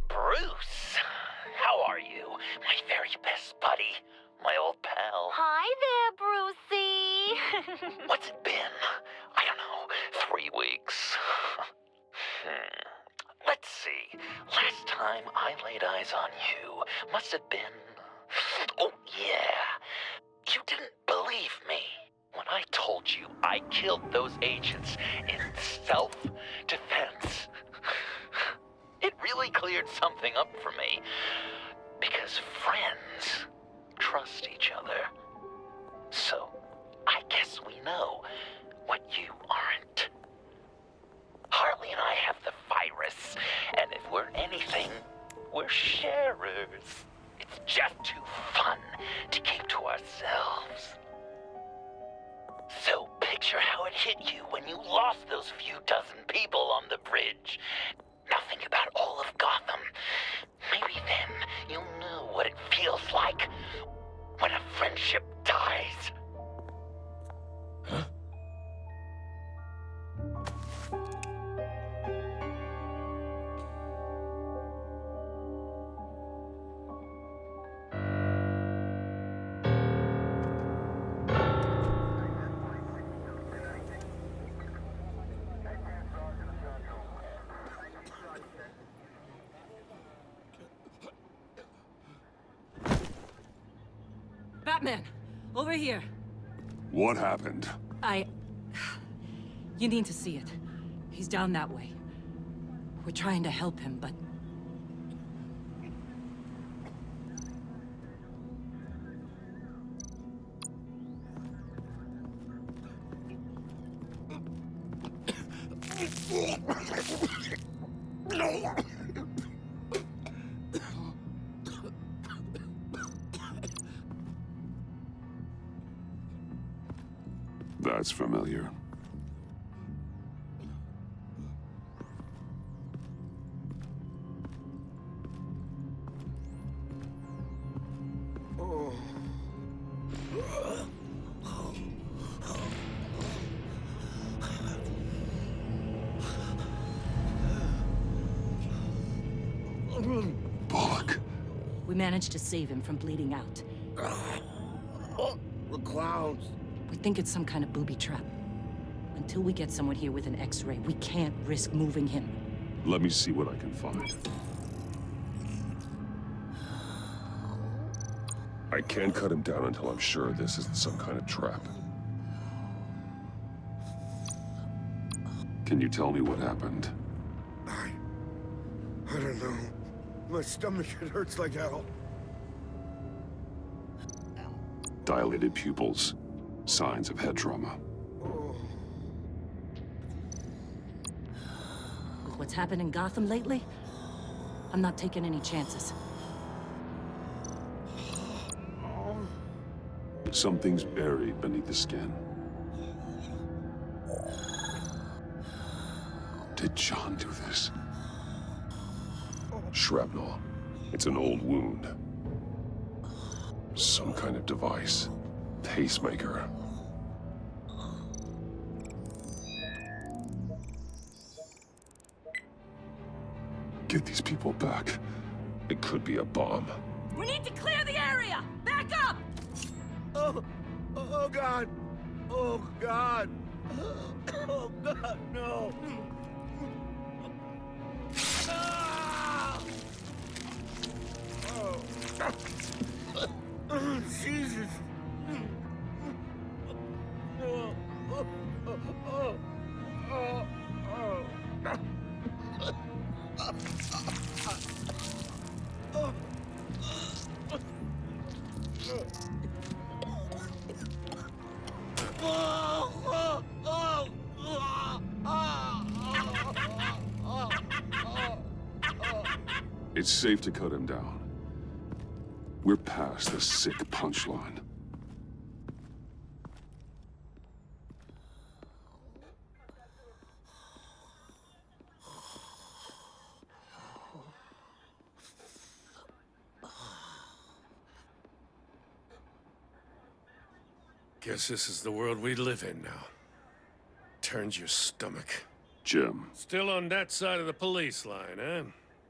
Bruce, how are you? My very best buddy, my old pal. Hi there, Brucey. What's it been? I don't know, 3 weeks. Let's see. Last time I laid eyes on you must have been... Oh, yeah. You didn't believe me when I told you I killed those agents in self-defense. It really cleared something up for me. Because friends trust each other. So, I guess we know what you aren't. Harley and I have the virus, and if we're anything, we're sharers. It's just too fun to keep to ourselves. So picture how it hit you when you lost those few dozen people on the bridge. Now think about all of Gotham. Maybe then you'll know what it feels like when a friendship dies. Huh? Batman! Over here! What happened? You need to see it. He's down that way. We're trying to help him, but... That's familiar. Bullock. We managed to save him from bleeding out. The clouds. We think it's some kind of booby trap. Until we get someone here with an X-ray, we can't risk moving him. Let me see what I can find. I can't cut him down until I'm sure this isn't some kind of trap. Can you tell me what happened? I don't know. My stomach, it hurts like hell. Dilated pupils. Signs of head trauma. With what's happened in Gotham lately, I'm not taking any chances. Something's buried beneath the skin. Did John do this? Shrapnel. It's an old wound. Some kind of device. Pacemaker. Get these people back. It could be a bomb. We need to clear the area! Back up! Oh God! Oh God! Oh God, no! Ah! Oh, Jesus! It's safe to cut him down. We're past the sick punchline. Guess this is the world we live in now. Turns your stomach. Jim. Still on that side of the police line, huh?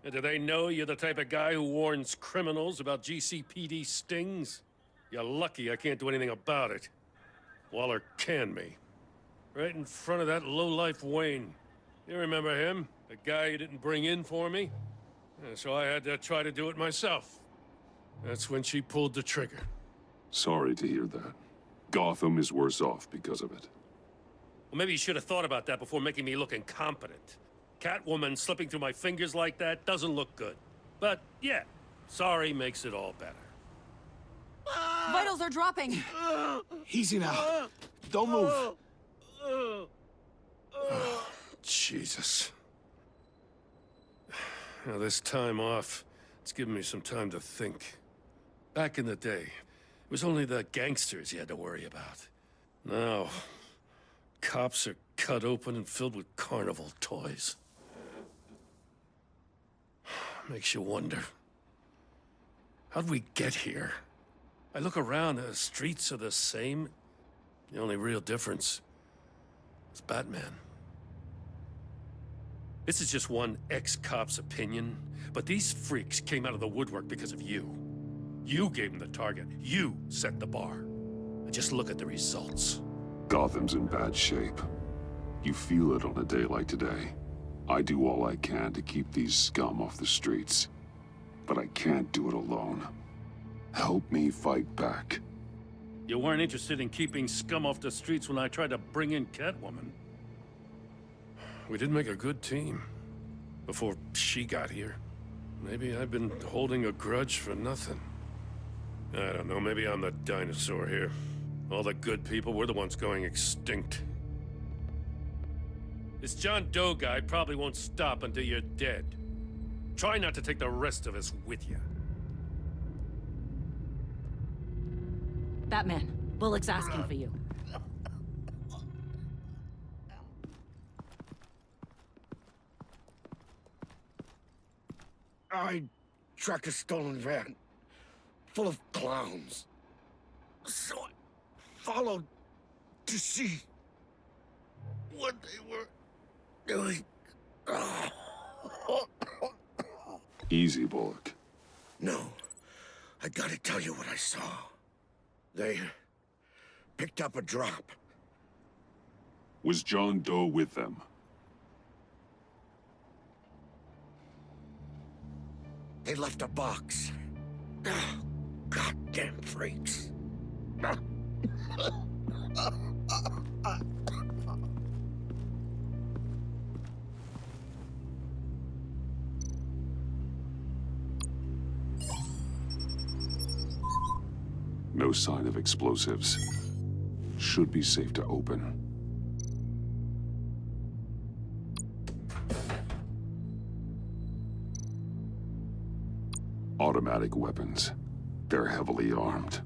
And do they know you're the type of guy who warns criminals about GCPD stings? You're lucky I can't do anything about it. Waller canned me. Right in front of that lowlife Wayne. You remember him? The guy you didn't bring in for me? Yeah, so I had to try to do it myself. That's when she pulled the trigger. Sorry to hear that. Gotham is worse off because of it. Well, maybe you should have thought about that before making me look incompetent. Catwoman slipping through my fingers like that doesn't look good. But, yeah, sorry makes it all better. Vitals are dropping. Easy now. Don't move. Oh, Jesus. Now, this time off, it's given me some time to think. Back in the day, it was only the gangsters you had to worry about. Now, cops are cut open and filled with carnival toys. Makes you wonder. How'd we get here? I look around, the streets are the same. The only real difference is Batman. This is just one ex-cop's opinion, but these freaks came out of the woodwork because of you. You gave them the target. You set the bar. And just look at the results. Gotham's in bad shape. You feel it on a day like today. I do all I can to keep these scum off the streets. But I can't do it alone. Help me fight back. You weren't interested in keeping scum off the streets when I tried to bring in Catwoman. We did make a good team. Before she got here. Maybe I've been holding a grudge for nothing. I don't know, maybe I'm the dinosaur here. All the good people, we're the ones going extinct. This John Doe guy probably won't stop until you're dead. Try not to take the rest of us with you. Batman, Bullock's asking for you. I tracked a stolen van full of clowns. So I followed to see what they were doing. Easy, Bullock. No, I gotta tell you what I saw. They picked up a drop. Was John Doe with them? They left a box. Goddamn freaks. No sign of explosives. Should be safe to open. Automatic weapons. They're heavily armed.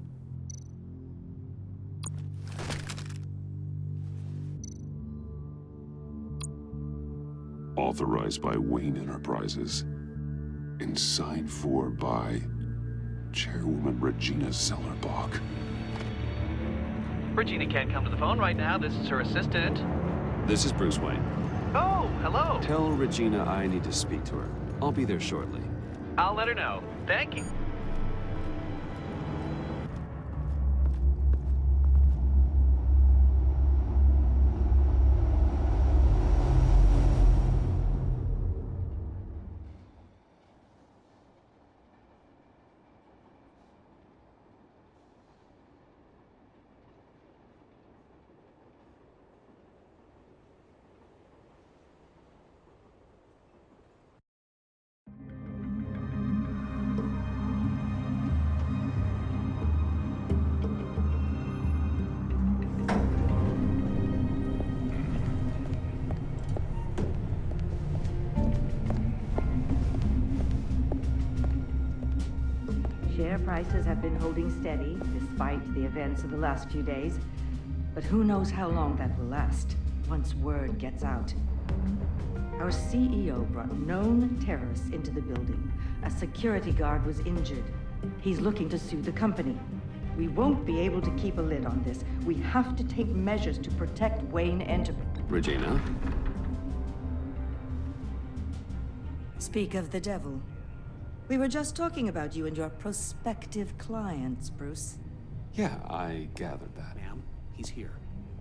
Authorized by Wayne Enterprises. And signed for by Chairwoman Regina Zellerbach. Regina can't come to the phone right now. This is her assistant. This is Bruce Wayne. Oh, hello. Tell Regina I need to speak to her. I'll be there shortly. I'll let her know. Thank you. Share prices have been holding steady, despite the events of the last few days. But who knows how long that will last, once word gets out. Our CEO brought known terrorists into the building. A security guard was injured. He's looking to sue the company. We won't be able to keep a lid on this. We have to take measures to protect Wayne Enterprises. Regina? Speak of the devil. We were just talking about you and your prospective clients, Bruce. Yeah, I gathered that. Ma'am, he's here.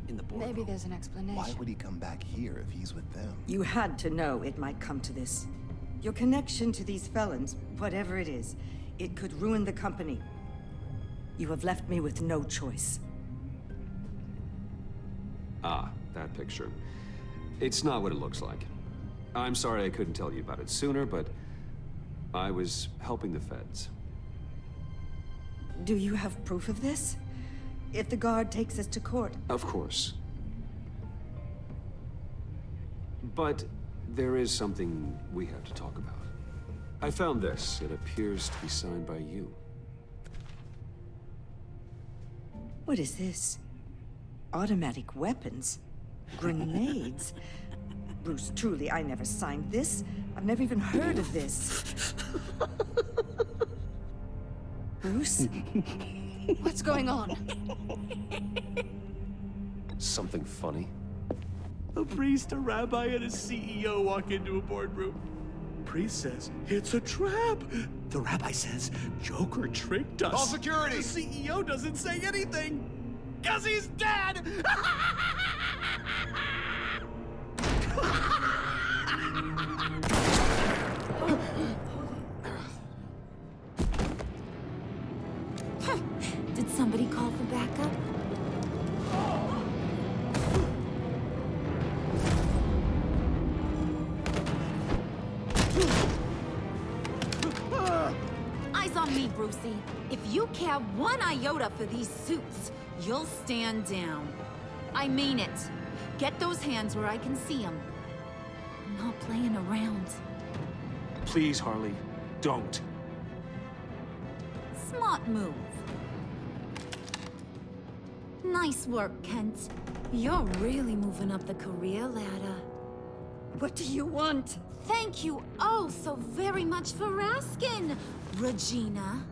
In the boardroom. Maybe there's an explanation. Why would he come back here if he's with them? You had to know it might come to this. Your connection to these felons, whatever it is, it could ruin the company. You have left me with no choice. Ah, that picture. It's not what it looks like. I'm sorry I couldn't tell you about it sooner, but I was helping the feds. Do you have proof of this? If the guard takes us to court? Of course. But there is something we have to talk about. I found this. It appears to be signed by you. What is this? Automatic weapons? Grenades? Bruce, truly, I never signed this. I've never even heard of this. Bruce? What's going on? Something funny? A priest, a rabbi, and a CEO walk into a boardroom. Priest says, it's a trap. The rabbi says, Joker tricked us. Call security! The CEO doesn't say anything. 'Cause he's dead! Did somebody call for backup? Eyes on me, Brucey. If you care one iota for these suits, you'll stand down. I mean it. Get those hands where I can see them. I'm not playing around. Please, Harley, don't. Smart move. Nice work, Kent. You're really moving up the career ladder. What do you want? Thank you oh so very much for asking, Regina.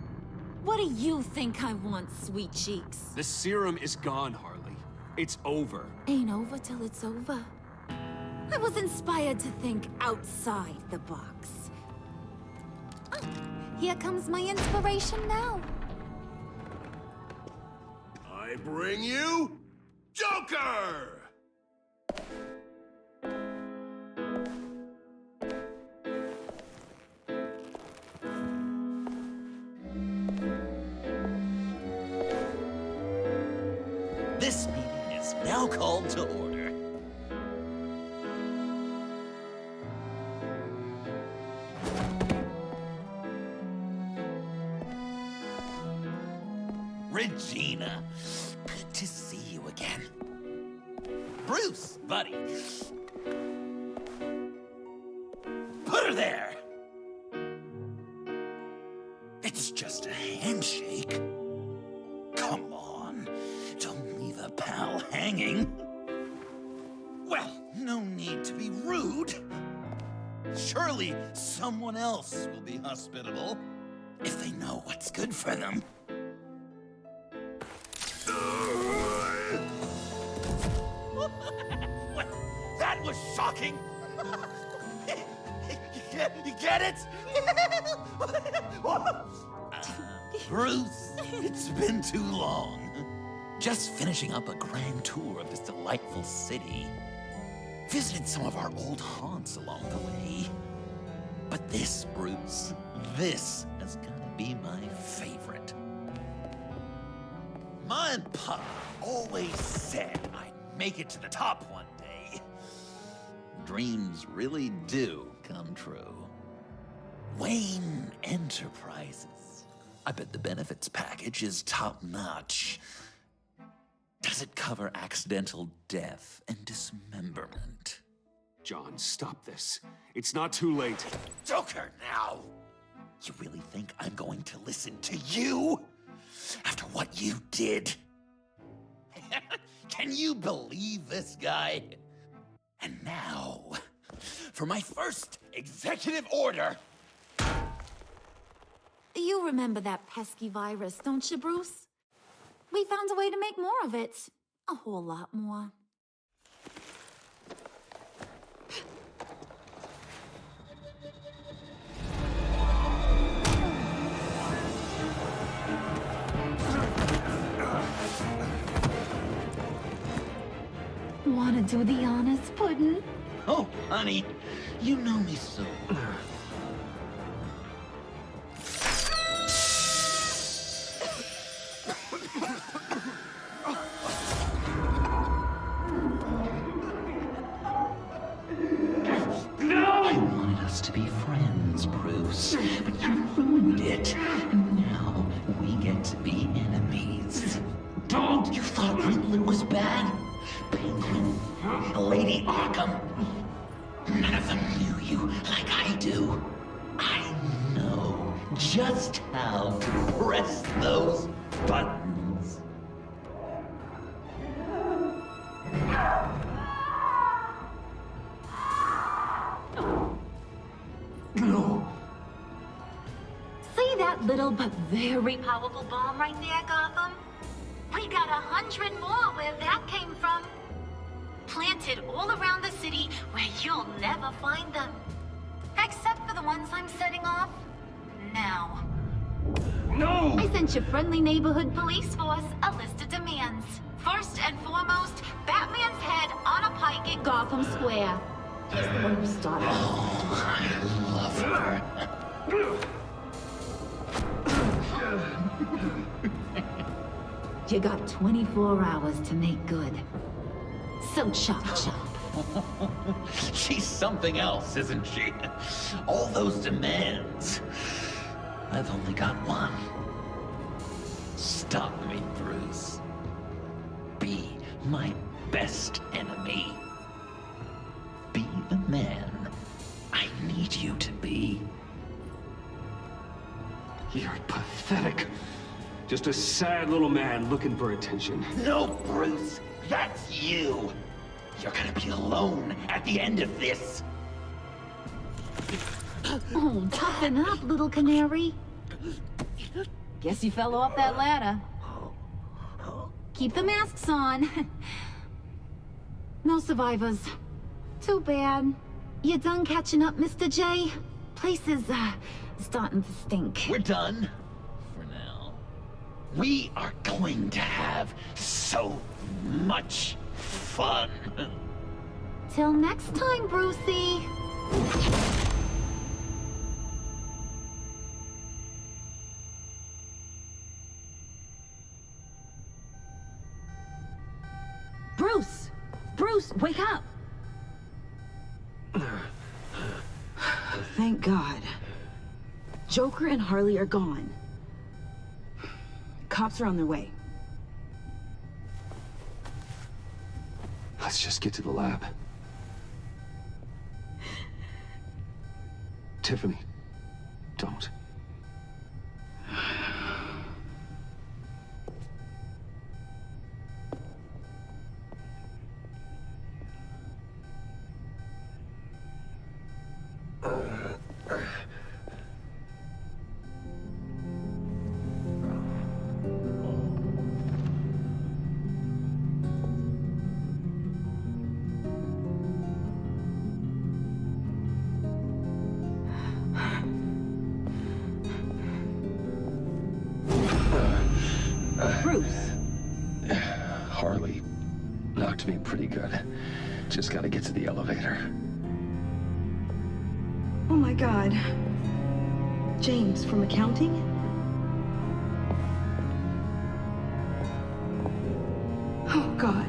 What do you think I want, sweet cheeks? The serum is gone, Harley. It's over. Ain't over till it's over. I was inspired to think outside the box. Oh, here comes my inspiration now. I bring you Joker! This meeting is now called to order. Regina, good to see you again. Bruce, buddy. Put her there. It's just a handshake. Come on, don't leave a pal hanging. Well, no need to be rude. Surely someone else will be hospitable if they know what's good for them. What? That was shocking. You get it? Bruce, it's been too long. Just finishing up a grand tour of this delightful city. Visited some of our old haunts along the way. But this, Bruce, this has got to be my favorite. Ma and Pa always said I'd make it to the top one day. Dreams really do come true. Wayne Enterprises. I bet the benefits package is top-notch. Does it cover accidental death and dismemberment? John, stop this. It's not too late. Joker, now! You really think I'm going to listen to you? After what you did? Can you believe this guy? And now, for my first executive order. You remember that pesky virus, don't you, Bruce? We found a way to make more of it. A whole lot more. wanna do the honors, Puddin'? Oh, honey, you know me so. I wanted us to be friends, Bruce, but you ruined it. And now we get to be enemies. Don't! You thought Riddler was bad? Penguin, Lady Arkham. None of them knew you like I do. I know just how to press those buttons. No. See that little but very powerful bomb right there, Gotham? We got 100 more where that came from. Planted all around the city where you'll never find them. Except for the ones I'm setting off now. No! I sent your friendly neighborhood police force a list of demands. First and foremost, Batman's head on a pike in Gotham Square. He's the one who started. Oh, I love her. You got 24 hours to make good. So chop chop. She's something else, isn't she? All those demands. I've only got one. Stop me, Bruce. Be my best enemy. Be the man I need you to be. You're pathetic. Just a sad little man looking for attention. No, Bruce, that's you. You're gonna be alone at the end of this. Oh, toughen up, little canary. Guess you fell off that ladder. Keep the masks on. No survivors. Too bad. You done catching up, Mr. J? Place is, starting to stink. We're done. For now. We are going to have so much fun. Till next time, Brucey. Bruce! Bruce, wake up! Thank God. Joker and Harley are gone. Cops are on their way. Let's just get to the lab. Tiffany, don't. Bruce. Harley knocked me pretty good. Just gotta get to the elevator. Oh my God. James from accounting? Oh God.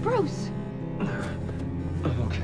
Bruce! I'm okay.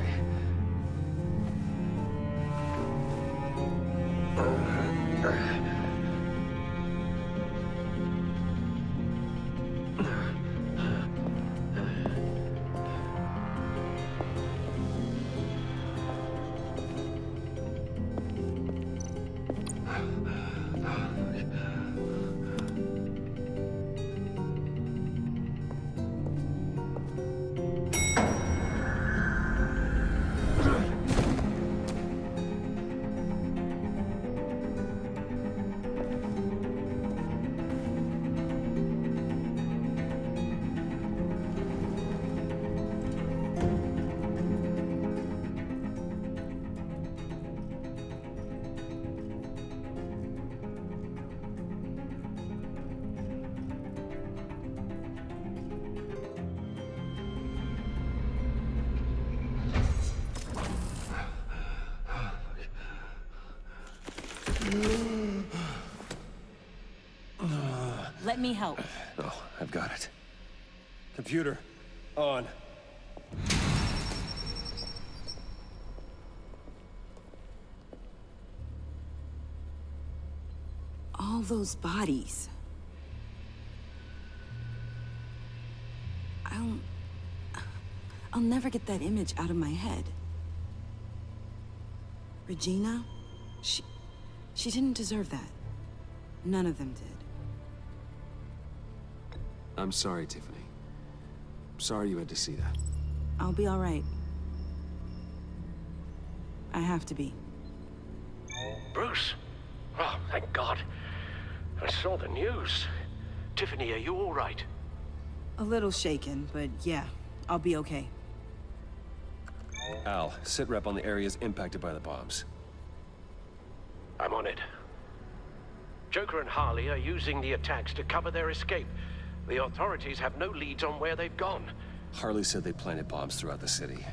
me help. Oh, I've got it. Computer, on. All those bodies. I'll never get that image out of my head. Regina, she didn't deserve that. None of them did. I'm sorry, Tiffany. Sorry you had to see that. I'll be all right. I have to be. Bruce? Oh, thank God. I saw the news. Tiffany, are you all right? A little shaken, but yeah, I'll be okay. Al, sit rep on the areas impacted by the bombs. I'm on it. Joker and Harley are using the attacks to cover their escape. The authorities have no leads on where they've gone. Harley said they planted bombs throughout the city.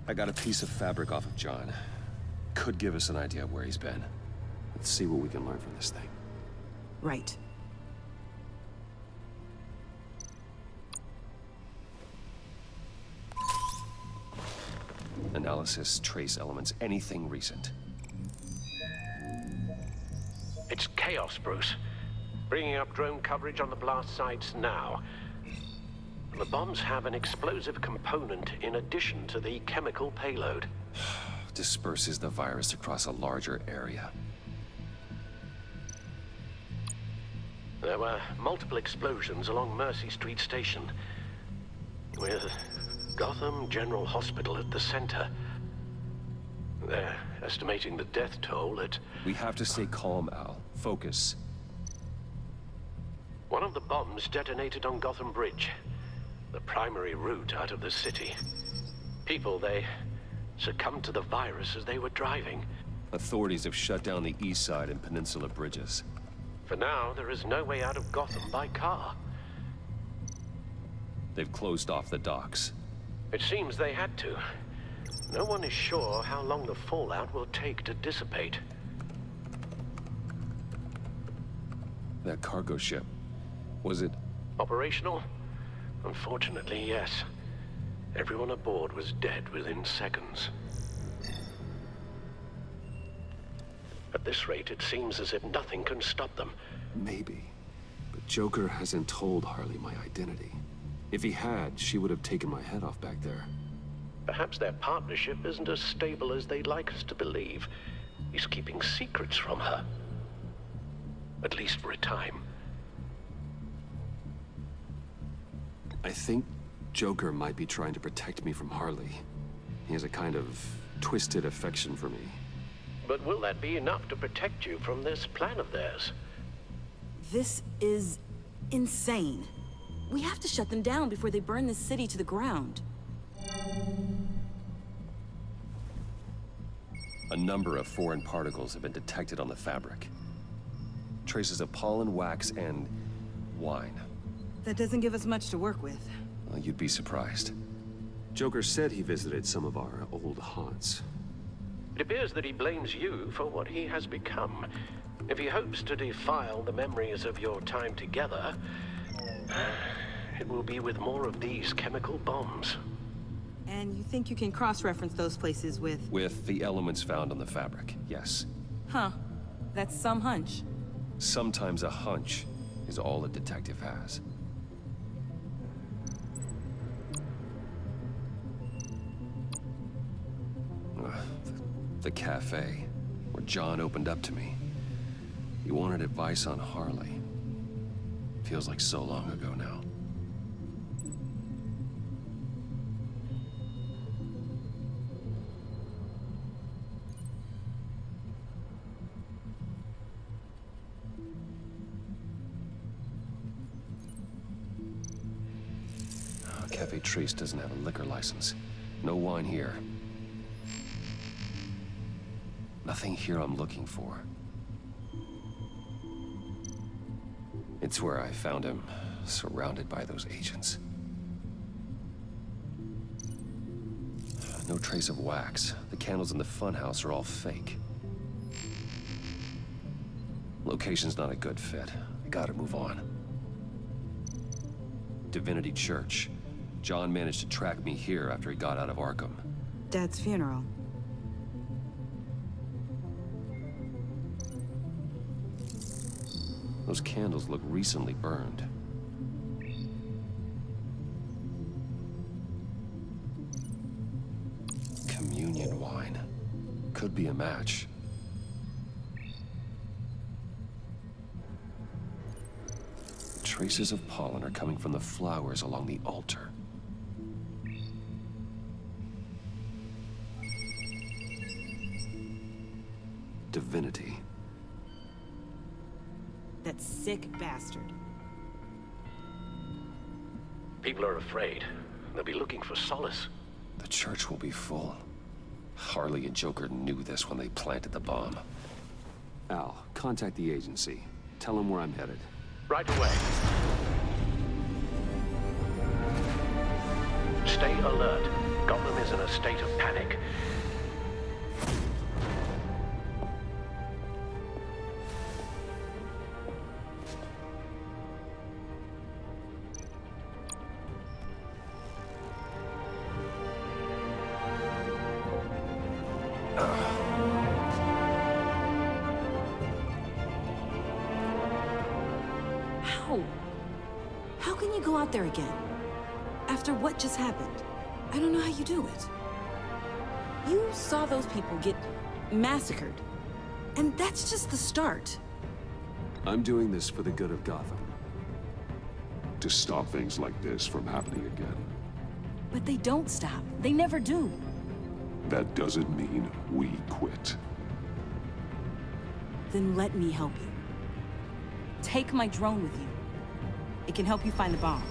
I got a piece of fabric off of John. Could give us an idea of where he's been. Let's see what we can learn from this thing. Right. Analysis, trace elements, anything recent. It's chaos, Bruce. Bringing up drone coverage on the blast sites now. The bombs have an explosive component in addition to the chemical payload. Disperses the virus across a larger area. There were multiple explosions along Mercy Street Station, with Gotham General Hospital at the center. They're estimating the death toll at... We have to stay calm, Al. Focus. One of the bombs detonated on Gotham Bridge, the primary route out of the city. People, they succumbed to the virus as they were driving. Authorities have shut down the east side and peninsula bridges. For now, there is no way out of Gotham by car. They've closed off the docks. It seems they had to. No one is sure how long the fallout will take to dissipate. That cargo ship, was it... Operational? Unfortunately, yes. Everyone aboard was dead within seconds. At this rate, it seems as if nothing can stop them. Maybe. But Joker hasn't told Harley my identity. If he had, she would have taken my head off back there. Perhaps their partnership isn't as stable as they'd like us to believe. He's keeping secrets from her. At least for a time. I think Joker might be trying to protect me from Harley. He has a kind of twisted affection for me. But will that be enough to protect you from this plan of theirs? This is insane. We have to shut them down before they burn this city to the ground. A number of foreign particles have been detected on the fabric. Traces of pollen, wax, and wine. That doesn't give us much to work with. Well, you'd be surprised. Joker said he visited some of our old haunts. It appears that he blames you for what he has become. If he hopes to defile the memories of your time together, it will be with more of these chemical bombs. And you think you can cross-reference those places with... With the elements found on the fabric, yes. Huh. That's some hunch. Sometimes a hunch is all a detective has. The cafe, where John opened up to me. He wanted advice on Harley. Feels like so long ago now. Cafe Trace doesn't have a liquor license. No wine here. Nothing here I'm looking for. It's where I found him, surrounded by those agents. No trace of wax. The candles in the funhouse are all fake. Location's not a good fit. I gotta move on. Divinity Church. John managed to track me here after he got out of Arkham. Dad's funeral. Those candles look recently burned. Communion wine. Could be a match. Traces of pollen are coming from the flowers along the altar. Divinity. That sick bastard. People are afraid. They'll be looking for solace. The church will be full. Harley and Joker knew this when they planted the bomb. Al, contact the agency. Tell them where I'm headed. Right away. Stay alert. Gotham is in a state of panic. How can you go out there again? After what just happened? I don't know how you do it. You saw those people get massacred. And that's just the start. I'm doing this for the good of Gotham. To stop things like this from happening again. But they don't stop. They never do. That doesn't mean we quit. Then let me help you. Take my drone with you. It can help you find the bomb.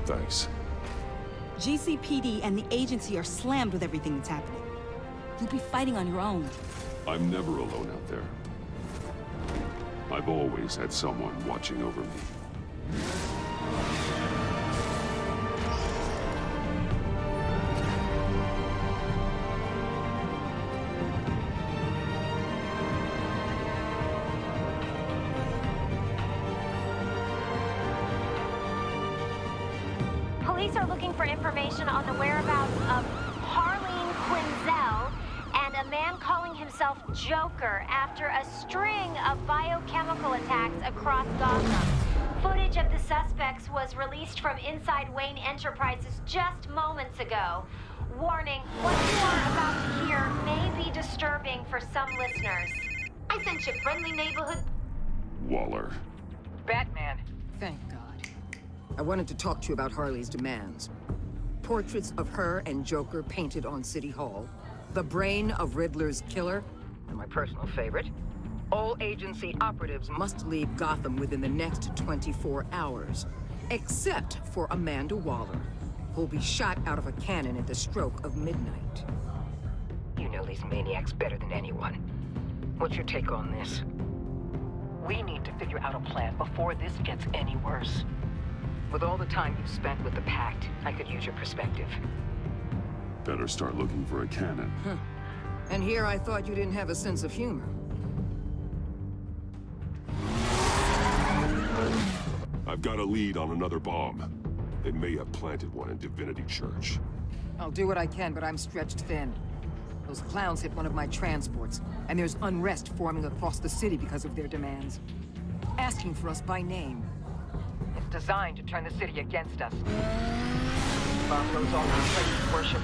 Thanks. GCPD and the agency are slammed with everything that's happening. You'll be fighting on your own. I'm never alone out there. I've always had someone watching over me. Police are looking for information on the whereabouts of Harleen Quinzel and a man calling himself Joker after a string of biochemical attacks across Gotham. Footage of the suspects was released from inside Wayne Enterprises just moments ago. Warning, what you are about to hear may be disturbing for some listeners. I sent you friendly neighborhood... Waller. Batman. Thank God. I wanted to talk to you about Harley's demands. Portraits of her and Joker painted on City Hall. The brain of Riddler's killer, and my personal favorite. All agency operatives must leave Gotham within the next 24 hours. Except for Amanda Waller, who'll be shot out of a cannon at the stroke of midnight. You know these maniacs better than anyone. What's your take on this? We need to figure out a plan before this gets any worse. With all the time you've spent with the Pact, I could use your perspective. Better start looking for a cannon. Huh. And here I thought you didn't have a sense of humor. I've got a lead on another bomb. They may have planted one in Divinity Church. I'll do what I can, but I'm stretched thin. Those clowns hit one of my transports, and there's unrest forming across the city because of their demands. Asking for us by name. It's designed to turn the city against us. Bomb goes off in places of worship.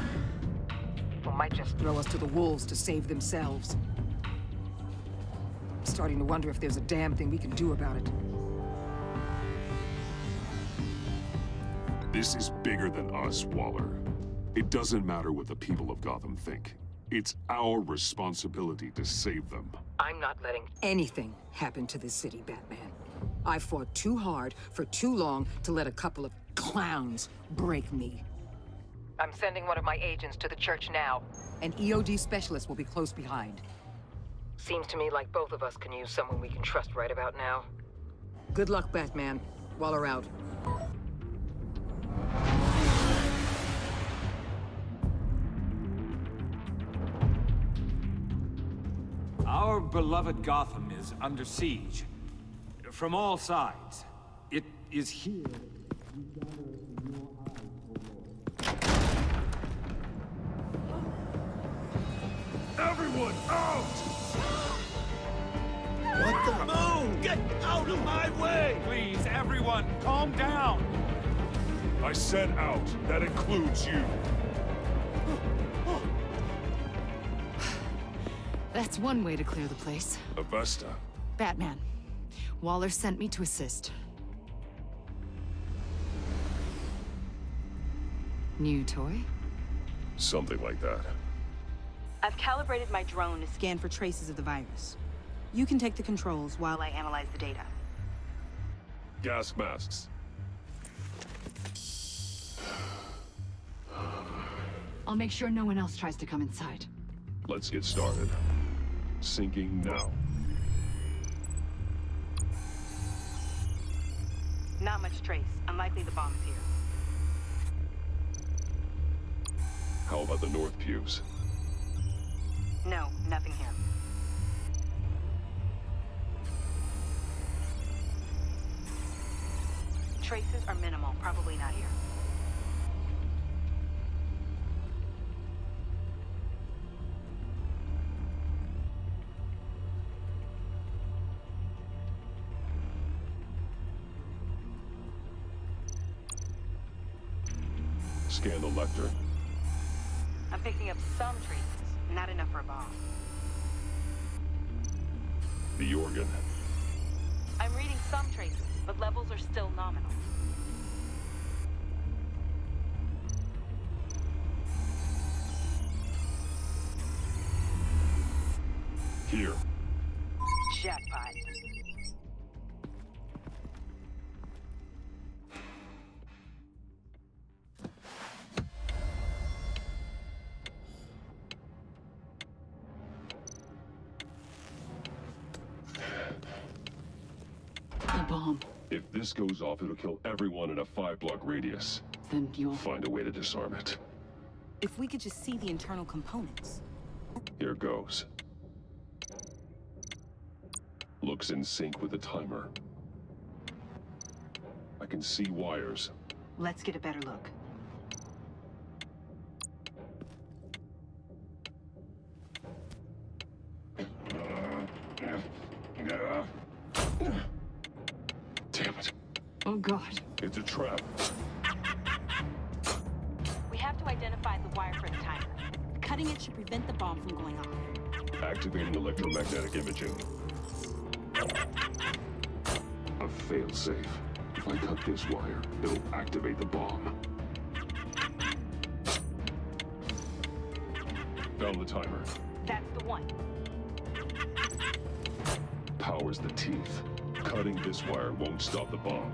People might just throw us to the wolves to save themselves. I'm starting to wonder if there's a damn thing we can do about it. This is bigger than us, Waller. It doesn't matter what the people of Gotham think. It's our responsibility to save them. I'm not letting anything happen to this city, Batman. I fought too hard for too long to let a couple of clowns break me. I'm sending one of my agents to the church now. An EOD specialist will be close behind. Seems to me like both of us can use someone we can trust right about now. Good luck, Batman. Waller out. Our beloved Gotham is under siege. from all sides. It is here. Everyone out! What the moon? Get out of my way! Please, everyone, calm down. I said out. That includes you. That's one way to clear the place. Avesta. Batman. Waller sent me to assist. New toy? Something like that. I've calibrated my drone to scan for traces of the virus. You can take the controls while I analyze the data. Gas masks. I'll make sure no one else tries to come inside. Let's get started. Syncing now. Not much trace. Unlikely the bomb is here. How about the north pews? No, nothing here. Traces are minimal. Probably not here. Scan the lectern. I'm picking up some traces. Not enough for a bomb. The organ. I'm reading some traces, but levels are still nominal. Here. Jackpot. The bomb. If this goes off, it'll kill everyone in a 5-block radius. Then you'll find a way to disarm it. If we could just see the internal components. Here goes. Looks in sync with the timer. I can see wires. Let's get a better look. Damn it. Oh, God. It's a trap. We have to identify the wire for the timer. Cutting it should prevent the bomb from going off. Activating electromagnetic imaging. A failsafe. If I cut this wire, it'll activate the bomb. Found the timer. That's the one. Powers the teeth. Cutting this wire won't stop the bomb.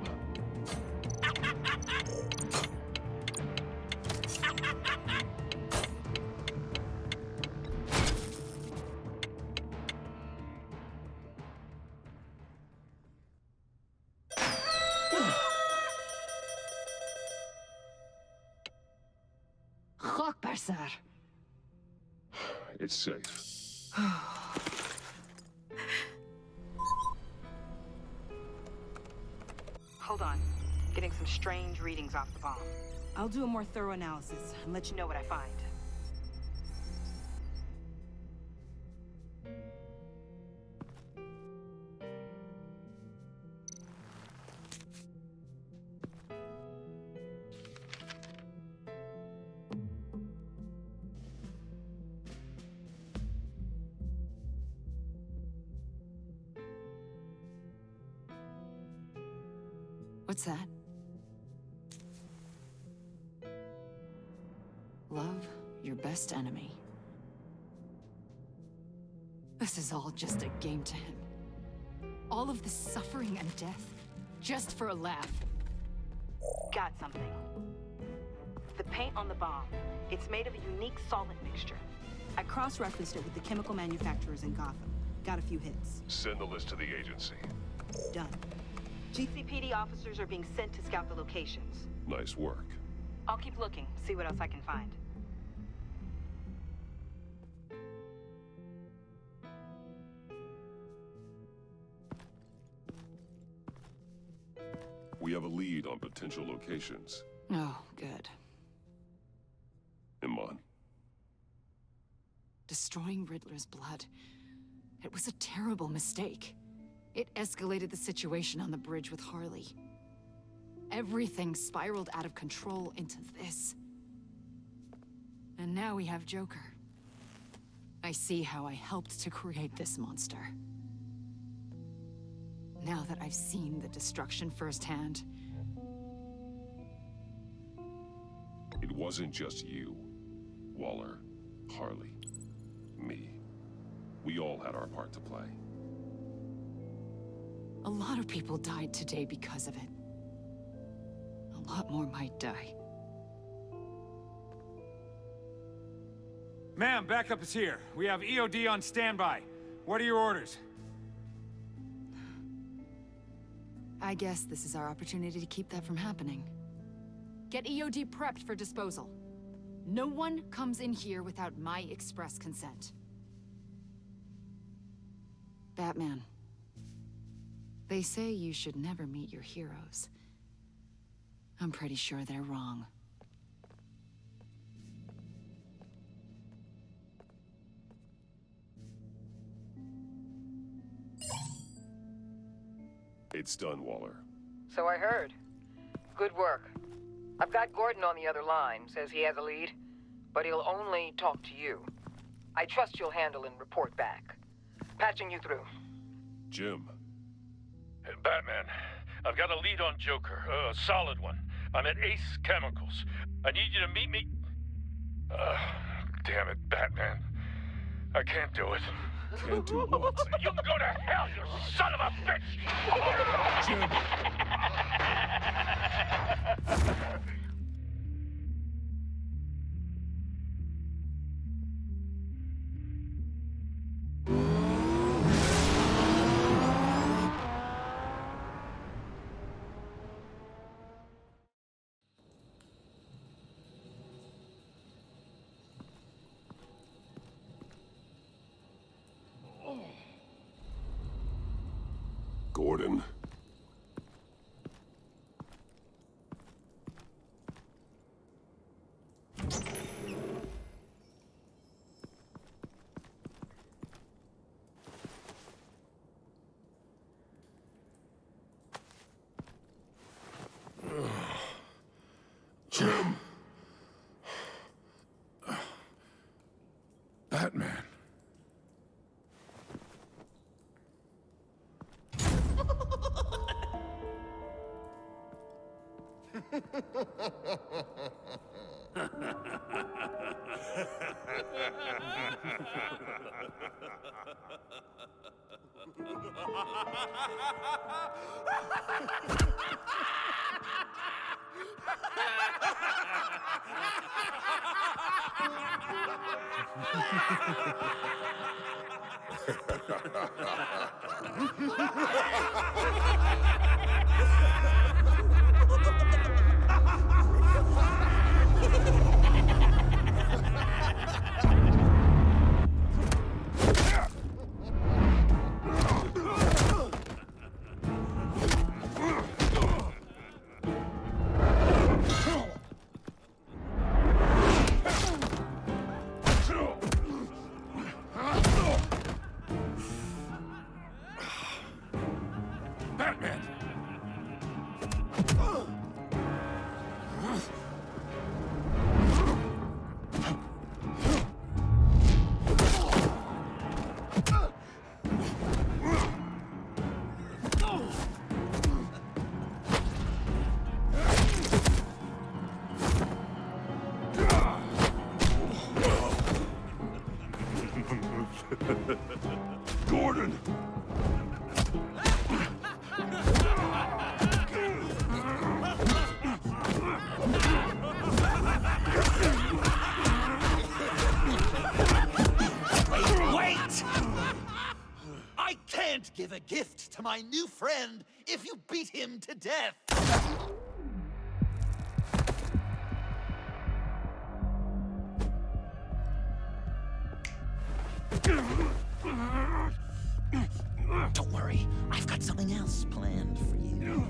Rockbarsar. It's safe. Hold on. Getting some strange readings off the bomb. I'll do a more thorough analysis and let you know what I find. What's that? Love your best enemy. This is all just a game to him. All of this suffering and death, just for a laugh. Got something. The paint on the bomb. It's made of a unique solvent mixture. I cross-referenced it with the chemical manufacturers in Gotham. Got a few hits. Send the list to the agency. Done. GCPD officers are being sent to scout the locations. Nice work. I'll keep looking, see what else I can find. We have a lead on potential locations. Oh, good. Iman. Destroying Riddler's blood. It was a terrible mistake. It escalated the situation on the bridge with Harley. Everything spiraled out of control into this. And now we have Joker. I see how I helped to create this monster. Now that I've seen the destruction firsthand. It wasn't just you, Waller, Harley, me. We all had our part to play. A lot of people died today because of it. A lot more might die. Ma'am, backup is here. We have EOD on standby. What are your orders? I guess this is our opportunity to keep that from happening. Get EOD prepped for disposal. No one comes in here without my express consent. Batman. They say you should never meet your heroes. I'm pretty sure they're wrong. It's done, Waller. So I heard. Good work. I've got Gordon on the other line, says he has a lead, but he'll only talk to you. I trust you'll handle and report back. Patching you through. Jim. Hey, Batman, I've got a lead on Joker, a solid one. I'm at Ace Chemicals. I need you to meet me... damn it, Batman. I can't do it. Can't do what? You can go to hell, you son of a bitch! Jim! Gordon. Jim. Batman. Gordon! Wait! I can't give a gift to my new friend if you beat him to death! Don't worry, I've got something else planned for you.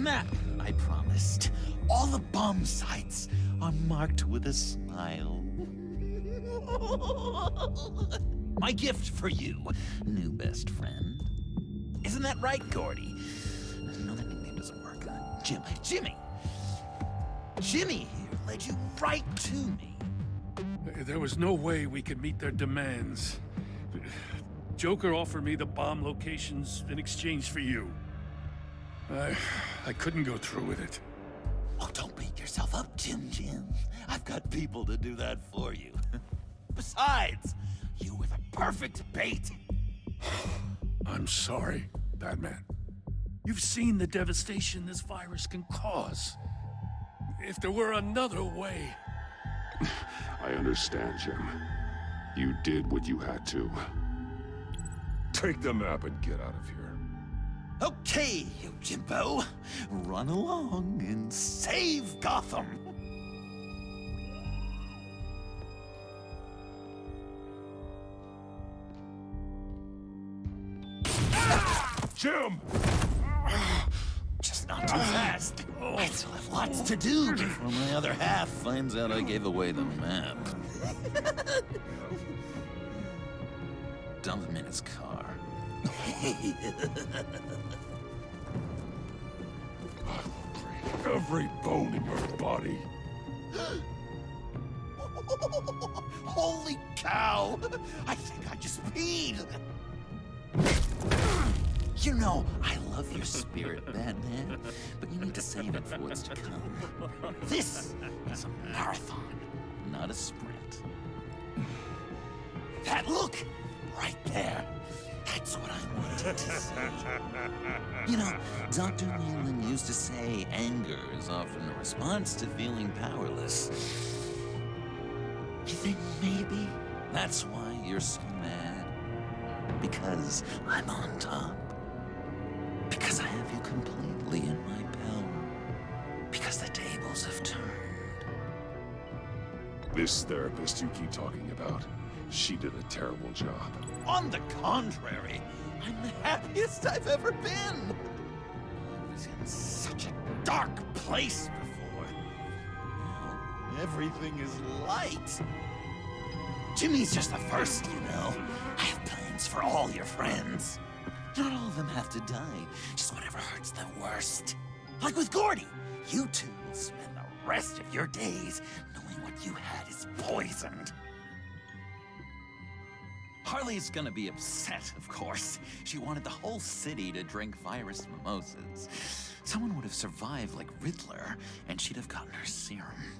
map I promised. All the bomb sites are marked with a smile. My gift for you, new best friend. Isn't that right, Gordy? No, that nickname doesn't work. Jimmy! Jimmy here led you right to me. There was no way we could meet their demands. Joker offered me the bomb locations in exchange for you. I couldn't go through with it. Oh, don't beat yourself up, Jim. I've got people to do that for you. Besides, you were the perfect bait. I'm sorry, Batman. You've seen the devastation this virus can cause. If there were another way... I understand, Jim. You did what you had to. Take the map and get out of here. Okay, you Jimbo. Run along and save Gotham. Jim! Just not too fast. I still have lots to do before my other half finds out I gave away the map. Dump him in his car. Every bone in your body. Holy cow! I think I just peed. You know, I love your spirit, Batman, but you need to save it for what's to come. This is a marathon, not a sprint. That look, right there. That's what I wanted to see. You know, Dr. Leland used to say anger is often a response to feeling powerless. You think maybe that's why you're so mad? Because I'm on top. Because I have you completely in my power. Because the tables have turned. This therapist you keep talking about, she did a terrible job. On the contrary, I'm the happiest I've ever been. I was in such a dark place before. Now everything is light. Jimmy's just the first, you know. I have plans for all your friends. Not all of them have to die, just whatever hurts them worst. Like with Gordy, you two will spend the rest of your days knowing what you had is poisoned. Harley's gonna be upset, of course. She wanted the whole city to drink virus mimosas. Someone would have survived like Riddler, and she'd have gotten her serum.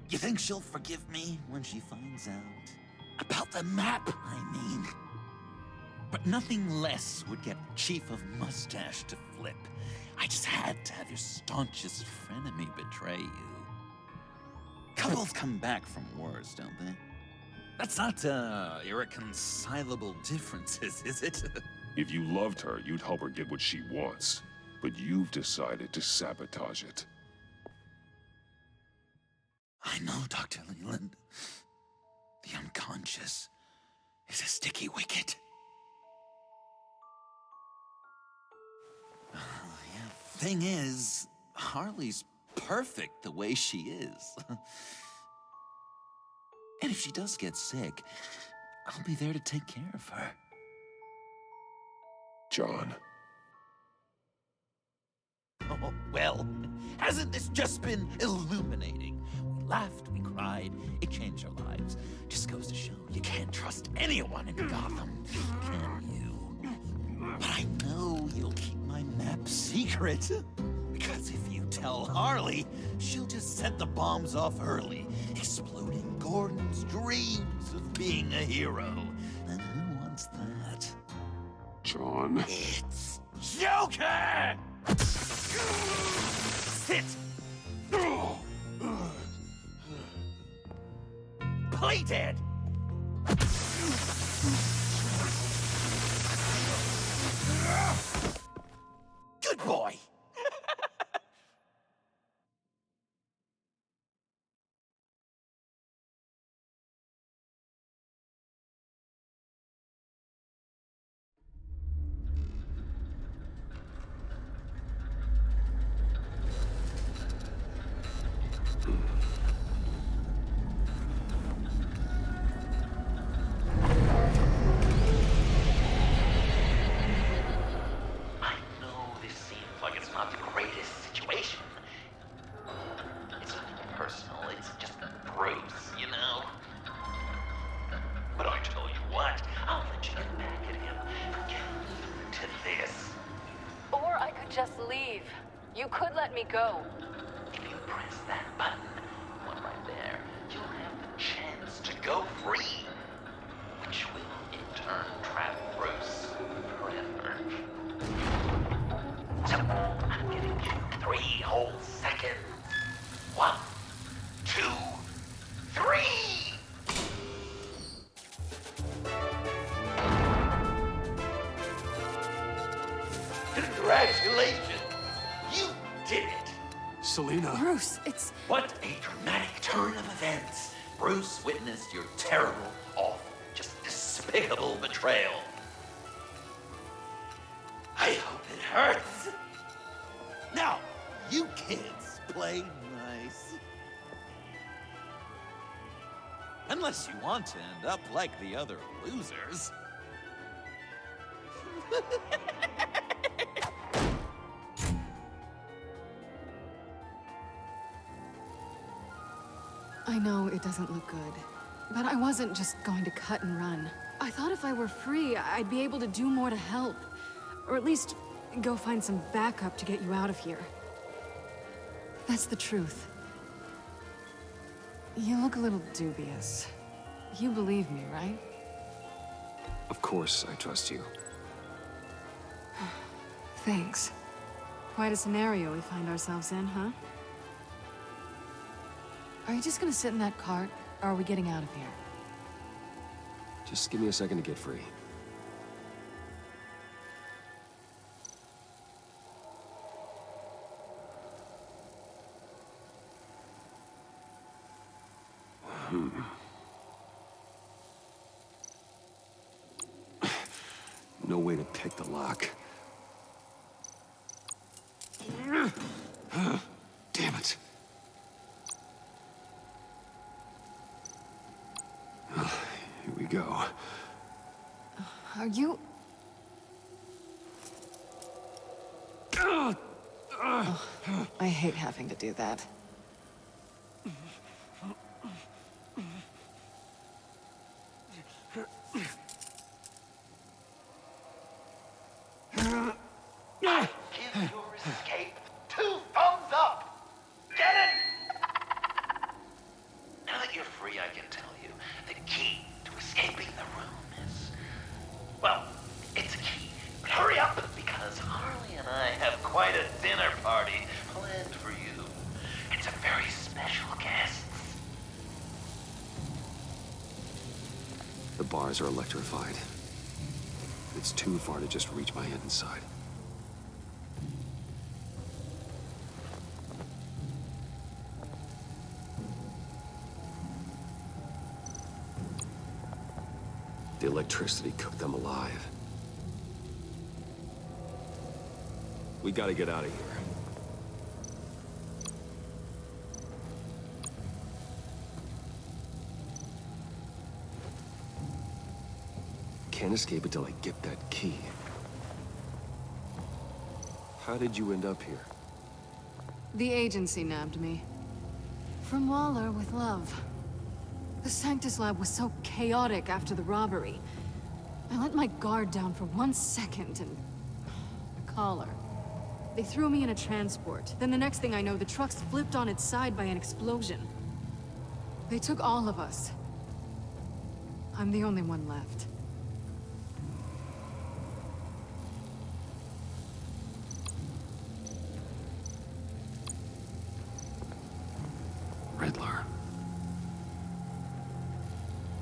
You think she'll forgive me when she finds out? About the map, I mean. But nothing less would get Chief of Mustache to flip. I just had to have your staunchest frenemy betray you. Couples come back from wars, don't they? That's not, irreconcilable differences, is it? If you loved her, you'd help her get what she wants. But you've decided to sabotage it. I know, Dr. Leland. The unconscious is a sticky wicket. Thing is, Harley's perfect the way she is. And if she does get sick, I'll be there to take care of her. John. Oh, well, hasn't this just been illuminating? We laughed, we cried, it changed our lives. Just goes to show you can't trust anyone in Gotham, can you? But I know you'll keep my map secret. Because if you tell Harley, she'll just set the bombs off early, exploding Gordon's dreams of being a hero. And who wants that? John. It's Joker! Sit! Play dead! Good boy! me go. If you press that button, one right there, you'll have the chance to go free, which will in turn trap Bruce forever. So, I'm giving you 3 whole seconds. 1, 2, 3! Congratulations! You did it! Selena. Bruce, it's... What a dramatic turn of events! Bruce witnessed your terrible, awful, just despicable betrayal. I hope it hurts. Now, you kids play nice. Unless you want to end up like the other losers. I know it doesn't look good, but I wasn't just going to cut and run. I thought if I were free, I'd be able to do more to help. Or at least go find some backup to get you out of here. That's the truth. You look a little dubious. You believe me, right? Of course, I trust you. Thanks. Quite a scenario we find ourselves in, huh? Are you just gonna sit in that cart, or are we getting out of here? Just give me a second to get free. No way to pick the lock. Damn it. Well, here we go. Are you... Oh, I hate having to do that. Give your escape 2 thumbs up! Get it? Now that you're free, I can tell you the key to escaping the room is... Well, it's a key, but hurry up, because Harley and I have quite a dinner party planned for you. And some very special guests. The bars are electrified. It's too far to just reach my hand inside. The electricity cooked them alive. We gotta get out of here. Can't escape until I get that key. How did you end up here? The agency nabbed me. From Waller with love. The Sanctus lab was so chaotic after the robbery. I let my guard down for 1 second and... a collar. They threw me in a transport. Then the next thing I know, the truck's flipped on its side by an explosion. They took all of us. I'm the only one left. Riddler.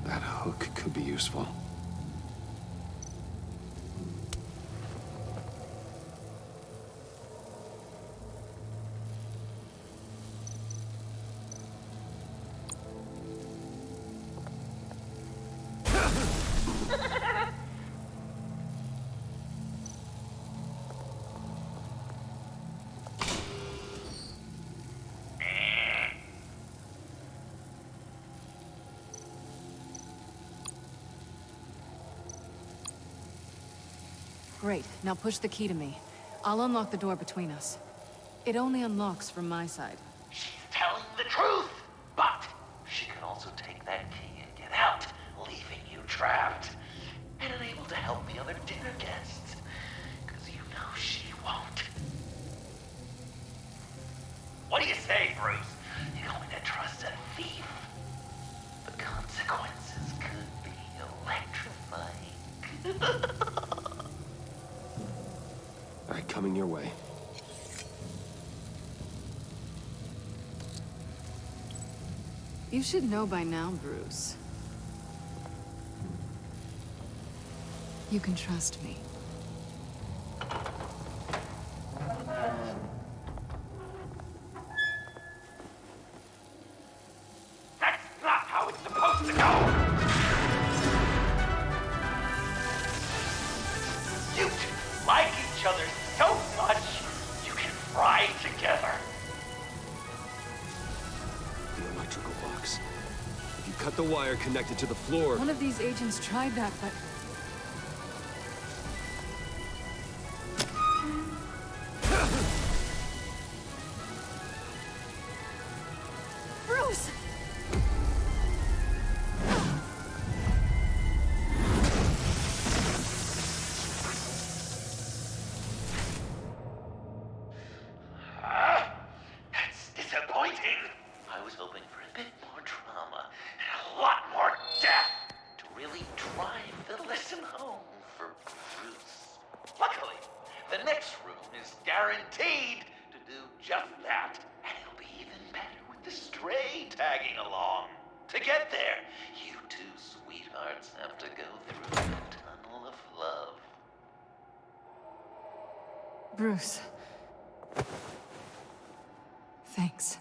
That hook could be useful. Great, now push the key to me. I'll unlock the door between us. It only unlocks from my side. She's telling the truth, but she could also take that key and get out, leaving you trapped, and unable to help the other dinner guests, because you know she won't. You should know by now, Bruce. You can trust me. That's not how it's supposed to go! You two like each other so much, you can fry together. The electrical box. If you cut the wire connected to the floor... One of these agents tried that, but... Bruce! That's disappointing. I was hoping for a bit more drama and a lot more death to really drive the lesson home for Bruce. Luckily, the next room is guaranteed to do just that, and it'll be even better with the stray tagging along. To get there, you two sweethearts have to go through the tunnel of love. Bruce. Thanks.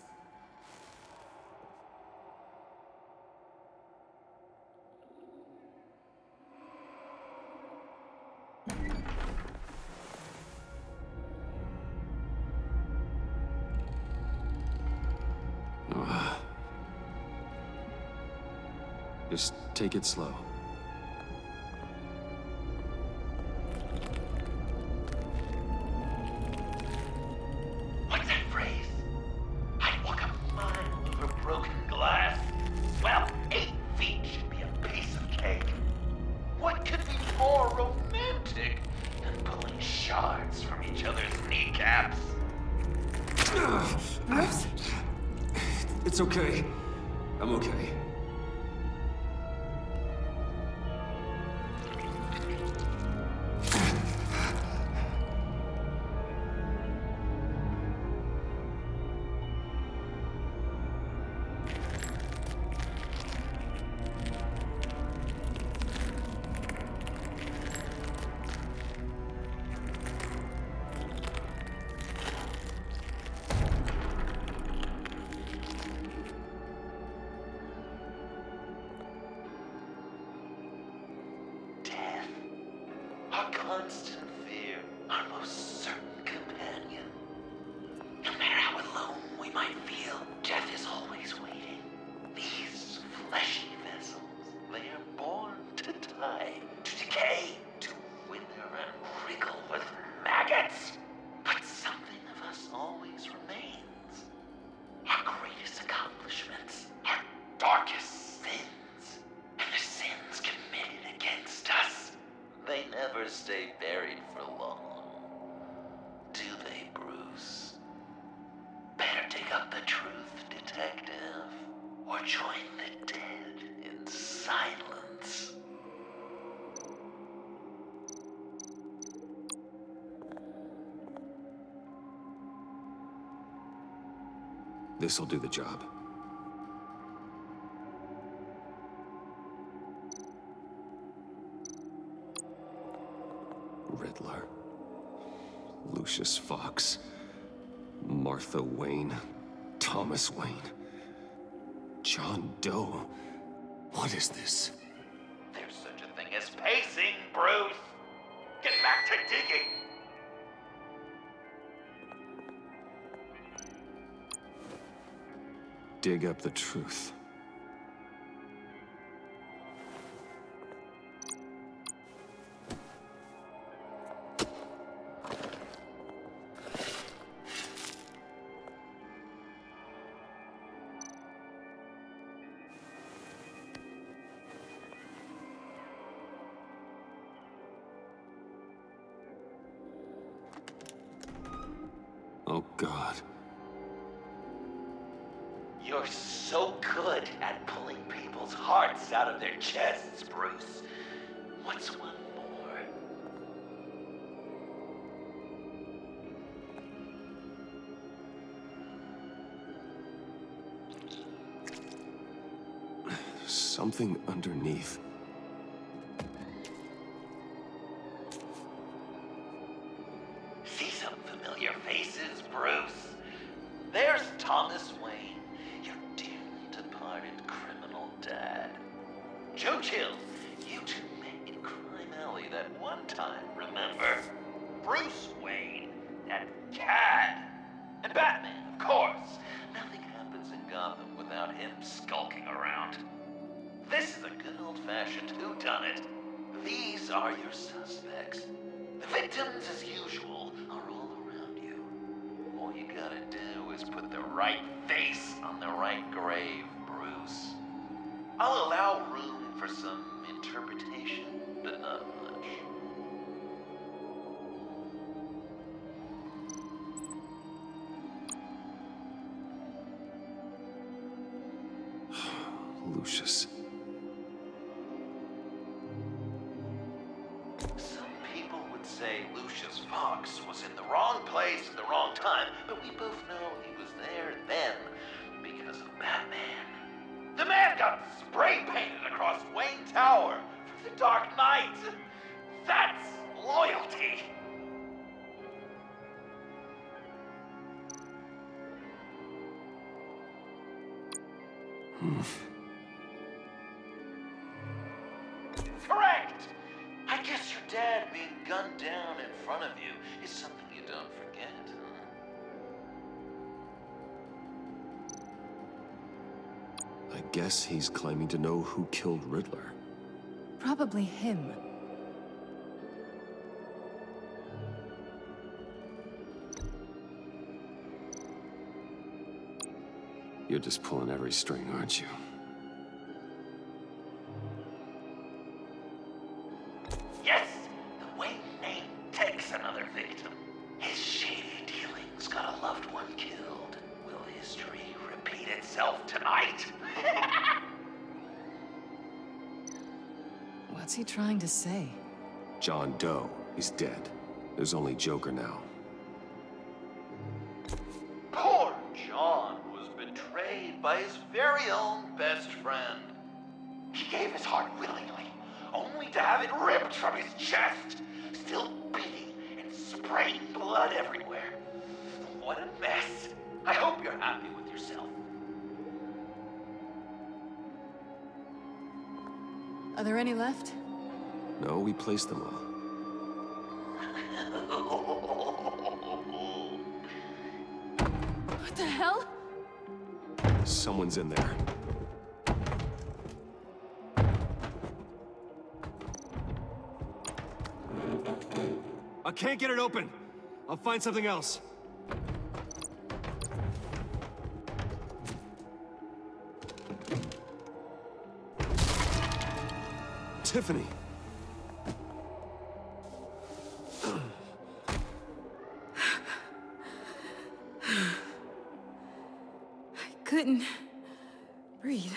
Just take it slow. What's that phrase? I'd walk a mile over broken glass. Well, 8 feet should be a piece of cake. What could be more romantic than pulling shards from each other's kneecaps? Bruce? It's okay. I'm okay. Our constant fear, our most certain companion. No matter how alone we might feel, death is always waiting. These fleshy vessels, they are born to die, to decay, to wither and wriggle with maggots. But something of us always remains. Our greatest accomplishments, our darkest sins, and the sins committed against us. They never stay buried for long, do they, Bruce? Better dig up the truth, detective, or join the dead in silence. This'll do the job. Riddler, Lucius Fox, Martha Wayne, Thomas Wayne, John Doe. What is this? There's such a thing as pacing, Bruce. Get back to digging. Dig up the truth. Oh, God. You're so good at pulling people's hearts out of their chests, Bruce. What's one more? something underneath. See some familiar faces, Bruce? There's Thomas Wayne, your dearly departed criminal dad. Joe Chill, you two met in Crime Alley that one time, remember? Bruce Wayne, that cad. And Batman, of course. Nothing happens in Gotham without him skulking around. This is a good old-fashioned whodunit. These are your suspects. The victims, as usual, are all around you. All you gotta do is put the right face on the right grave, Bruce. I'll allow room for some interpretation, but not much. Lucius. Some people would say Lucius Fox was in the wrong place at the wrong time, but we both know he was there then because of Batman. The man got spray painted across Wayne Tower for the Dark Knight. That's loyalty. Correct! I guess your dad being gunned down in front of you is something you don't forget, huh? I guess he's claiming to know who killed Riddler. Probably him. You're just pulling every string, aren't you? Yes, the Wayne name takes another victim. His shady dealings got a loved one killed. Will history repeat itself tonight? What's he trying to say? John Doe is dead. There's only Joker now. Poor John was betrayed by his very own best friend. He gave his heart willingly, only to have it ripped from his chest, still beating and spraying blood everywhere. What a mess. I hope you're happy with yourself. Are there any left? No, we placed them all. What the hell? Someone's in there. I can't get it open. I'll find something else. Tiffany. I couldn't breathe.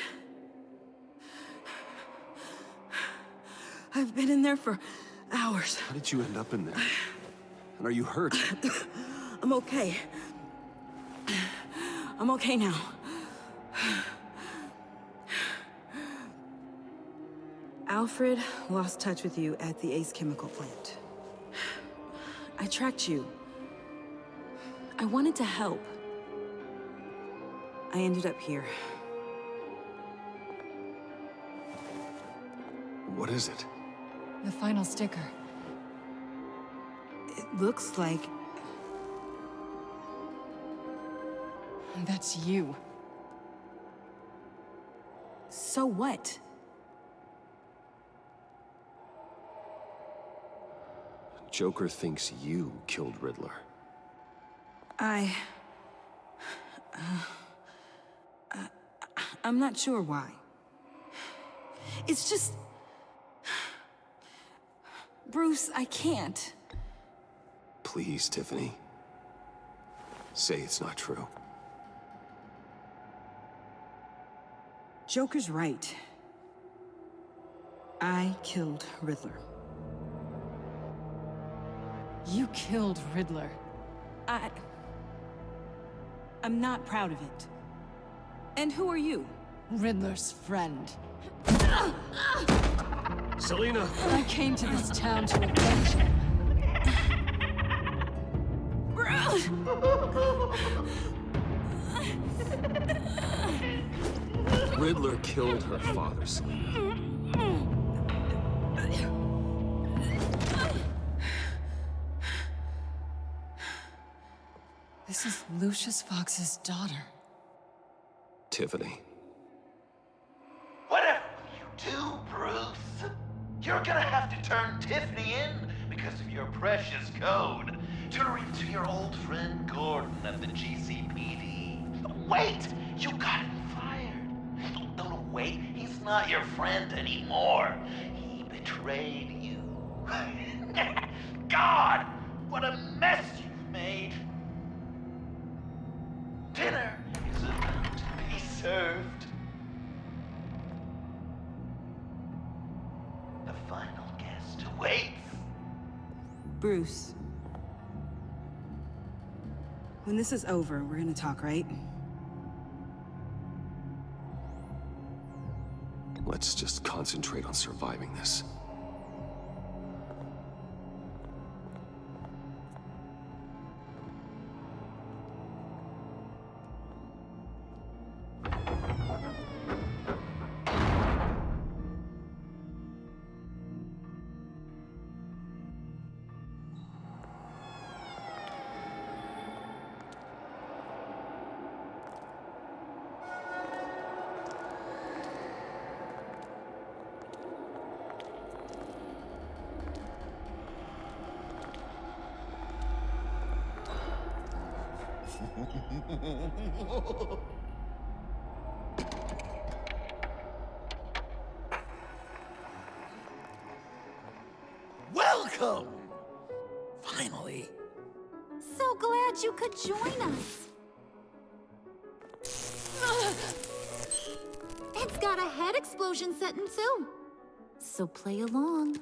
I've been in there for hours. How did you end up in there? And are you hurt? I'm okay. I'm okay now. Alfred lost touch with you at the Ace Chemical plant. I tracked you. I wanted to help. I ended up here. What is it? The final sticker. It looks like... That's you. So what? Joker thinks you killed Riddler. I'm not sure why. It's just... Bruce, I can't. Please, Tiffany. Say it's not true. Joker's right. I killed Riddler. You killed Riddler. I'm not proud of it. And who are you? Riddler's friend. Selina! I came to this town to avenge him. Riddler killed her father, Selina. This is Lucius Fox's daughter. Tiffany. Whatever you do, Bruce, you're gonna have to turn Tiffany in because of your precious code. Turn her into your old friend Gordon at the GCPD. Wait! You got him fired. No, wait. He's not your friend anymore. He betrayed you. God! What a mess you've made. Dinner is about to be served. The final guest awaits. Bruce. When this is over, we're gonna talk, right? Let's just concentrate on surviving this. Welcome! Finally. So glad you could join us. It's got a head explosion setting too. So play along.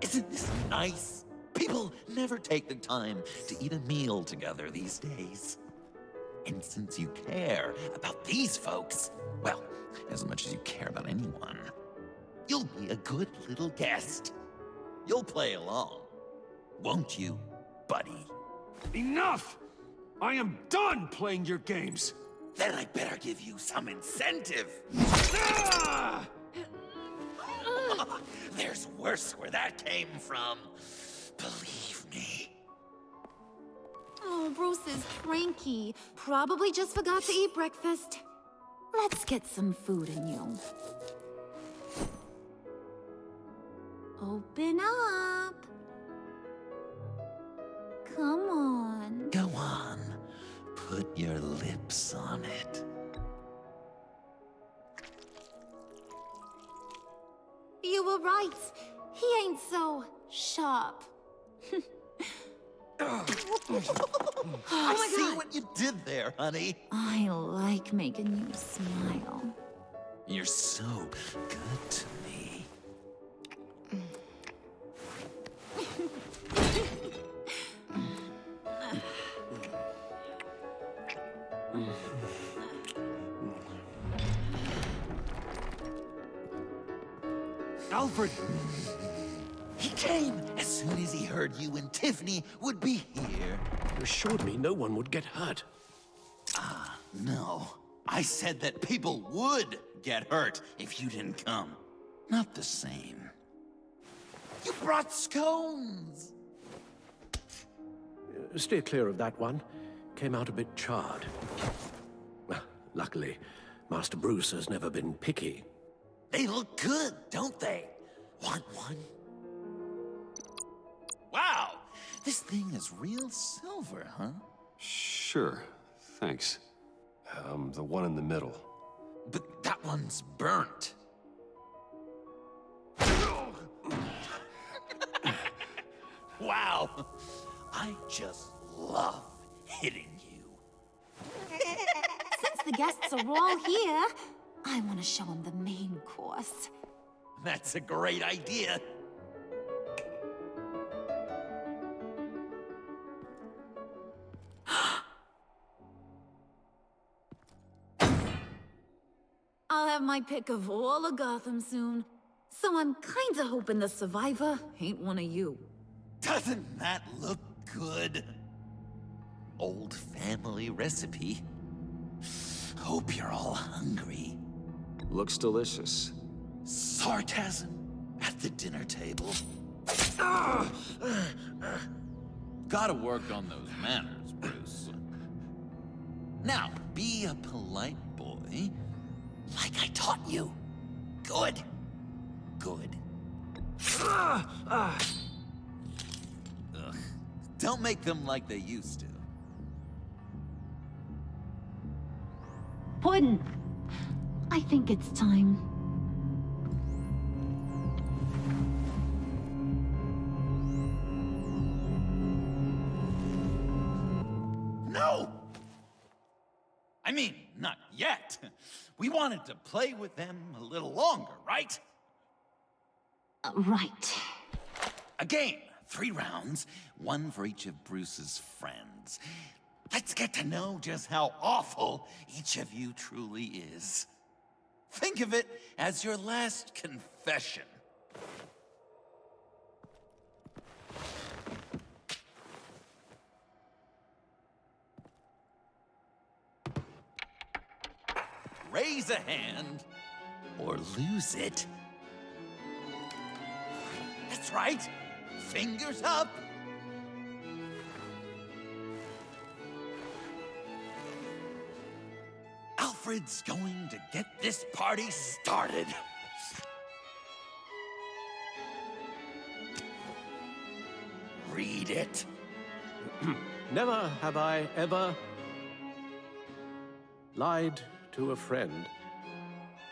Isn't this nice? People never take the time to eat a meal together these days. And since you care about these folks, well, as much as you care about anyone, you'll be a good little guest. You'll play along, won't you, buddy? Enough! I am done playing your games! Then I better give you some incentive. Ah! There's worse where that came from. Believe me. Oh, Bruce is cranky. Probably just forgot to eat breakfast. Let's get some food in you. Open up. Come on. Go on. Put your lips on it. You were right. He ain't so sharp. I see what you did there, honey. I like making you smile. You're so good to me. Alfred! He came as soon as he heard you and Tiffany would be here. You assured me no one would get hurt. No. I said that people would get hurt if you didn't come. Not the same. You brought scones! Steer clear of that one. Came out a bit charred. Luckily, Master Bruce has never been picky. They look good, don't they? Want one? Wow! This thing is real silver, huh? Sure, thanks. The one in the middle. But that one's burnt. Wow! I just love hitting you. Since the guests are all here, I want to show them the main course. That's a great idea. my pick of all of Gotham soon. So I'm kinda hoping the survivor ain't one of you. Doesn't that look good? Old family recipe. Hope you're all hungry. Looks delicious. Sarcasm at the dinner table. Gotta work on those manners, Bruce. Now, be a polite boy, like I taught you. Good. Good. Ugh. Don't make them like they used to. Puddin', I think it's time. No! I mean, not yet. We wanted to play with them a little longer, right? Right. A game, 3 rounds, 1 for each of Bruce's friends. Let's get to know just how awful each of you truly is. Think of it as your last confession. Raise a hand, or lose it. That's right. Fingers up. Alfred's going to get this party started. Read it. Never have I ever lied to a friend.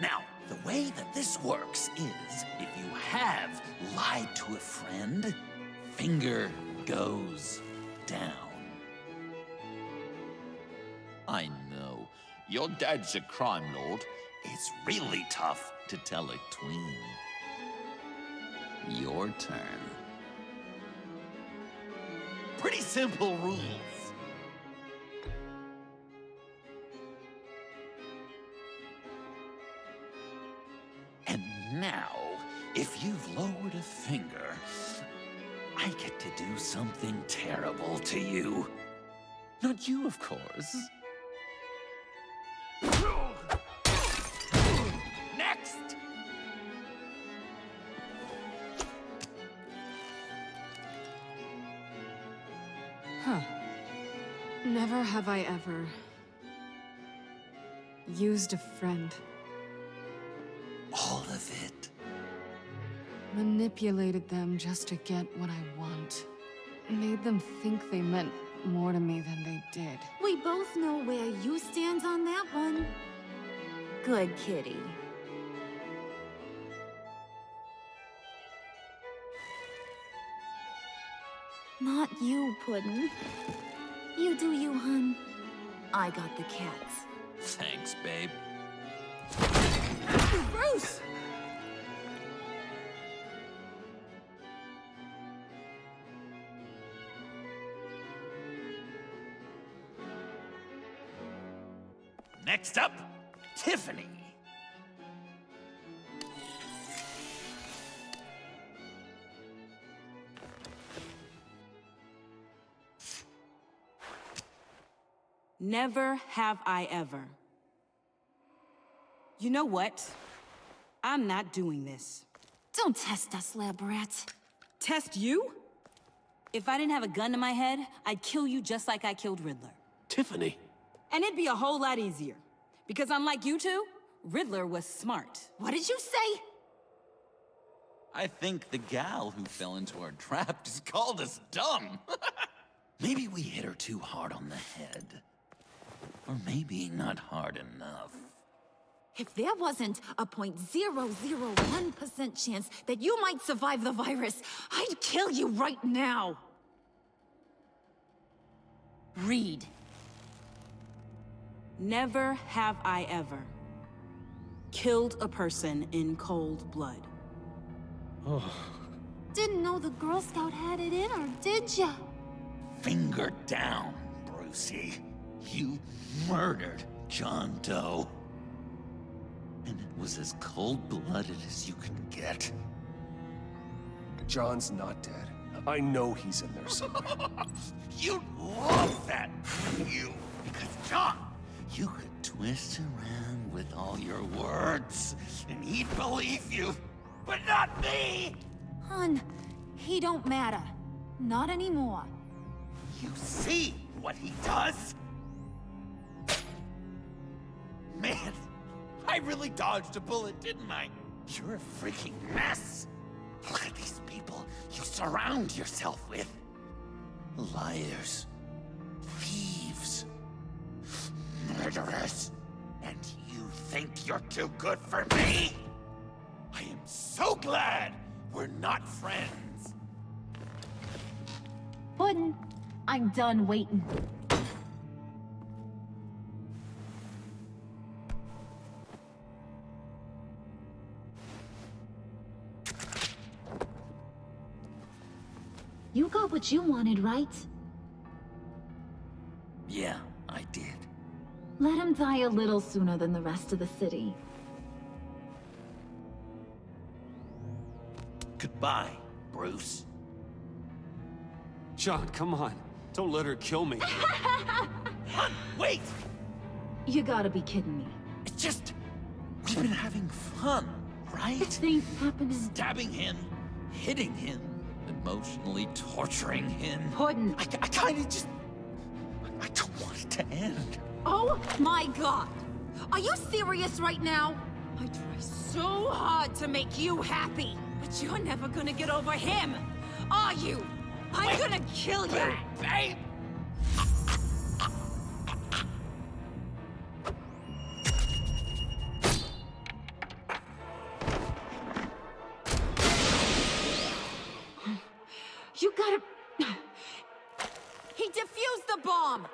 Now, the way that this works is, if you have lied to a friend, finger goes down. I know, your dad's a crime lord. It's really tough to tell a tween. Your turn. Pretty simple rules. And now, if you've lowered a finger, I get to do something terrible to you. Not you, of course. Next! Huh. Never have I ever used a friend. All of it. Manipulated them just to get what I want. Made them think they meant more to me than they did. We both know where you stand on that one. Good kitty. Not you, Puddin'. You do you, hun. I got the cats. Thanks, babe. Bruce! Next up, Tiffany. Never have I ever. You know what? I'm not doing this. Don't test us, lab rat. Test you? If I didn't have a gun to my head, I'd kill you just like I killed Riddler. Tiffany. And it'd be a whole lot easier. Because unlike you two, Riddler was smart. What did you say? I think the gal who fell into our trap just called us dumb. Maybe we hit her too hard on the head. Or maybe not hard enough. If there wasn't a 0.001% chance that you might survive the virus, I'd kill you right now. Read. Never have I ever killed a person in cold blood. Didn't know the Girl Scout had it in her, did ya? Finger down, Brucey. You murdered John Doe. And it was as cold-blooded as you can get. John's not dead. I know he's in there somewhere. You'd love that, wouldn't you? Because, John, you could twist around with all your words, and he'd believe you. But not me! Hun, he don't matter. Not anymore. You see what he does? Man, I really dodged a bullet, didn't I? You're a freaking mess. Look at these people you surround yourself with. Liars. Thieves. Murderers. And you think you're too good for me? I am so glad we're not friends. Puddin', I'm done waiting. You got what you wanted, right? Yeah, I did. Let him die a little sooner than the rest of the city. Goodbye, Bruce. John, come on. Don't let her kill me. Hun, wait! You gotta be kidding me. It's just... we've been having fun, right? This ain't happening. Stabbing him, hitting him, emotionally torturing him. Puddin'. I kinda just... I don't want it to end. Oh my god! Are you serious right now? I try so hard to make you happy, but you're never gonna get over him, are you? I'm gonna kill you! Babe! You gotta... He defused the bomb!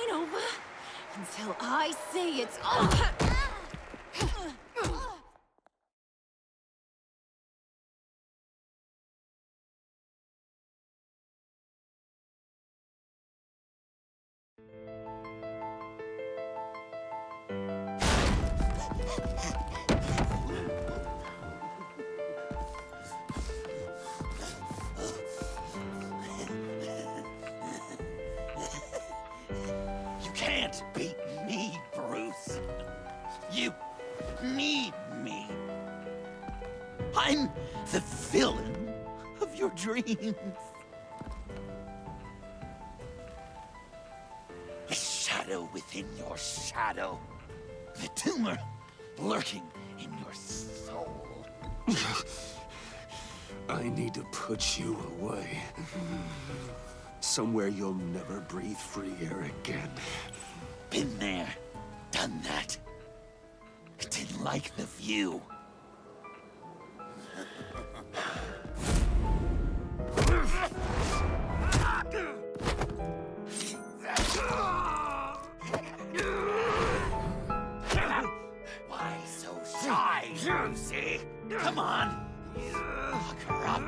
ain't over until I say it's over. You can't beat me, Bruce. You need me. I'm the villain of your dreams. The shadow within your shadow. The tumor lurking in your soul. I need to put you away. Somewhere you'll never breathe free air again. Been there, done that. Didn't like the view. Why so shy, Lucy? Come on. Lock her up.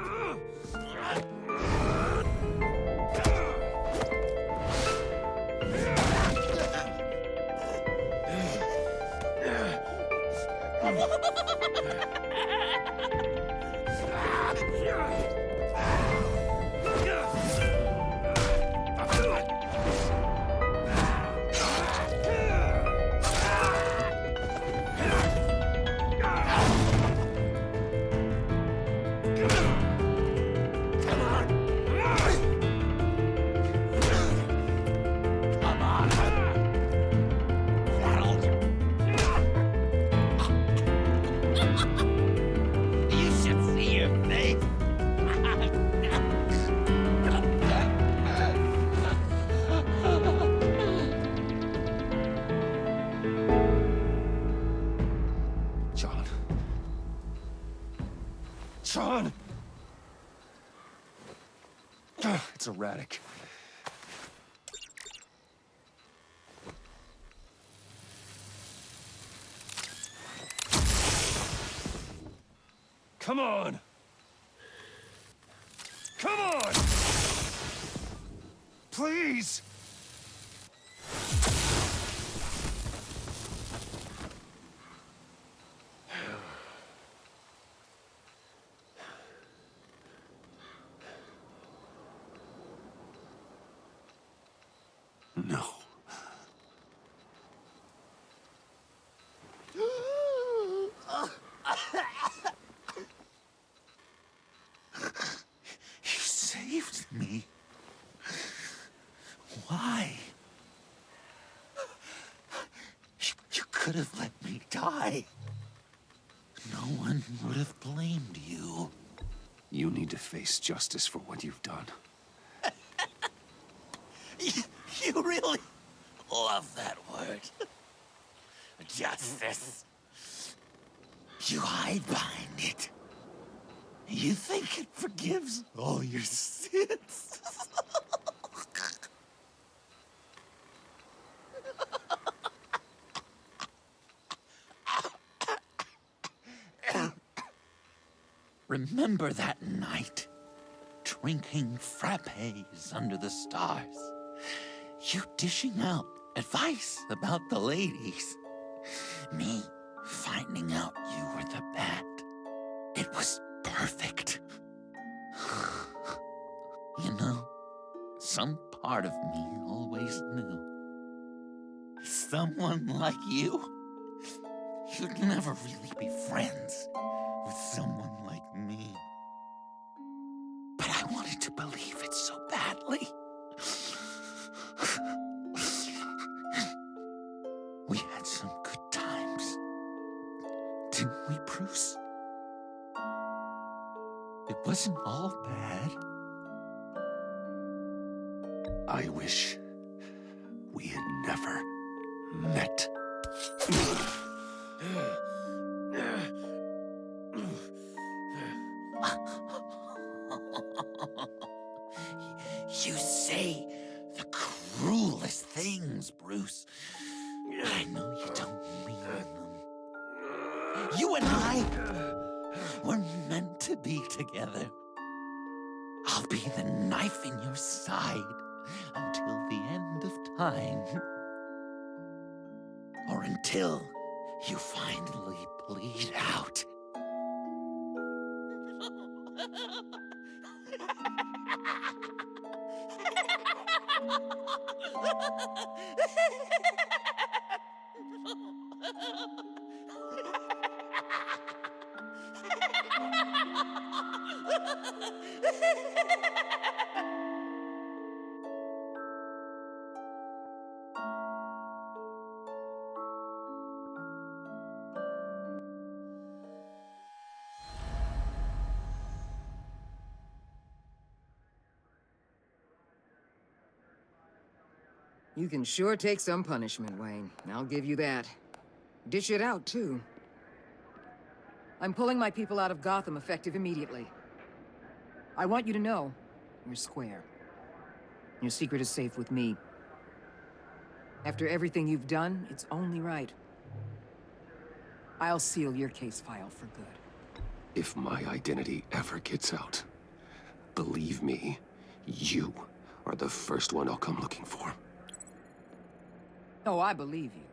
John! It's erratic. Come on! Come on! Please! No. You saved me. Why? You could have let me die. No one would have blamed you. You need to face justice for what you've done. You really love that word. Justice. You hide behind it. You think it forgives all your sins. Remember that night? Drinking frappes under the stars. You dishing out advice about the ladies. Me finding out you were the bat. It was perfect. You know, some part of me always knew. Someone like you, you'd never really be friends with someone like me. But I wanted to believe it so badly. We had some good times, didn't we, Bruce? It wasn't all bad. I wish we had never met. You say the cruelest things, Bruce. I know you don't mean them. You and I were meant to be together. I'll be the knife in your side until the end of time. Or until you finally bleed out. You can sure take some punishment, Wayne. I'll give you that. Dish it out, too. I'm pulling my people out of Gotham effective immediately. I want you to know, we're square. Your secret is safe with me. After everything you've done, it's only right. I'll seal your case file for good. If my identity ever gets out, believe me, you are the first one I'll come looking for. Oh, I believe you.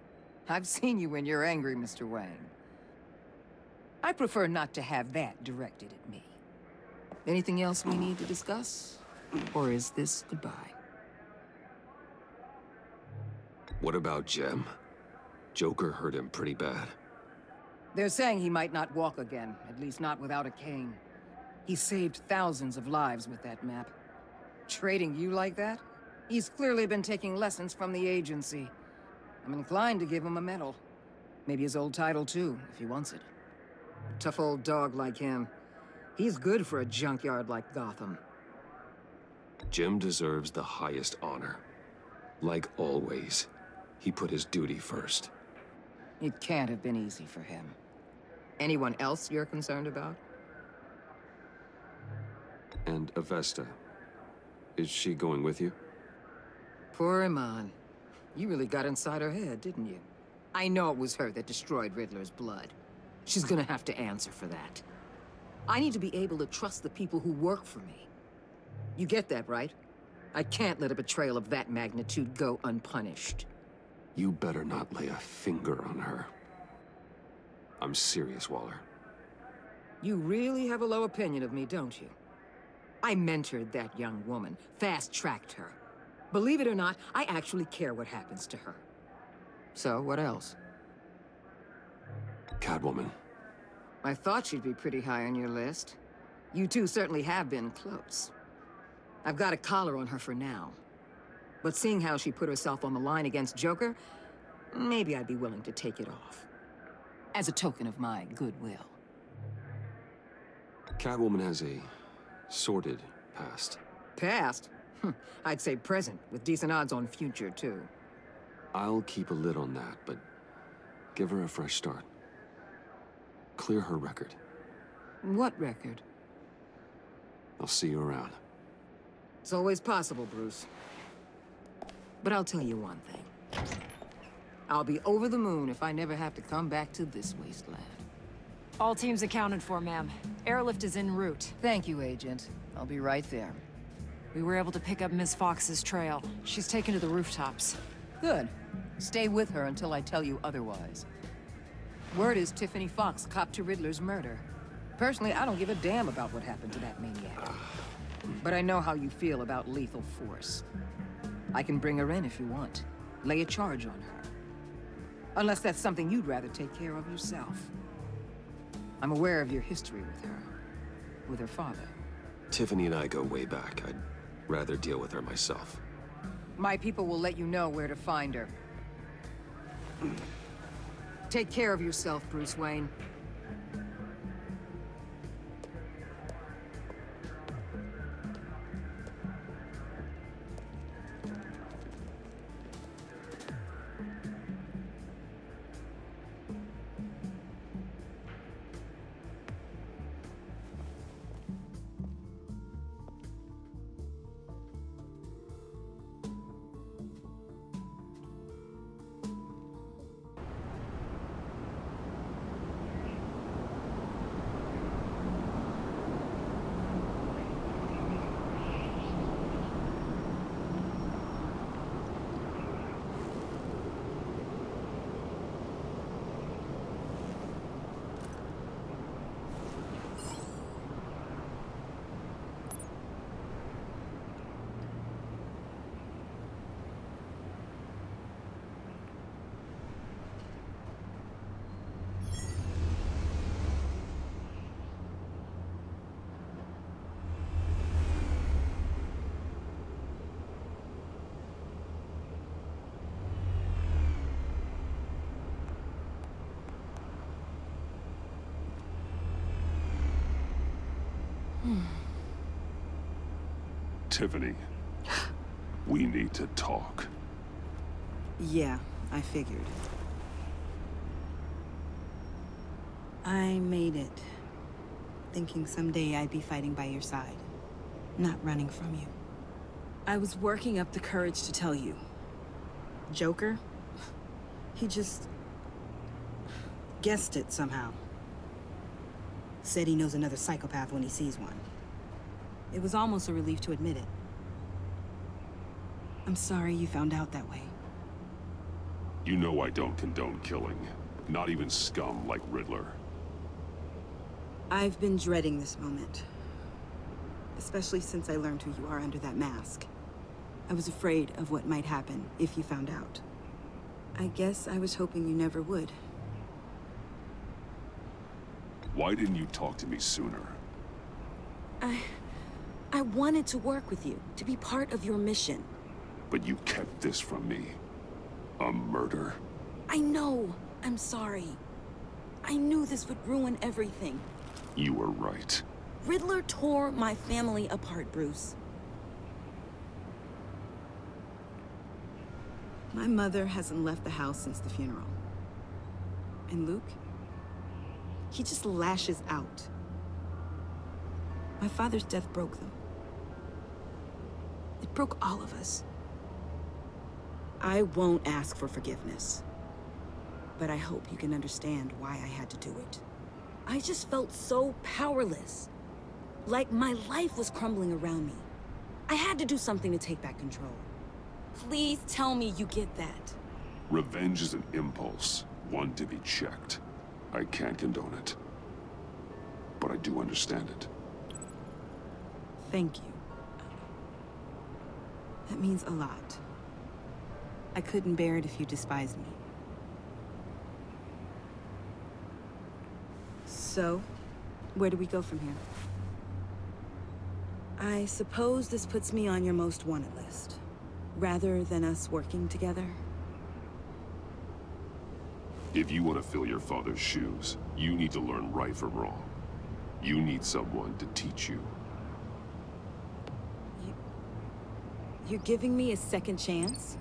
I've seen you when you're angry, Mr. Wayne. I prefer not to have that directed at me. Anything else we need to discuss? Or is this goodbye? What about Jem? Joker hurt him pretty bad. They're saying he might not walk again, at least not without a cane. He saved thousands of lives with that map. Trading you like that? He's clearly been taking lessons from the agency. I'm inclined to give him a medal. Maybe his old title too, if he wants it. A tough old dog like him. He's good for a junkyard like Gotham. Jim deserves the highest honor. Like always, he put his duty first. It can't have been easy for him. Anyone else you're concerned about? And Avesta, is she going with you? Poor Iman. You really got inside her head, didn't you? I know it was her that destroyed Riddler's blood. She's gonna have to answer for that. I need to be able to trust the people who work for me. You get that, right? I can't let a betrayal of that magnitude go unpunished. You better not lay a finger on her. I'm serious, Waller. You really have a low opinion of me, don't you? I mentored that young woman, fast-tracked her. Believe it or not, I actually care what happens to her. So, what else? Catwoman. I thought she'd be pretty high on your list. You two certainly have been close. I've got a collar on her for now. But seeing how she put herself on the line against Joker, maybe I'd be willing to take it off. As a token of my goodwill. Catwoman has a sordid past. Past? I'd say present, with decent odds on future, too. I'll keep a lid on that, but give her a fresh start. Clear her record. What record? I'll see you around. It's always possible, Bruce. But I'll tell you one thing. I'll be over the moon if I never have to come back to this wasteland. All teams accounted for, ma'am. Airlift is en route. Thank you, Agent. I'll be right there. We were able to pick up Ms. Fox's trail. She's taken to the rooftops. Good. Stay with her until I tell you otherwise. Word is Tiffany Fox copped to Riddler's murder. Personally, I don't give a damn about what happened to that maniac. But I know how you feel about lethal force. I can bring her in if you want. Lay a charge on her. Unless that's something you'd rather take care of yourself. I'm aware of your history with her. With her father. Tiffany and I go way back. I'd rather deal with her myself. My people will let you know where to find her. Take care of yourself, Bruce Wayne. Tiffany, we need to talk. Yeah, I figured. I made it, thinking someday I'd be fighting by your side, not running from you. I was working up the courage to tell you. Joker? He just guessed it somehow. Said he knows another psychopath when he sees one. It was almost a relief to admit it. I'm sorry you found out that way. You know I don't condone killing. Not even scum like Riddler. I've been dreading this moment. Especially since I learned who you are under that mask. I was afraid of what might happen if you found out. I guess I was hoping you never would. Why didn't you talk to me sooner? I wanted to work with you, to be part of your mission. But you kept this from me. A murder. I know. I'm sorry. I knew this would ruin everything. You were right. Riddler tore my family apart, Bruce. My mother hasn't left the house since the funeral. And Luke? He just lashes out. My father's death broke them. It broke all of us. I won't ask for forgiveness. But I hope you can understand why I had to do it. I just felt so powerless. Like my life was crumbling around me. I had to do something to take back control. Please tell me you get that. Revenge is an impulse, one to be checked. I can't condone it. But I do understand it. Thank you. That means a lot. I couldn't bear it if you despised me. So, where do we go from here? I suppose this puts me on your most wanted list, rather than us working together. If you want to fill your father's shoes, you need to learn right from wrong. You need someone to teach you. You're giving me a second chance?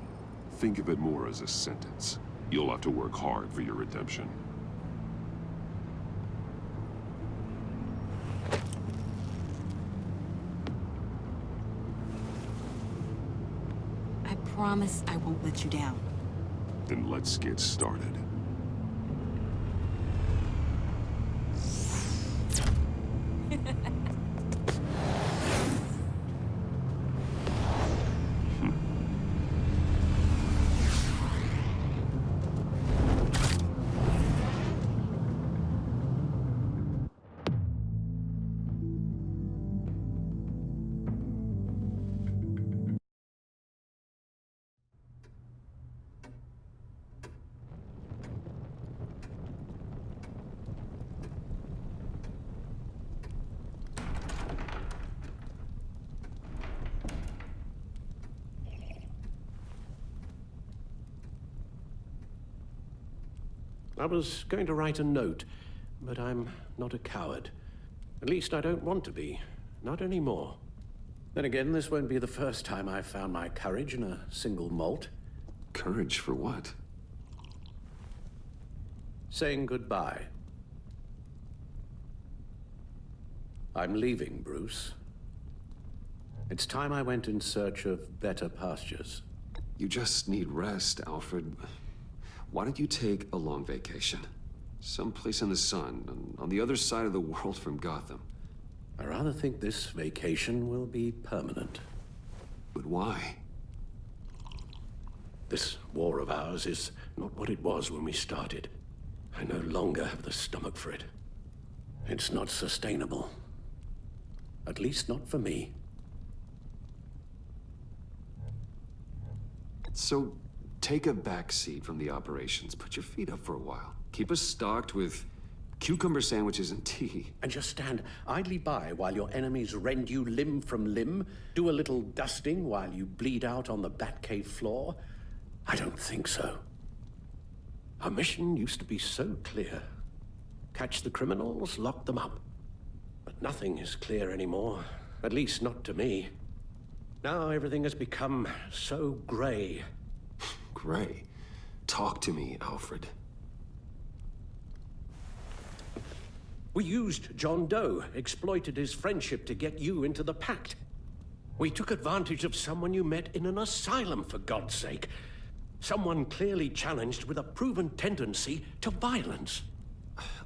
Think of it more as a sentence. You'll have to work hard for your redemption. I promise I won't let you down. Then let's get started. I was going to write a note, but I'm not a coward. At least I don't want to be. Not anymore. Then again, this won't be the first time I've found my courage in a single malt. Courage for what? Saying goodbye. I'm leaving, Bruce. It's time I went in search of better pastures. You just need rest, Alfred. Why don't you take a long vacation? Someplace in the sun, on the other side of the world from Gotham. I rather think this vacation will be permanent. But why? This war of ours is not what it was when we started. I no longer have the stomach for it. It's not sustainable. At least not for me. So, take a back seat from the operations. Put your feet up for a while. Keep us stocked with cucumber sandwiches and tea. And just stand idly by while your enemies rend you limb from limb? Do a little dusting while you bleed out on the Batcave floor? I don't think so. Our mission used to be so clear. Catch the criminals, lock them up. But nothing is clear anymore. At least not to me. Now everything has become so gray. Gray? Talk to me, Alfred. We used John Doe, exploited his friendship to get you into the pact. We took advantage of someone you met in an asylum, for God's sake. Someone clearly challenged with a proven tendency to violence.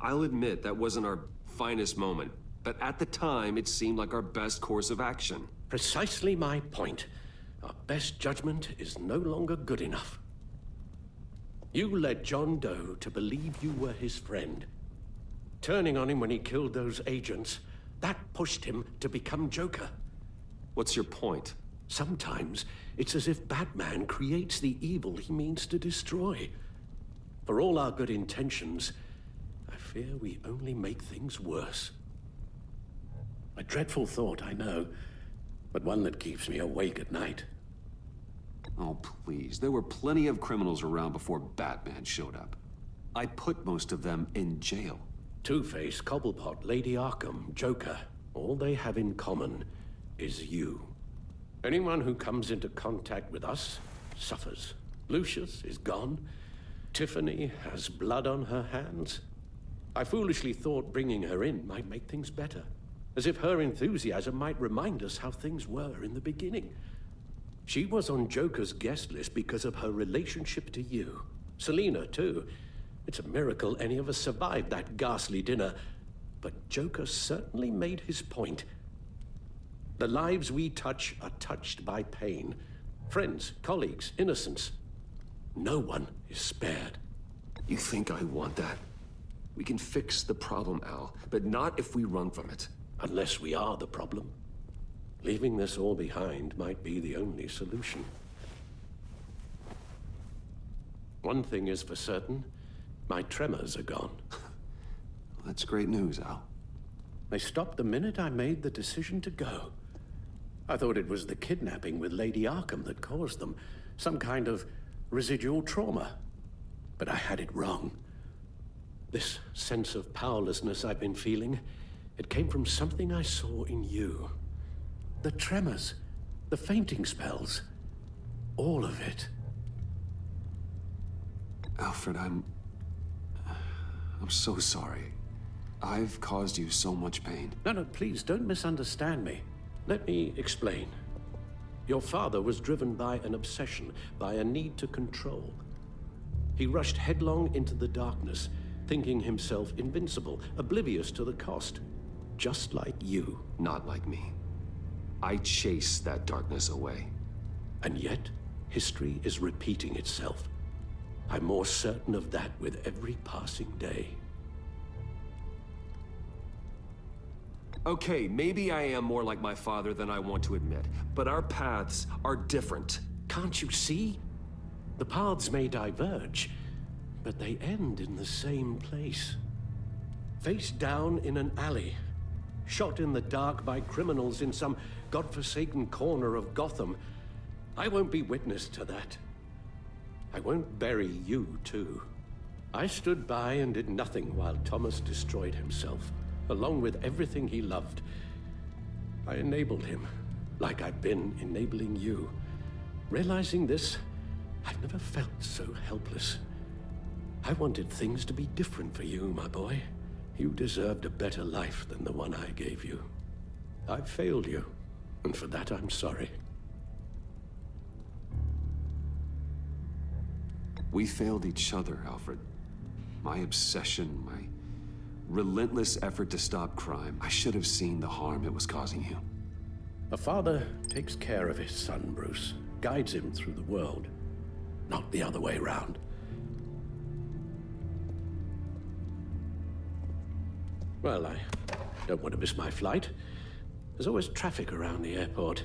I'll admit that wasn't our finest moment, but at the time it seemed like our best course of action. Precisely my point. Our best judgment is no longer good enough. You led John Doe to believe you were his friend. Turning on him when he killed those agents, that pushed him to become Joker. What's your point? Sometimes it's as if Batman creates the evil he means to destroy. For all our good intentions, I fear we only make things worse. A dreadful thought, I know, but one that keeps me awake at night. Oh, please. There were plenty of criminals around before Batman showed up. I put most of them in jail. Two-Face, Cobblepot, Lady Arkham, Joker, all they have in common is you. Anyone who comes into contact with us suffers. Lucius is gone. Tiffany has blood on her hands. I foolishly thought bringing her in might make things better, as if her enthusiasm might remind us how things were in the beginning. She was on Joker's guest list because of her relationship to you. Selina, too. It's a miracle any of us survived that ghastly dinner, but Joker certainly made his point. The lives we touch are touched by pain. Friends, colleagues, innocents. No one is spared. You think I want that? We can fix the problem, Al, but not if we run from it. Unless we are the problem. Leaving this all behind might be the only solution. One thing is for certain, my tremors are gone. That's great news, Al. They stopped the minute I made the decision to go. I thought it was the kidnapping with Lady Arkham that caused them, some kind of residual trauma. But I had it wrong. This sense of powerlessness I've been feeling, it came from something I saw in you. The tremors, the fainting spells, all of it. Alfred, I'm so sorry. I've caused you so much pain. No, please, don't misunderstand me. Let me explain. Your father was driven by an obsession, by a need to control. He rushed headlong into the darkness, thinking himself invincible, oblivious to the cost. Just like you. Not like me. I chased that darkness away. And yet, history is repeating itself. I'm more certain of that with every passing day. Okay, maybe I am more like my father than I want to admit, but our paths are different. Can't you see? The paths may diverge, but they end in the same place. Face down in an alley, shot in the dark by criminals in some godforsaken corner of Gotham. I won't be witness to that. I won't bury you, too. I stood by and did nothing while Thomas destroyed himself, along with everything he loved. I enabled him, like I've been enabling you. Realizing this, I've never felt so helpless. I wanted things to be different for you, my boy. You deserved a better life than the one I gave you. I've failed you, and for that I'm sorry. We failed each other, Alfred. My obsession, my relentless effort to stop crime. I should have seen the harm it was causing you. A father takes care of his son, Bruce. Guides him through the world. Not the other way around. Well, I don't want to miss my flight. There's always traffic around the airport.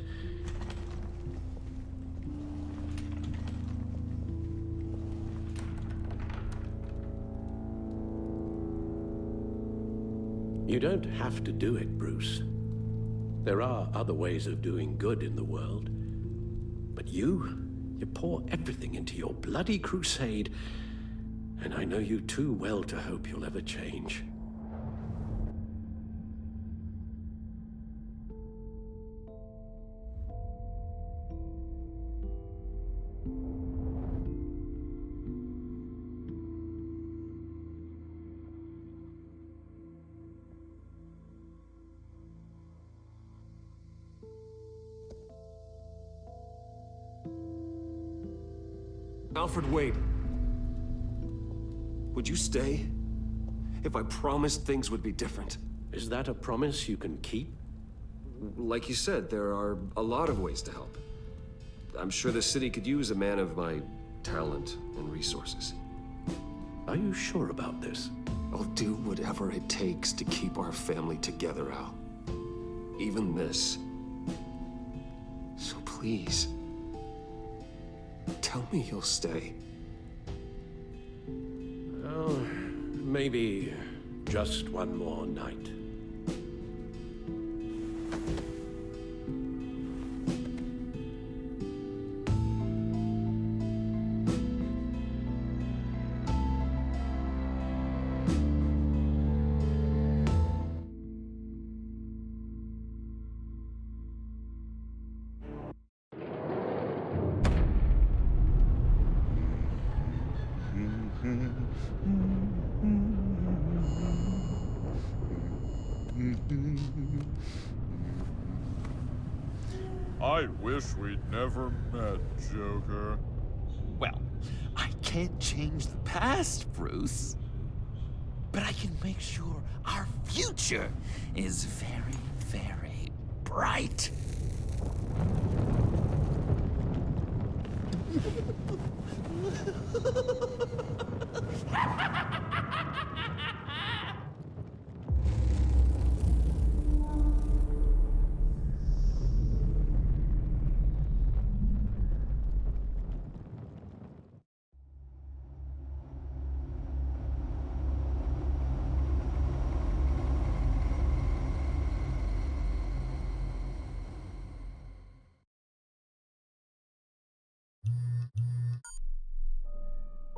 You don't have to do it, Bruce. There are other ways of doing good in the world. But you pour everything into your bloody crusade, and I know you too well to hope you'll ever change. Alfred, wait. Would you stay? If I promised things would be different. Is that a promise you can keep? Like you said, there are a lot of ways to help. I'm sure the city could use a man of my talent and resources. Are you sure about this? I'll do whatever it takes to keep our family together, Al. Even this. So please, tell me you'll stay. Oh, maybe just one more night. I wish we'd never met, Joker. Well, I can't change the past, Bruce. But I can make sure our future is very, very bright.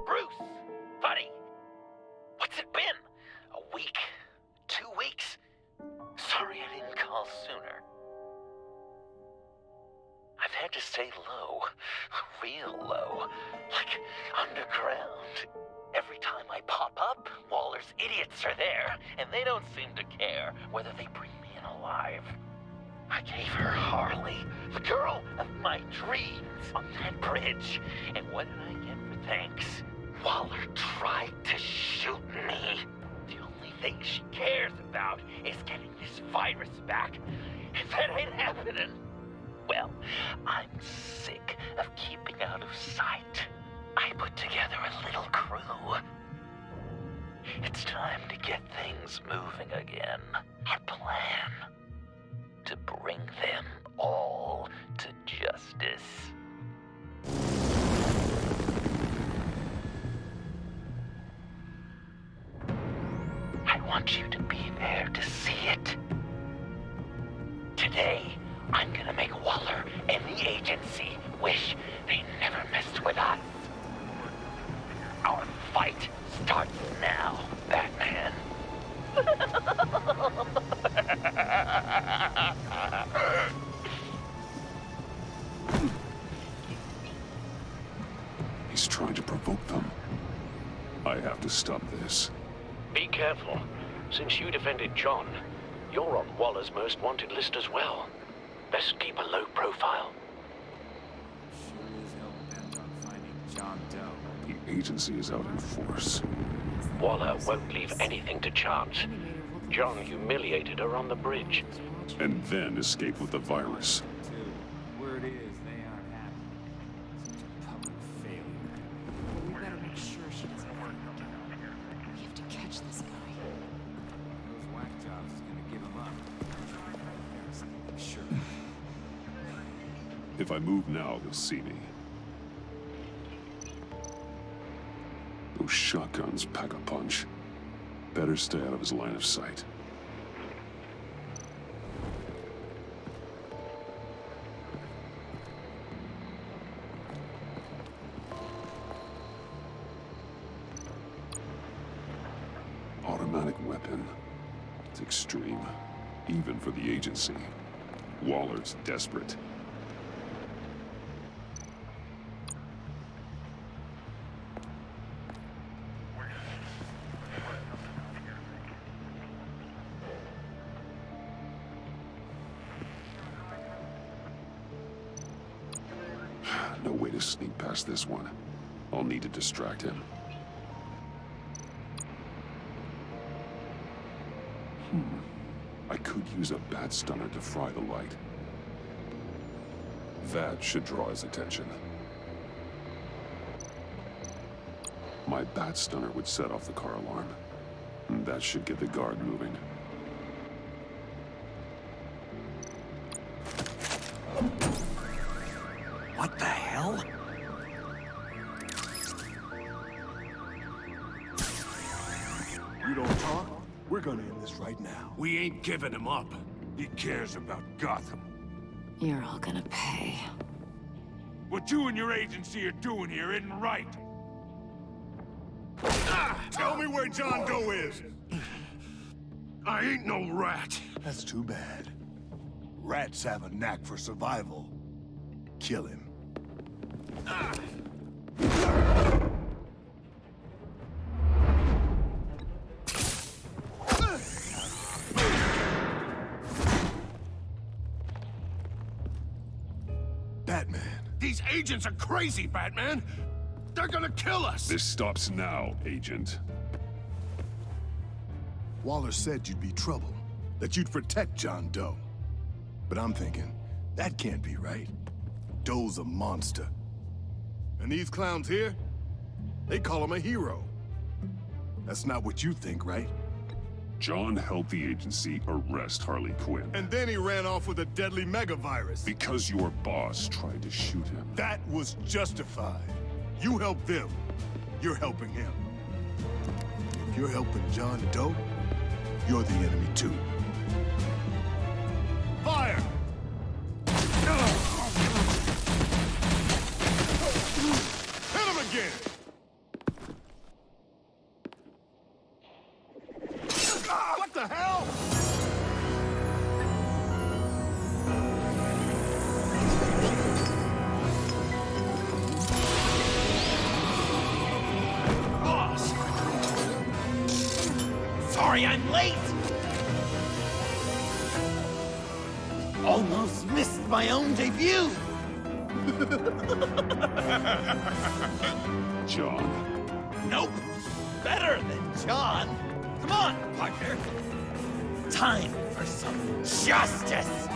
Bruce, buddy, what's it been? A week? 2 weeks? Sorry I didn't call sooner. I've had to stay low, real low, like underground. Every time I pop up, Waller's idiots are there, and they don't seem to care whether they bring me in alive. I gave her Harley, the girl of my dreams, on that bridge, and what did I get for thanks? Waller tried to shoot me. The only thing she cares about is getting this virus back. If that ain't happening, well, I'm sick of keeping out of sight. I put together a little crew. It's time to get things moving again. Our plan: to bring them all to justice. I want you to be there to see it. Today, I'm gonna make Waller and the agency wish they never messed with us. Our fight starts now, Batman. He's trying to provoke them. I have to stop this. Be careful. Since you defended John, you're on Waller's most wanted list as well. Best keep a low profile. The agency is out in force. Waller won't leave anything to chance. John humiliated her on the bridge. And then escaped with the virus. Word is, they aren't happy. Public failure. We better make sure she doesn't work. We have to catch this guy. Those whack jobs is gonna give him up. Sure. If I move now, they'll see me. Those shotguns pack a punch. Better stay out of his line of sight. Automatic weapon. It's extreme, even for the agency. Waller's desperate. No way to sneak past this one. I'll need to distract him. I could use a bat stunner to fry the light. That should draw his attention. My bat stunner would set off the car alarm. That should get the guard moving. What the hell? You don't talk, we're gonna end this right now. We ain't giving him up. He cares about Gotham. You're all gonna pay. What you and your agency are doing here isn't right. Tell me where John Doe is! I ain't no rat. That's too bad. Rats have a knack for survival. Kill him. Batman. These agents are crazy, Batman. They're gonna kill us. This stops now, Agent. Waller said you'd be trouble, that you'd protect John Doe. But I'm thinking, that can't be right. Doe's a monster. And these clowns here, they call him a hero. That's not what you think, right? John helped the agency arrest Harley Quinn. And then he ran off with a deadly megavirus. Because your boss tried to shoot him. That was justified. You helped them. You're helping him. If you're helping John Doe, you're the enemy too. Fire! Hit him again! What the hell? Boss! Sorry I'm late! Almost missed my own debut! John? Nope! Better than John! Come on, partner! Time for some justice!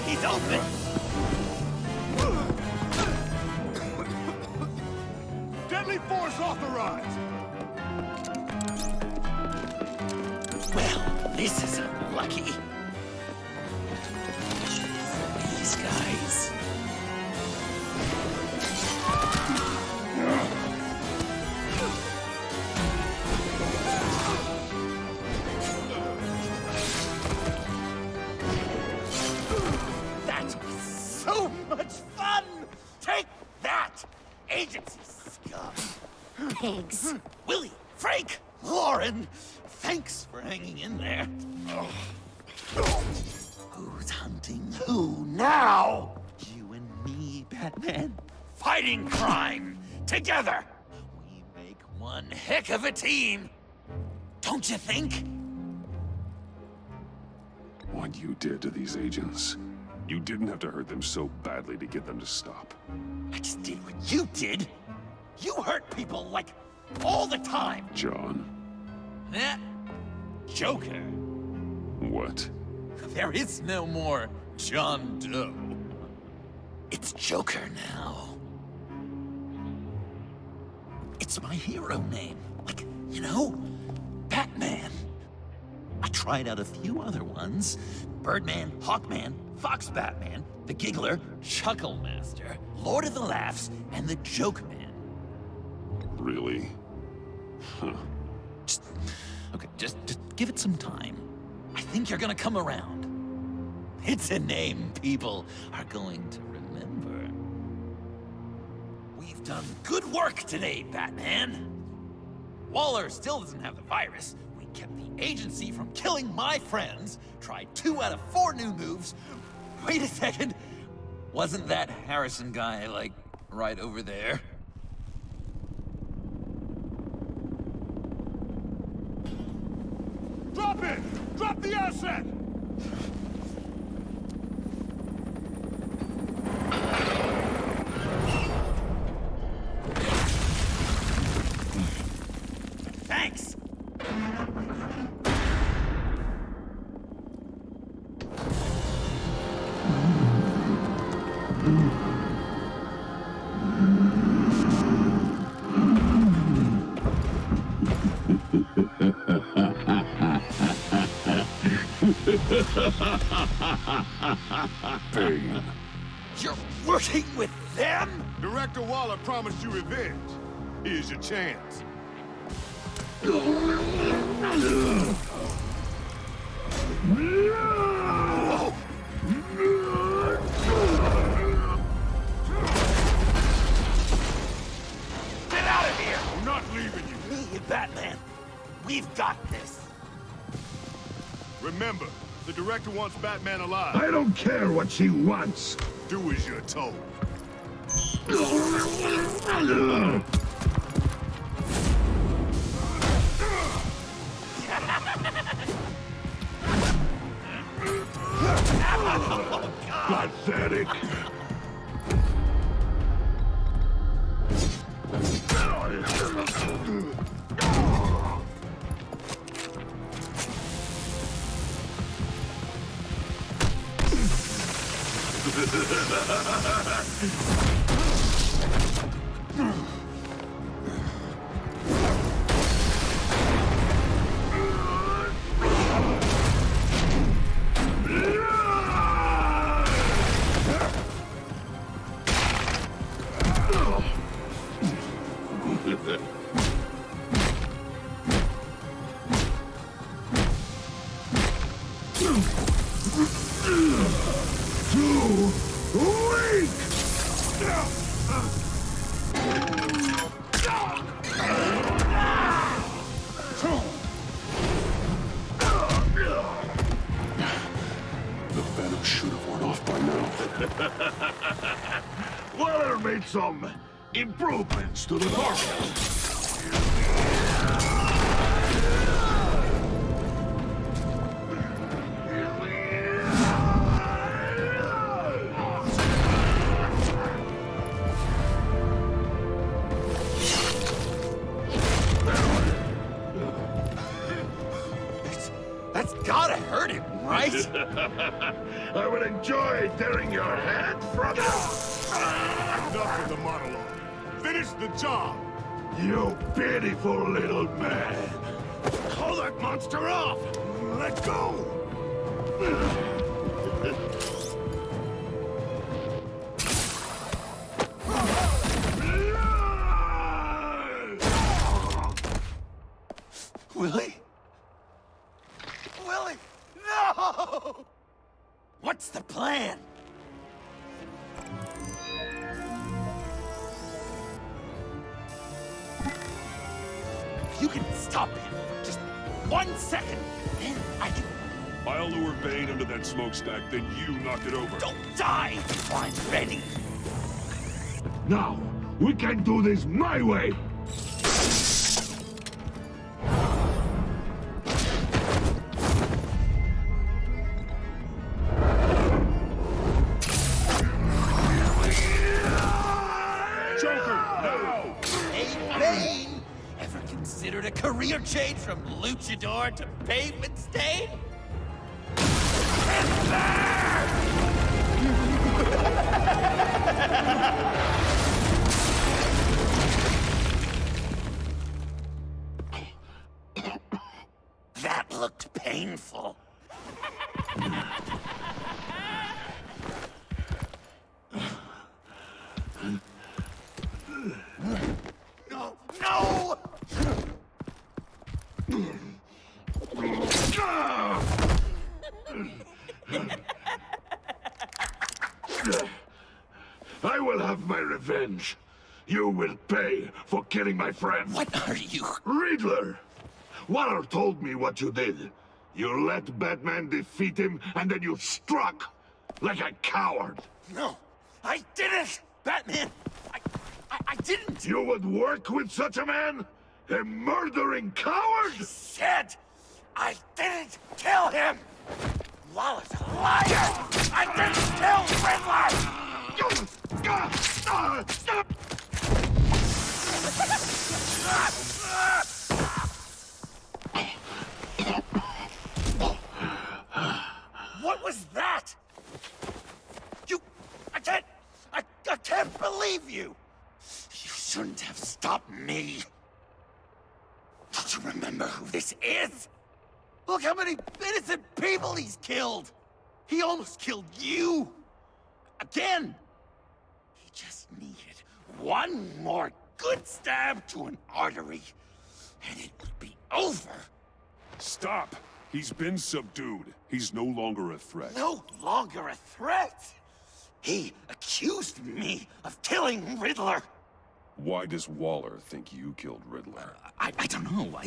He's open! Deadly force authorized! Well, this is unlucky. These guys. That was so much fun! Take that, agency scum! Pigs. Willie, Frank, Lauren, thanks for hanging in there. Who's hunting who now? You and me, Batman. Fighting crime together. We make one heck of a team. Don't you think? What you did to these agents. You didn't have to hurt them so badly to get them to stop. I just did what you did. You hurt people like all the time. John? Eh? Joker. What? There is no more John Doe. It's Joker now. It's my hero name. Like, you know, Batman. I tried out a few other ones. Birdman, Hawkman, Fox Batman, the Giggler, Chuckle Master, Lord of the Laughs, and the Joke Man. Really? Huh. Just give it some time. I think you're gonna come around. It's a name people are going to remember. We've done good work today, Batman. Waller still doesn't have the virus. We kept the agency from killing my friends, tried 2 out of 4 new moves. Wait a second. Wasn't that Harrison guy, like, right over there? Drop it! Drop the asset! Thanks. Bane. You're working with them? Director Waller promised you revenge. Here's your chance. Whoa! Get out of here! I'm not leaving you. Me and Batman, we've got this. Remember, the director wants Batman alive. I don't care what she wants. Do as you're told. Pathetic. Waller made some improvements to the forecast. That's gotta hurt him, right? I would enjoy tearing your head from it. Enough of the monologue. Finish the job. You pitiful little man. Call that monster off. Let go. Willie? Willie! No! What's the plan? If you can stop him, just 1 second, then I can... I'll lure Bane under that smokestack, then you knock it over. Don't die! I'm ready! Now, we can do this my way. Considered a career change from luchador to pavement stain? That looked painful. No! No! I will have my revenge. You will pay for killing my friend. What are you? Riddler! Waller told me what you did. You let Batman defeat him, and then you struck like a coward. No, I didn't! Batman, I didn't! You would work with such a man? A murdering coward? I said I didn't kill him! Waller's a liar! I didn't kill Riddler! was that? I can't believe you! You shouldn't have stopped me. Don't you remember who this is? Look how many innocent people he's killed! He almost killed you! Again! He just needed one more good stab to an artery, and it would be over. Stop! He's been subdued. He's no longer a threat. No longer a threat! He accused me of killing Riddler! Why does Waller think you killed Riddler? I don't know,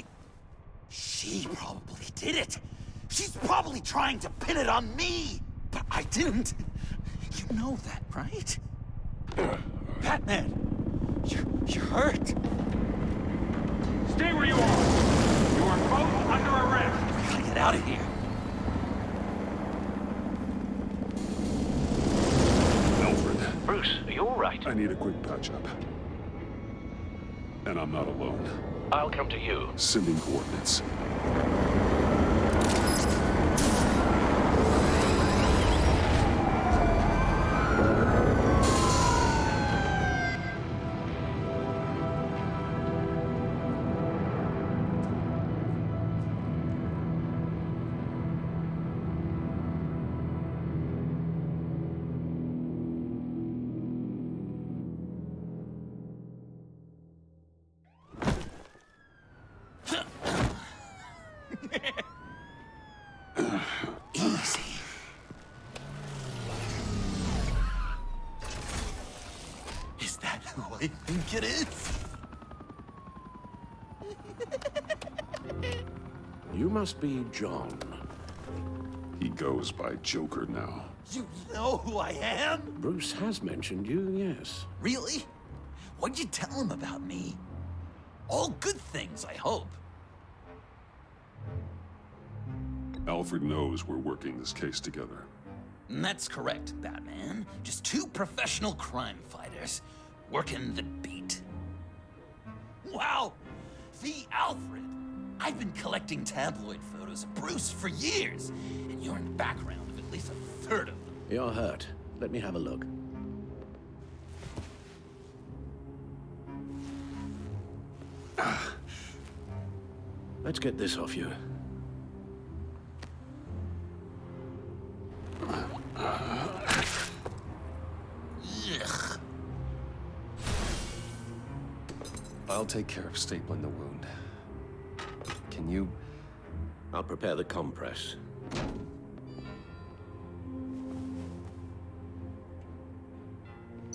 She probably did it! She's probably trying to pin it on me! But I didn't! You know that, right? Batman! You're hurt! Stay where you are! You are both under arrest! We gotta get out of here! Alfred. Bruce, are you all right? I need a quick patch-up. And I'm not alone. I'll come to you. Sending coordinates. Easy. Is that who I think it is? You must be John. He goes by Joker now. You know who I am? Bruce has mentioned you, yes. Really? What'd you tell him about me? All good things, I hope. Alfred knows we're working this case together. That's correct, Batman. Just two professional crime fighters working the beat. Wow! The Alfred! I've been collecting tabloid photos of Bruce for years, and you're in the background of at least a third of them. You're hurt. Let me have a look. Let's get this off you. Ugh. I'll take care of stapling the wound. Can you? I'll prepare the compress.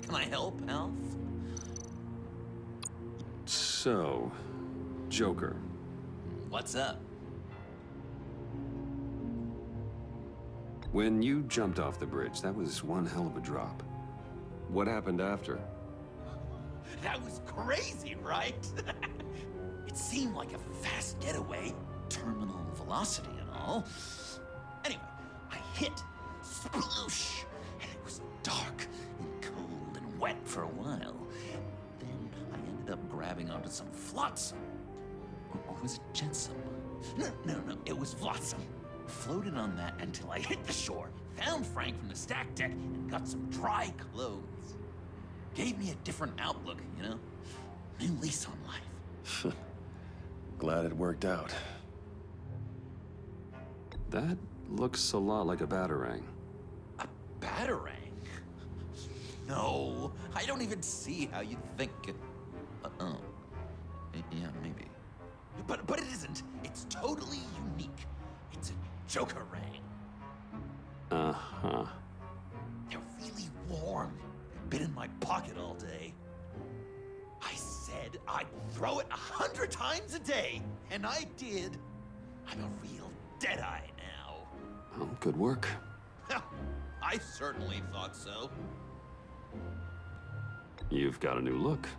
Can I help, Alf? So, Joker. What's up? When you jumped off the bridge, that was one hell of a drop. What happened after? That was crazy, right? It seemed like a fast getaway, terminal velocity and all. Anyway, I hit, sploosh, and it was dark and cold and wet for a while. Then I ended up grabbing onto some flotsam. Or was it jetsam? No, it was flotsam. Floated on that until I hit the shore, found Frank from the stack deck, and got some dry clothes. Gave me a different outlook, you know? New lease on life. Glad it worked out. That looks a lot like a batarang. A batarang? No, I don't even see how you'd think it... Yeah, maybe. But it isn't. It's totally unique. It's a Joker-rang. Uh-huh. They're really warm. Been in my pocket all day. I said I'd throw it 100 times a day, and I did. I'm a real deadeye now. Well, good work. I certainly thought so. You've got a new look.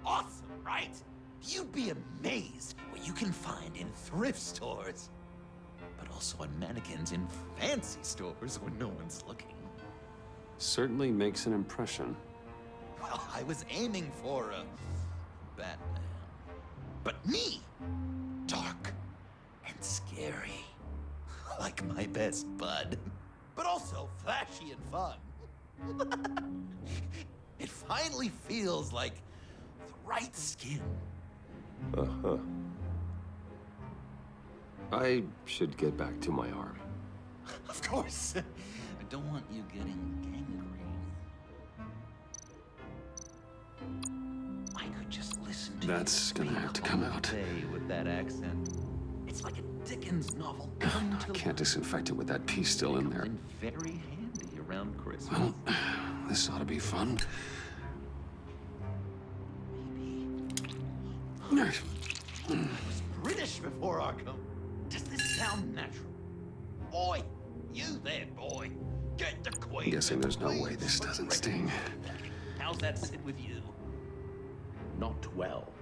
Awesome, right? You'd be amazed what you can find in thrift stores. But also on mannequins in fancy stores when no one's looking. Certainly makes an impression. Well, I was aiming for a Batman. But me, dark and scary. Like my best bud. but also flashy and fun. It finally feels like the right skin. Uh-huh. I should get back to my arm. Of course. I don't want you getting gangrene. I could just listen to That's you gonna have to come out. with that accent. It's like a Dickens novel. I can't disinfect it with that piece still in there. Very handy around Christmas. Well, this ought to be fun. I was British before Arkham. Does this sound natural? Boy, you there, boy. Get the queen. I'm guessing there's no way this doesn't sting. How's that sit with you? Not well.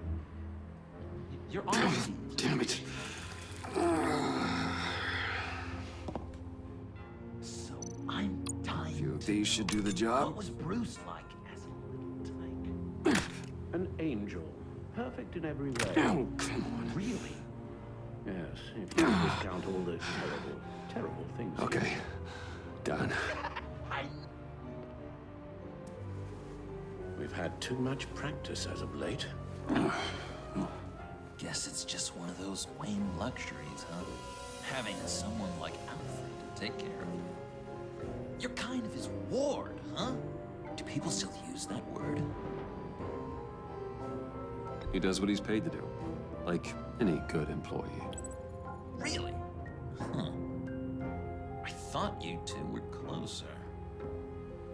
You're on. Damn it. So I'm dying. Few of these should do the What job. was Bruce like as a little tyke? An angel. Perfect in every way. Oh, come on. Really? Yes, if you discount all the terrible things. Okay. Done. We've had too much practice as of late. Guess it's just one of those Wayne luxuries, huh? Having someone like Alfred to take care of you. You're kind of his ward, huh? Do people still use that word? He does what he's paid to do. Like any good employee. Really? Huh. I thought you two were closer.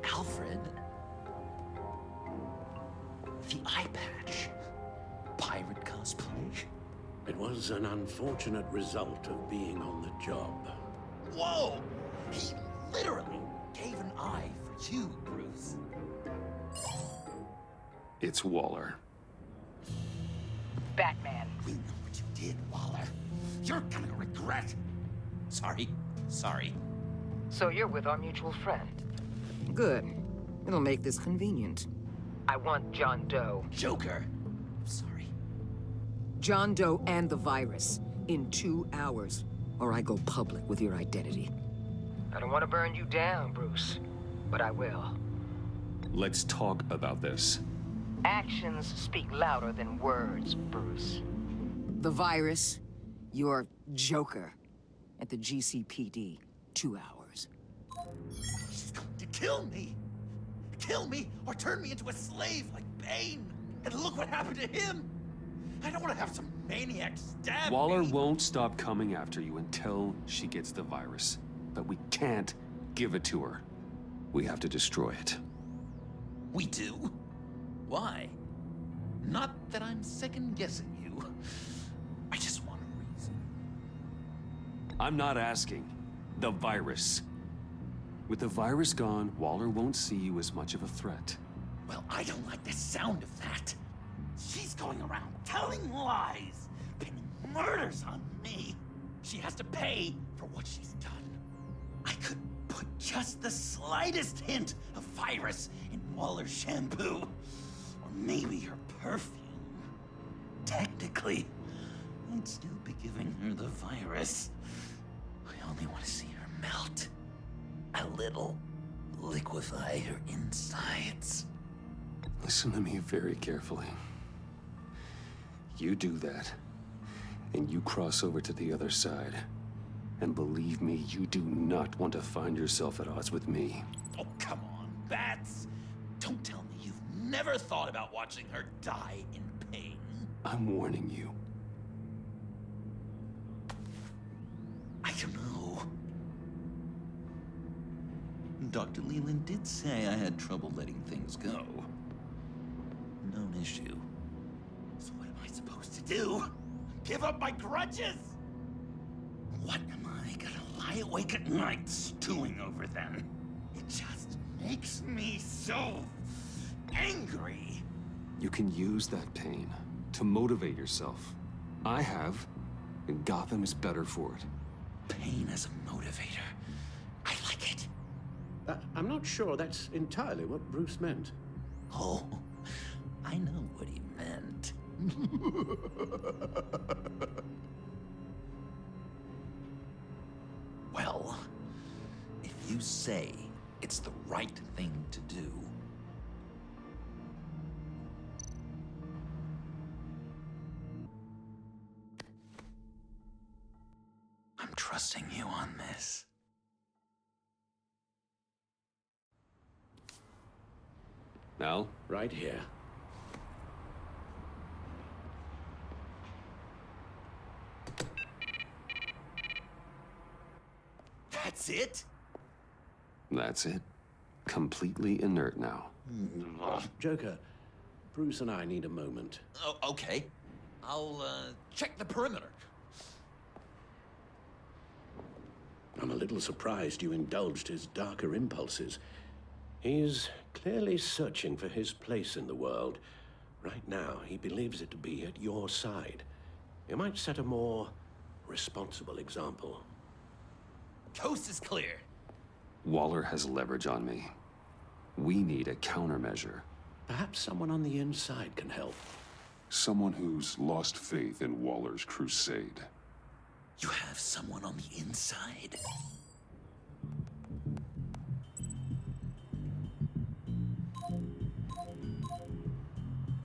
Alfred? The eye patch? Pirate cosplay? It was an unfortunate result of being on the job. Whoa! He literally gave an eye for you, Bruce. It's Waller. Batman. We know what you did, Waller. You're gonna regret. Sorry. So you're with our mutual friend. Good. It'll make this convenient. I want John Doe. Joker. Sorry. John Doe and the virus in 2 hours, or I go public with your identity. I don't want to burn you down, Bruce, but I will. Let's talk about this. Actions speak louder than words, Bruce. The virus, your Joker, at the GCPD, 2 hours. She's going to kill me. Kill me or turn me into a slave like Bane. And look what happened to him. I don't want to have some maniac stab Waller me. won't stop coming after you until she gets the virus. But we can't give it to her. We have to destroy it. We do? Why? Not that I'm second-guessing you. I just want a reason. I'm not asking. The virus. With the virus gone, Waller won't see you as much of a threat. Well, I don't like the sound of that. She's going around telling lies, pinning murders on me. She has to pay for what she's done. I could put just the slightest hint of virus in Waller's shampoo. Or maybe her perfume. Technically, I'd still be giving her the virus. I only want to see her melt. A little. Liquefy her insides. Listen to me very carefully. You do that, and you cross over to the other side. And believe me, you do not want to find yourself at odds with me. Oh, come on, Bats. Don't tell me you've never thought about watching her die in pain. I'm warning you. I don't know. Dr. Leland did say I had trouble letting things go. Known issue. So what am I supposed to do? Give up my grudges? What am I gonna lie awake at night stewing over then? It just makes me so angry. You can use that pain to motivate yourself. I have, and Gotham is better for it. Pain as a motivator. I like it. I'm not sure that's entirely what Bruce meant. Oh, I know what he meant. Well, if you you say it's the right thing to do. I'm trusting you on this. Al? Right here. That's it? That's it. Completely inert now. Joker, Bruce and I need a moment. Oh, okay. I'll, check the perimeter. I'm a little surprised you indulged his darker impulses. He's clearly searching for his place in the world. Right now, he believes it to be at your side. You might set a more responsible example. Coast is clear. Waller has leverage on me. We need a countermeasure. Perhaps someone on the inside can help. Someone who's lost faith in Waller's crusade. You have someone on the inside?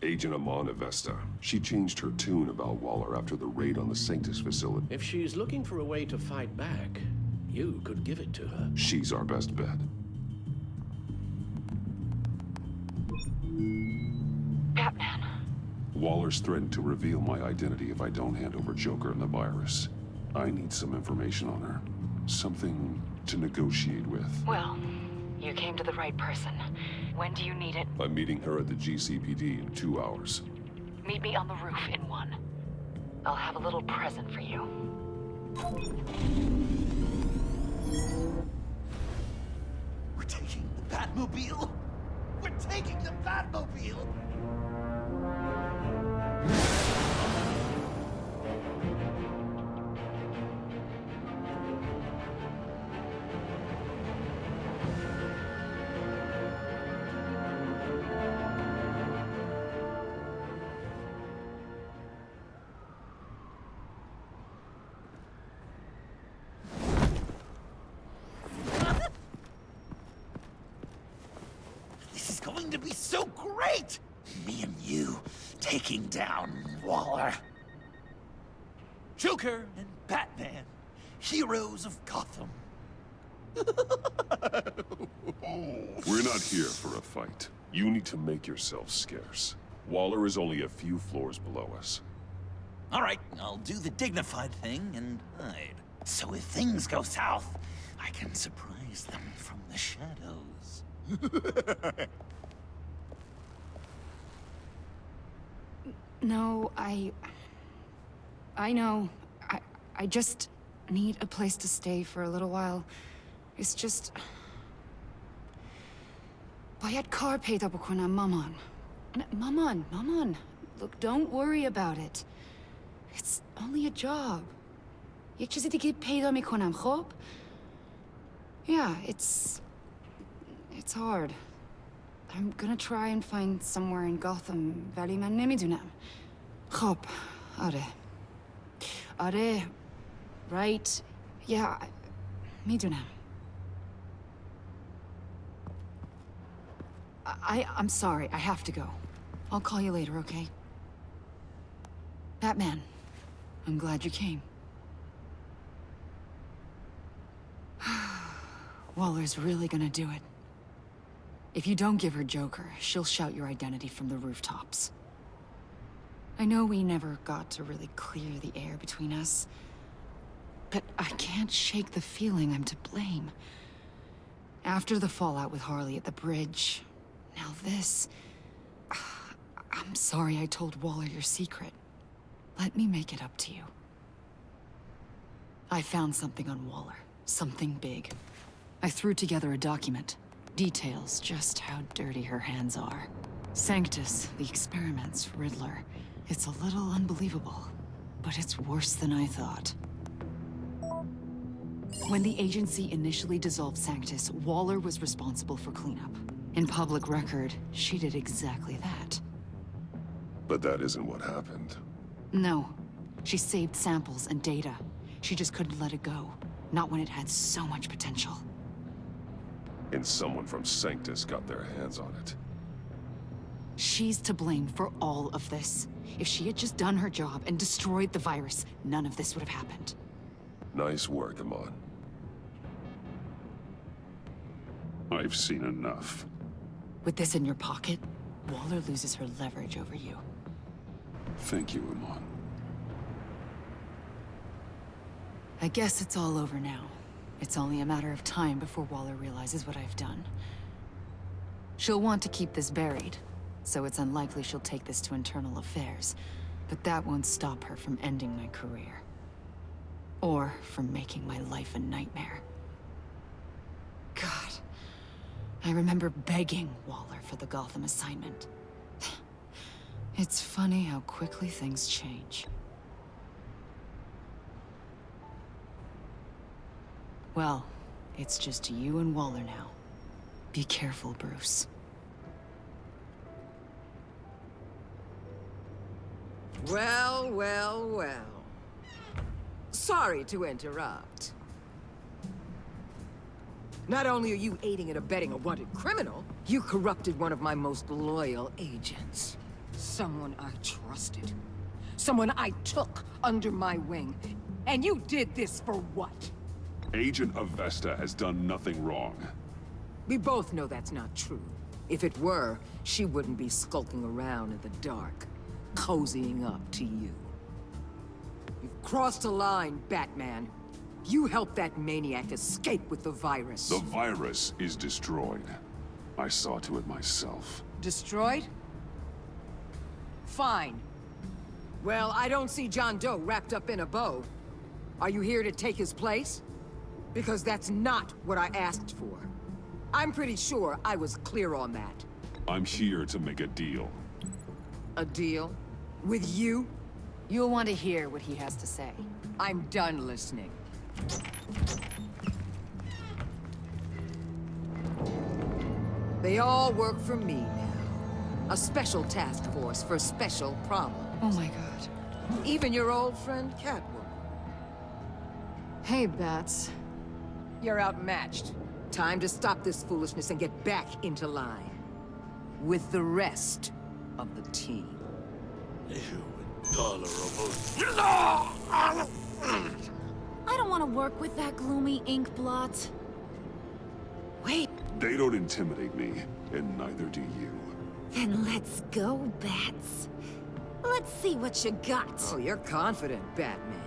Agent Amana Vesta. She changed her tune about Waller after the raid on the Sanctus facility. If she's looking for a way to fight back, you could give it to her. She's our best bet. Batman. Waller's threatened to reveal my identity if I don't hand over Joker and the virus. I need some information on her. Something to negotiate with. Well, you came to the right person. When do you need it? I'm meeting her at the GCPD in 2 hours. Meet me on the roof in 1. I'll have a little present for you. We're taking the Batmobile? We're taking the Batmobile! This is going to be so great! Me and you taking down Waller. Joker and Batman, heroes of Gotham. We're not here for a fight. You need to make yourself scarce. Waller is only a few floors below us. All right, I'll do the dignified thing and hide. So if things go south, I can surprise them from the shadows. No, I know. I just need a place to stay for a little while. It's just... Bayad kar peyda bukonam maman. Maman. Look, don't worry about it. It's only a job. Yek chizi dike peyda mikonam, khob? Yeah, it's hard. I'm gonna try and find somewhere in Gotham, vali man nemidunam. Khob, are, right? Yeah, midunam. I'm sorry, I have to go. I'll call you later, okay? Batman, I'm glad you came. Waller's really gonna do it. If you don't give her Joker, she'll shout your identity from the rooftops. I know we never got to really clear the air between us, but I can't shake the feeling I'm to blame. After the fallout with Harley at the bridge, now this... I'm sorry I told Waller your secret. Let me make it up to you. I found something on Waller. Something big. I threw together a document. Details just how dirty her hands are. Sanctus, the experiments, Riddler. It's a little unbelievable, but it's worse than I thought. When the agency initially dissolved Sanctus, Waller was responsible for cleanup. In public record, she did exactly that. But that isn't what happened. No. She saved samples and data. She just couldn't let it go. Not when it had so much potential. And someone from Sanctus got their hands on it. She's to blame for all of this. If she had just done her job and destroyed the virus, none of this would have happened. Nice work, Amon. I've seen enough. With this in your pocket, Waller loses her leverage over you. Thank you, Amon. I guess it's all over now. It's only a matter of time before Waller realizes what I've done. She'll want to keep this buried, so it's unlikely she'll take this to internal affairs. But that won't stop her from ending my career. Or from making my life a nightmare. God. I remember begging Waller for the Gotham assignment. It's funny how quickly things change. Well, it's just you and Waller now. Be careful, Bruce. Well, well, well. Sorry to interrupt. Not only are you aiding and abetting a wanted criminal, you corrupted one of my most loyal agents. Someone I trusted. Someone I took under my wing. And you did this for what? Agent Avesta has done nothing wrong. We both know that's not true. If it were, she wouldn't be skulking around in the dark, cozying up to you. You've crossed a line, Batman. You helped that maniac escape with the virus. The virus is destroyed. I saw to it myself. Destroyed? Fine. Well, I don't see John Doe wrapped up in a bow. Are you here to take his place? Because that's not what I asked for. I'm pretty sure I was clear on that. I'm here to make a deal. A deal? With you? You'll want to hear what he has to say. I'm done listening. They all work for me now. A special task force for special problems. Oh my god. Even your old friend Catwoman. Hey, Bats. You're outmatched. Time to stop this foolishness and get back into line. With the rest of the team. I don't want to work with that gloomy ink blot. Wait. They don't intimidate me, and neither do you. Then let's go, Bats. Let's see what you got. Oh, you're confident, Batman.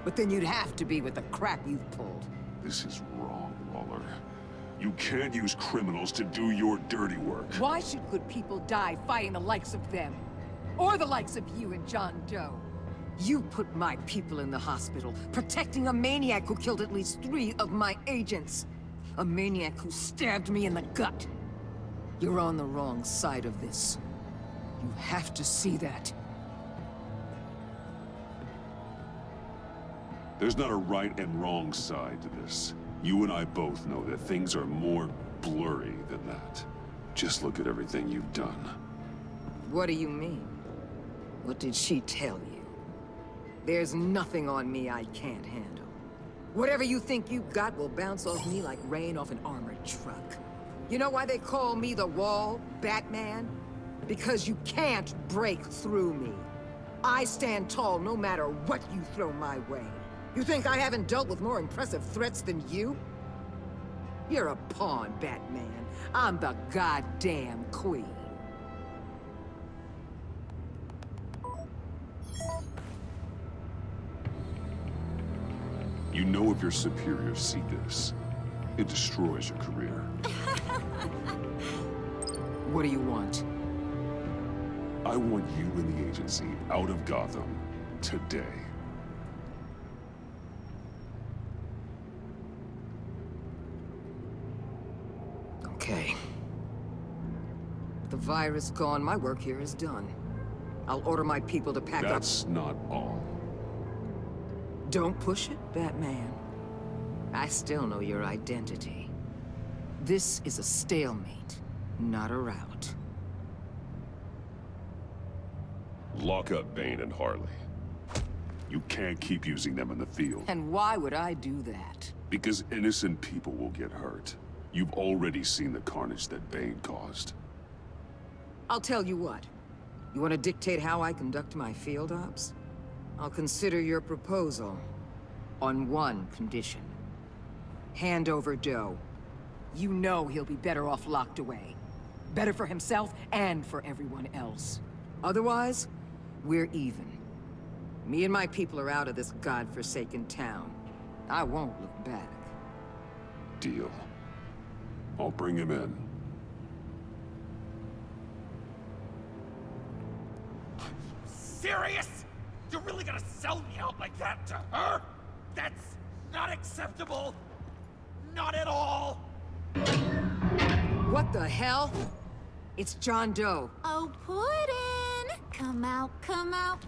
But then you'd have to be with the crap you've pulled. This is wrong, Waller. You can't use criminals to do your dirty work. Why should good people die fighting the likes of them? Or the likes of you and John Doe? You put my people in the hospital, protecting a maniac who killed at least 3 of my agents. A maniac who stabbed me in the gut. You're on the wrong side of this. You have to see that. There's not a right and wrong side to this. You and I both know that things are more blurry than that. Just look at everything you've done. What do you mean? What did she tell you? There's nothing on me I can't handle. Whatever you think you got will bounce off me like rain off an armored truck. You know why they call me the Wall, Batman? Because you can't break through me. I stand tall no matter what you throw my way. You think I haven't dealt with more impressive threats than you? You're a pawn, Batman. I'm the goddamn queen. You know if your superiors see this, it destroys your career. What do you want? I want you and the agency out of Gotham today. Okay. With the virus gone, my work here is done. I'll order my people to pack up. That's not all. Don't push it, Batman. I still know your identity. This is a stalemate, not a rout. Lock up Bane and Harley. You can't keep using them in the field. And why would I do that? Because innocent people will get hurt. You've already seen the carnage that Bane caused. I'll tell you what. You want to dictate how I conduct my field ops? I'll consider your proposal on one condition. Hand over Doe. You know he'll be better off locked away. Better for himself and for everyone else. Otherwise, we're even. Me and my people are out of this godforsaken town. I won't look back. Deal. I'll bring him in. Serious? You're really gonna sell me out like that to her? That's not acceptable. Not at all. What the hell? It's John Doe. Oh, Puddin'! Come out,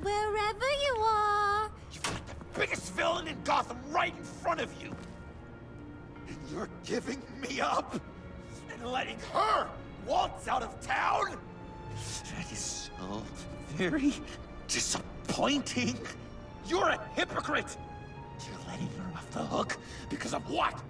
wherever you are. You've got the biggest villain in Gotham right in front of you. And you're giving me up? And letting her waltz out of town? That is so very disappointing. You're a hypocrite. You're letting her off the hook because of what?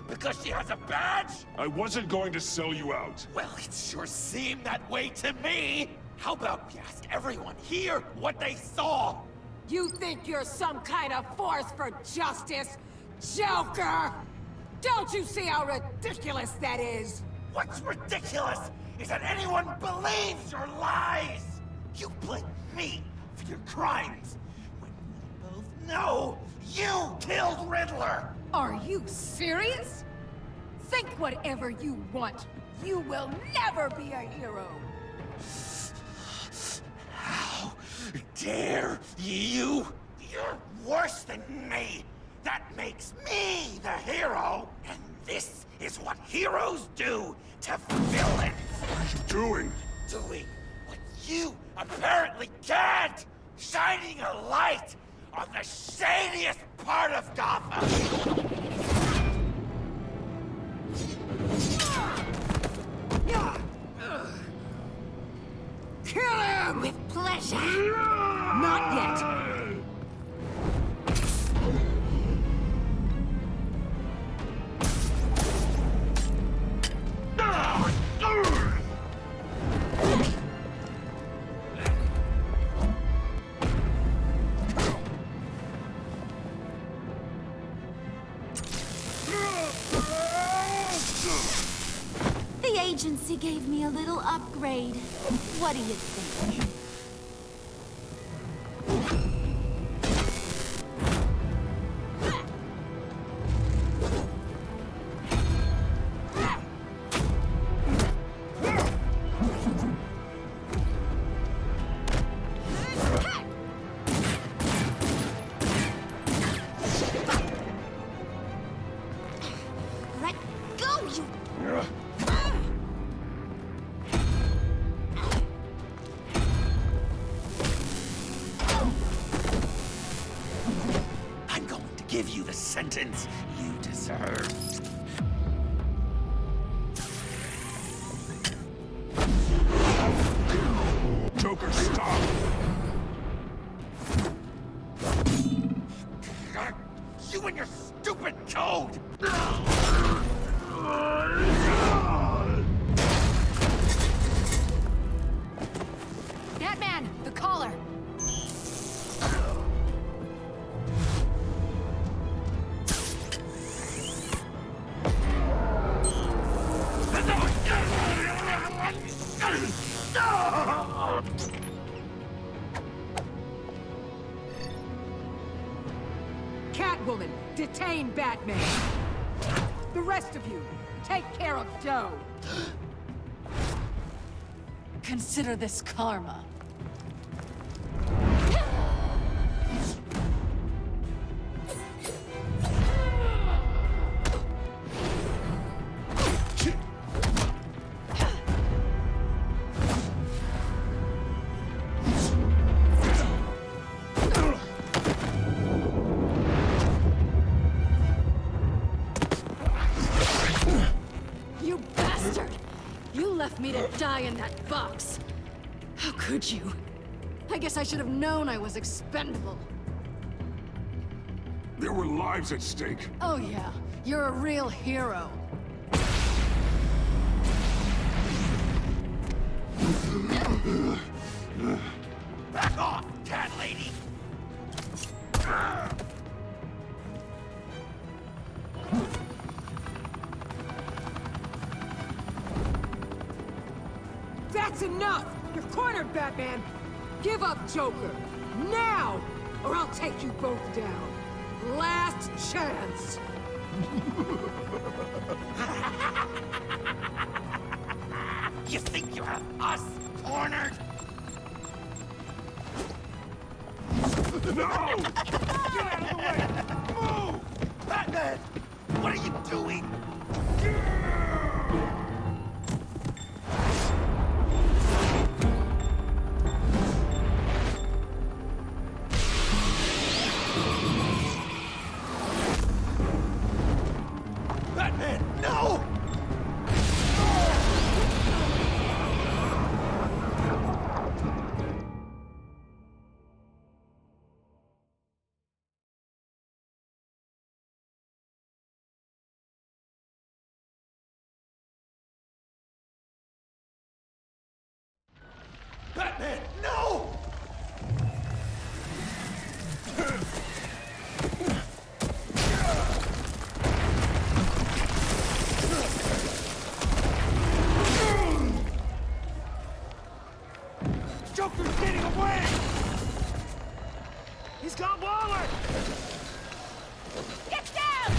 Because she has a badge? I wasn't going to sell you out. Well, it sure seemed that way to me. How about we ask everyone here what they saw? You think you're some kind of force for justice, Joker? Don't you see how ridiculous that is? What's ridiculous is that anyone believes your lies. You blame me for your crimes when we both know you killed Riddler. Are you serious? Think whatever you want. You will never be a hero. How dare you? You're worse than me. That makes me the hero. And this is what heroes do to villains. What are you doing? Doing what you apparently can't. Shining a light on the shadiest part of Gotham. Kill him! With pleasure. Not yet. The agency gave me a little upgrade. What do you think? Let go, you... I'm going to give you the sentence you deserve. Joker, stop! You and your stupid code! Batman, the collar! Catwoman, detain Batman. The rest of you, take care of Doe. Consider this karma. You bastard! You left me to die in that box. How could you? I guess I should have known I was expendable. There were lives at stake. Oh yeah, you're a real hero. Back off, cat lady! That's enough! You're cornered, Batman! Give up, Joker! Now! Or I'll take you both down. Last chance! You think you have us cornered? No! Get out of the way! Move! Batman! What are you doing? Batman, no! Batman, no! Joker's getting away! He's got Waller! Get down!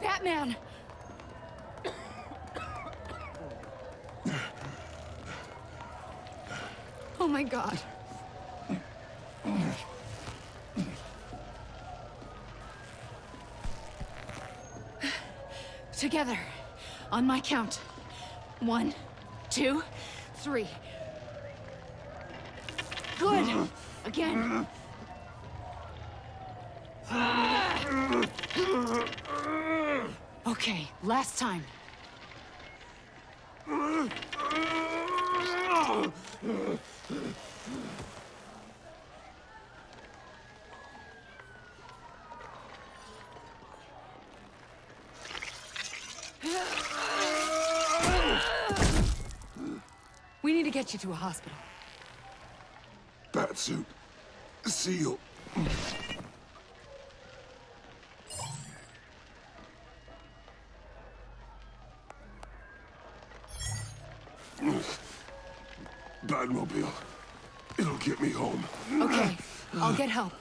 Batman! Oh my God. Together, on my count. 1, 2, 3. Good. Again. Okay, last time. We need to get you to a hospital. Batsuit. Seal. Batmobile. It'll get me home. Okay, I'll get help.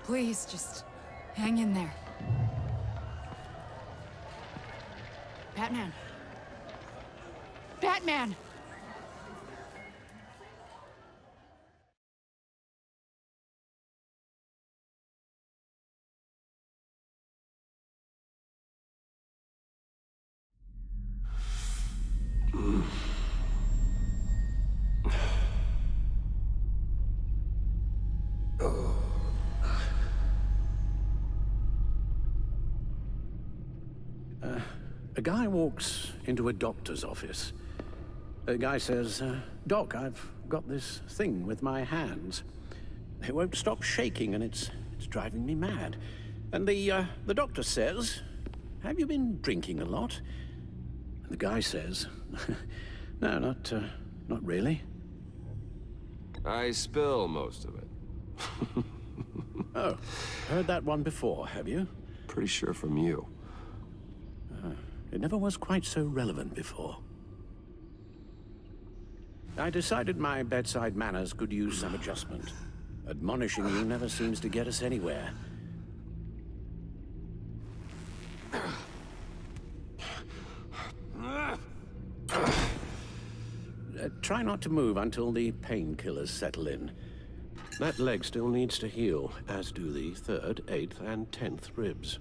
Please, just hang in there. Batman. Batman! A guy walks into a doctor's office. The guy says, Doc, I've got this thing with my hands. They won't stop shaking and it's driving me mad. And the doctor says, have you been drinking a lot? And the guy says, no, not really. I spill most of it. Oh, heard that one before, have you? Pretty sure from you. It never was quite so relevant before. I decided my bedside manners could use some adjustment. Admonishing you never seems to get us anywhere. Try not to move until the painkillers settle in. That leg still needs to heal, as do the 3rd, 8th, and 10th ribs.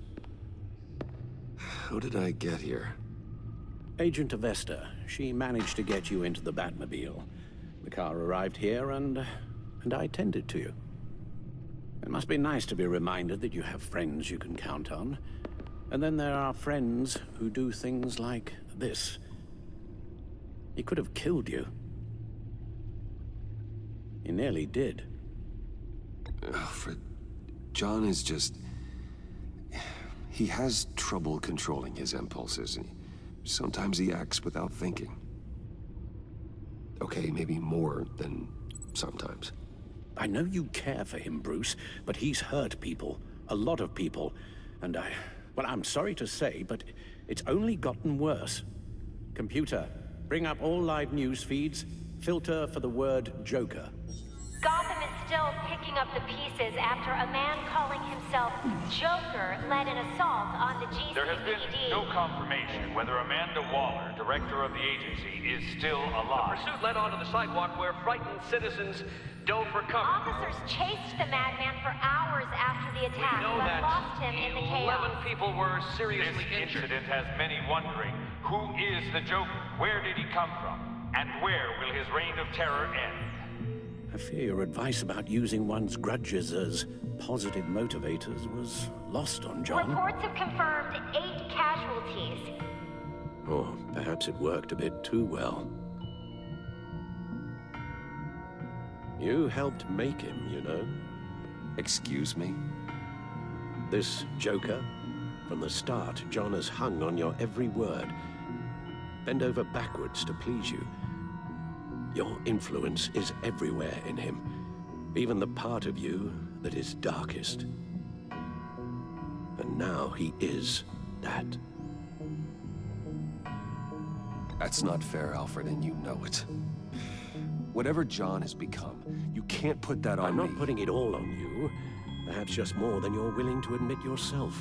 How did I get here? Agent Avesta. She managed to get you into the Batmobile. The car arrived here and I tended to you. It must be nice to be reminded that you have friends you can count on. And then there are friends who do things like this. He could have killed you. He nearly did. Alfred, John is just... He has trouble controlling his impulses. Sometimes he acts without thinking. Okay, maybe more than sometimes. I know you care for him, Bruce, but he's hurt people. A lot of people. And well, I'm sorry to say, but it's only gotten worse. Computer, bring up all live news feeds. Filter for the word Joker. Gotham is still picking up the pieces after a man calling himself Joker led an assault on the GCPD. There has been no confirmation whether Amanda Waller, director of the agency, is still alive. The pursuit led onto the sidewalk where frightened citizens dove for cover. Officers chased the madman for hours after the attack, We know but that lost him in the chaos. 11 people were seriously This injured. incident has many wondering, who is the Joker? Where did he come from? And where will his reign of terror end? I fear your advice about using one's grudges as positive motivators was lost on John. Reports have confirmed 8 casualties. Or perhaps it worked a bit too well. You helped make him, you know. Excuse me? This Joker? From the start, John has hung on your every word. Bend over backwards to please you. Your influence is everywhere in him, even the part of you that is darkest. And now he is that. That's not fair, Alfred, and you know it. Whatever John has become, you can't put that on me. I'm not putting it all on you. Perhaps just more than you're willing to admit yourself.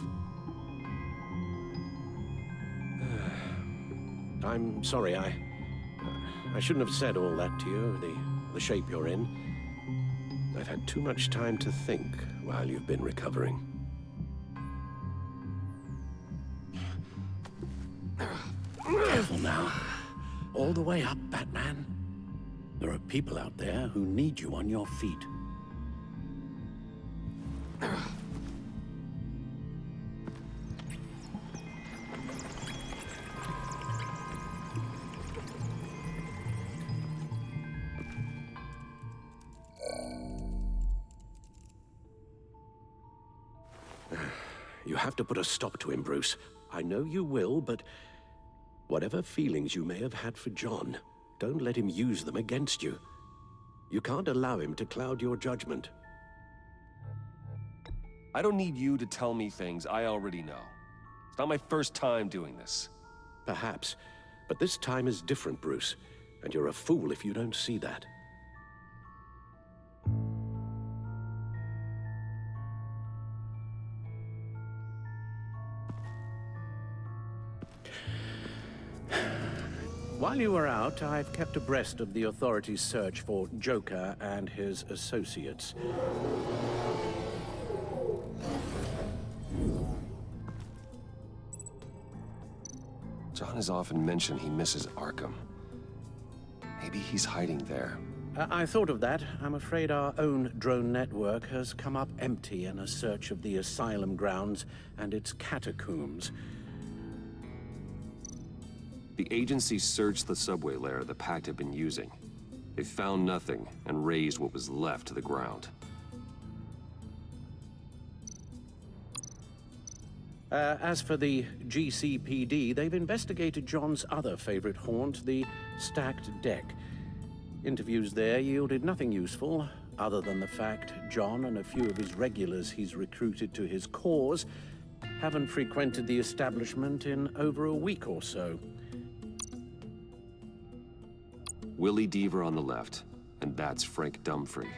I'm sorry, I shouldn't have said all that to you, the shape you're in. I've had too much time to think while you've been recovering. Careful now. All the way up, Batman. There are people out there who need you on your feet. You have to put a stop to him, Bruce. I know you will, but whatever feelings you may have had for John, don't let him use them against you. You can't allow him to cloud your judgment. I don't need you to tell me things I already know. It's not my first time doing this. Perhaps, but this time is different, Bruce, and you're a fool if you don't see that. While you were out, I've kept abreast of the authorities' search for Joker and his associates. John has often mentioned he misses Arkham. Maybe he's hiding there. I thought of that. I'm afraid our own drone network has come up empty in a search of the asylum grounds and its catacombs. The agency searched the subway lair the Pact had been using. They found nothing and razed what was left to the ground. As for the GCPD, they've investigated John's other favorite haunt, the stacked deck. Interviews there yielded nothing useful, other than the fact John and a few of his regulars he's recruited to his cause haven't frequented the establishment in over a week or so. Willie Deaver on the left, and that's Frank Dumfrey.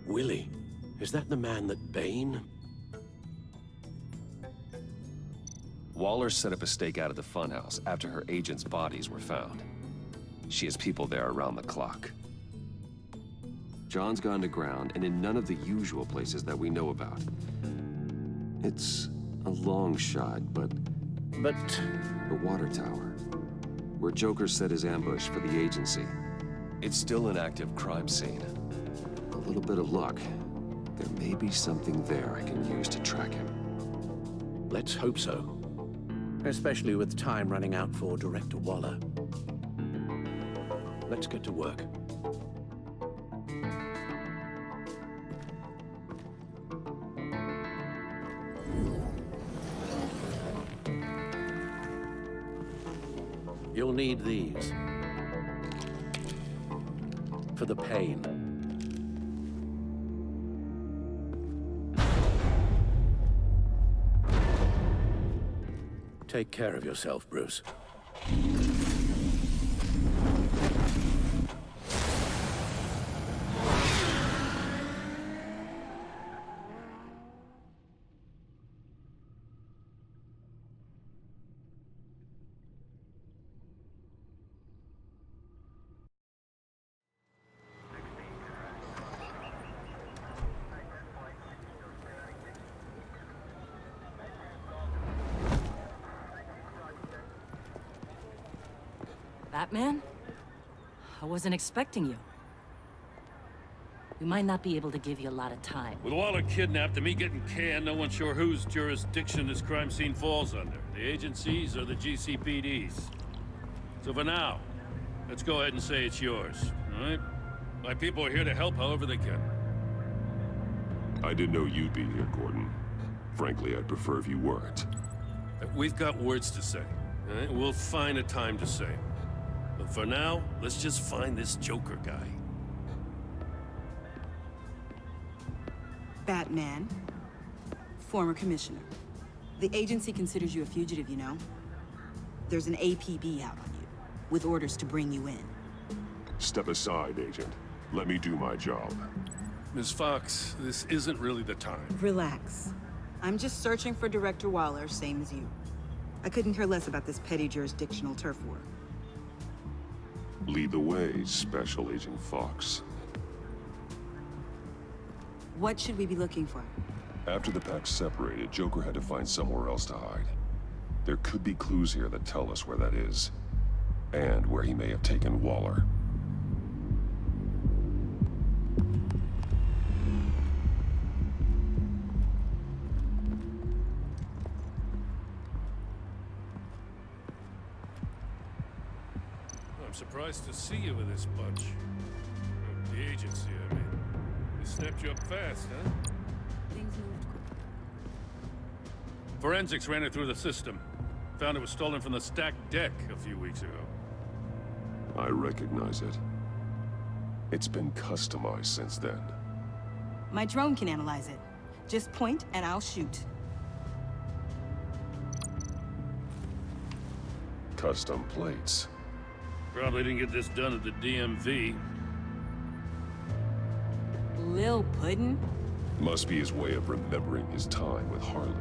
Willie? Is that the man that Bane? Waller set up a stakeout at the funhouse after her agents' bodies were found. She has people there around the clock. John's gone to ground and in none of the usual places that we know about. It's a long shot, but But... The water tower, where Joker set his ambush for the agency. It's still an active crime scene. A little bit of luck. There may be something there I can use to track him. Let's hope so. Especially with time running out for Director Waller. Let's get to work. You'll need these. For the pain. Take care of yourself, Bruce. Batman? I wasn't expecting you. We might not be able to give you a lot of time. With Waller kidnapped and me getting canned, no one's sure whose jurisdiction this crime scene falls under. The agencies or the GCPD's. So for now, let's go ahead and say it's yours, all right? My people are here to help however they can. I didn't know you'd be here, Gordon. Frankly, I'd prefer if you weren't. We've got words to say, all right? We'll find a time to say. But for now, let's just find this Joker guy. Batman, former commissioner. The agency considers you a fugitive, you know? There's an APB out on you, with orders to bring you in. Step aside, Agent. Let me do my job. Ms. Fox, this isn't really the time. Relax. I'm just searching for Director Waller, same as you. I couldn't care less about this petty jurisdictional turf war. Lead the way, Special Agent Fox. What should we be looking for? After the pack separated, Joker had to find somewhere else to hide. There could be clues here that tell us where that is, and where he may have taken Waller. I'm surprised to see you with this bunch. The agency, I mean. They snapped you up fast, huh? Things moved quick. Forensics ran it through the system. Found it was stolen from the stacked deck a few weeks ago. I recognize it. It's been customized since then. My drone can analyze it. Just point and I'll shoot. Custom plates. Probably didn't get this done at the DMV. Lil Puddin'? Must be his way of remembering his time with Harley.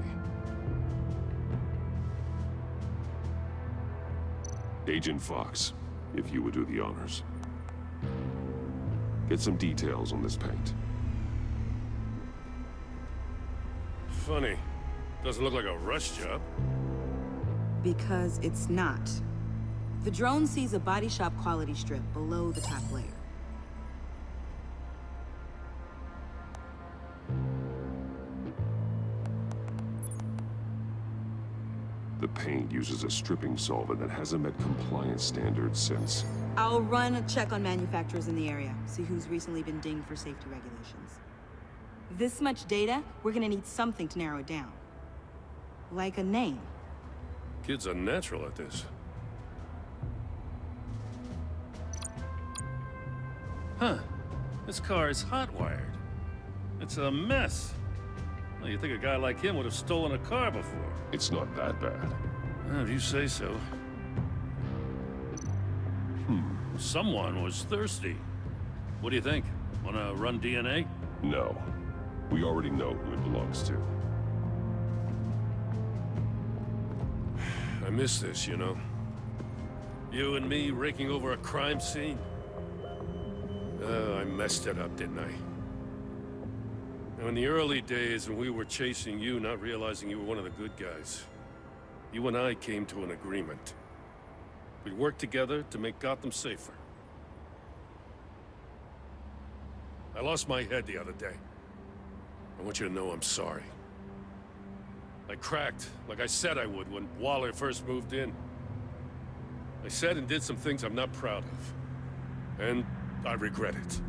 Agent Fox, if you would do the honors. Get some details on this paint. Funny. Doesn't look like a rush job. Because it's not. The drone sees a body shop quality strip below the top layer. The paint uses a stripping solvent that hasn't met compliance standards since... I'll run a check on manufacturers in the area, see who's recently been dinged for safety regulations. This much data, we're gonna need something to narrow it down. Like a name. Kid's a natural at this. Huh. This car is hot-wired. It's a mess. Well, you'd think a guy like him would have stolen a car before. It's not that bad. Well, if you say so. Someone was thirsty. What do you think? Wanna run DNA? No. We already know who it belongs to. I miss this, you know. You and me raking over a crime scene. I messed it up, didn't I? Now, in the early days when we were chasing you, not realizing you were one of the good guys. You and I came to an agreement. We'd work together to make Gotham safer. I lost my head the other day. I want you to know I'm sorry. I cracked, like I said I would when Waller first moved in. I said and did some things I'm not proud of. And I regret it.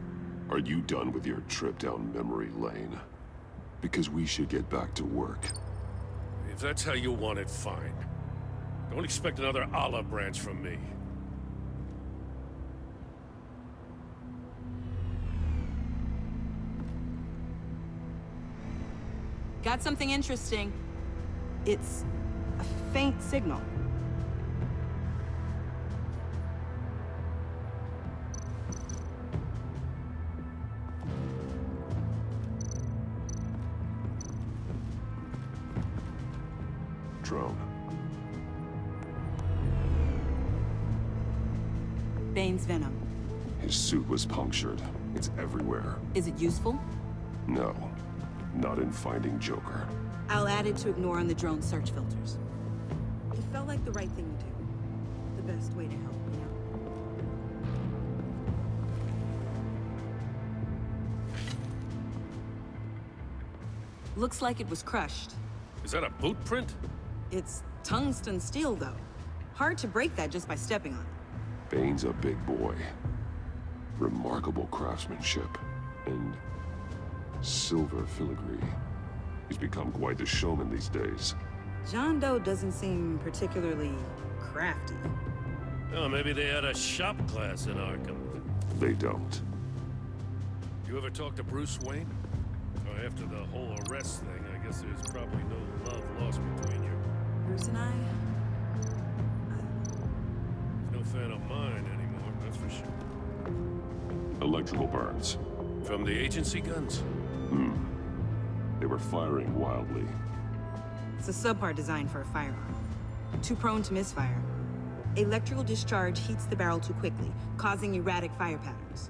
Are you done with your trip down memory lane? Because we should get back to work. If that's how you want it, fine. Don't expect another olive branch from me. Got something interesting. It's a faint signal. Drone. Bane's venom. His suit was punctured. It's everywhere. Is it useful? No. Not in finding Joker. I'll add it to ignore on the drone search filters. It felt like the right thing to do. The best way to help, you know? Looks like it was crushed. Is that a boot print? It's tungsten steel, though. Hard to break that just by stepping on it. Bane's a big boy. Remarkable craftsmanship. And silver filigree. He's become quite the showman these days. John Doe doesn't seem particularly crafty. Oh, maybe they had a shop class in Arkham. They don't. You ever talk to Bruce Wayne? Oh, after the whole arrest thing, I guess there's probably no love lost between you. Bruce and I? He's no fan of mine anymore, that's for sure. Electrical burns. From the agency guns? They were firing wildly. It's a subpart designed for a firearm. Too prone to misfire. Electrical discharge heats the barrel too quickly, causing erratic fire patterns.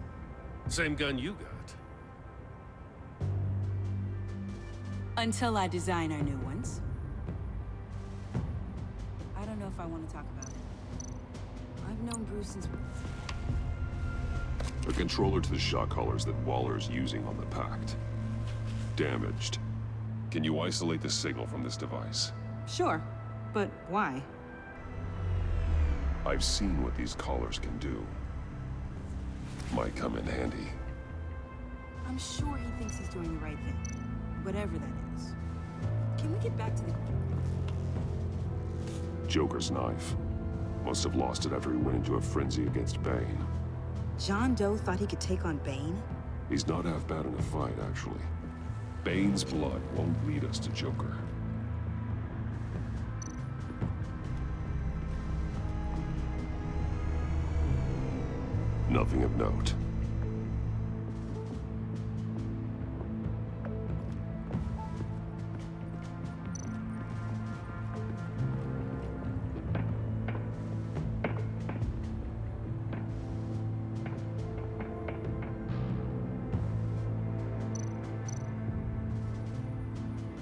Same gun you got. Until I design our new ones. I don't know if I want to talk about it. I've known Bruce since... A controller to the shot collars that Waller's using on the Pact. Damaged. Can you isolate the signal from this device? Sure, but why? I've seen what these collars can do. Might come in handy. I'm sure he thinks he's doing the right thing. Whatever that is. Can we get back to the... Joker's knife. Must have lost it after he went into a frenzy against Bane. John Doe thought he could take on Bane? He's not half bad in a fight, actually. Bane's blood won't lead us to Joker. Nothing of note.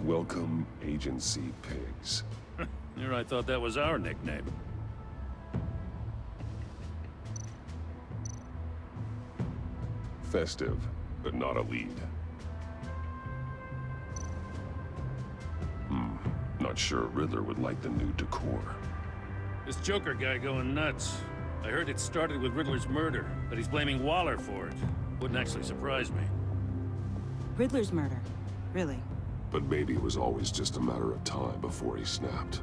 Welcome, Agency Pigs. Here I thought that was our nickname. Festive, but not a lead. Not sure Riddler would like the new decor. This Joker guy going nuts. I heard it started with Riddler's murder, but he's blaming Waller for it. Wouldn't actually surprise me. Riddler's murder? Really? But maybe it was always just a matter of time before he snapped.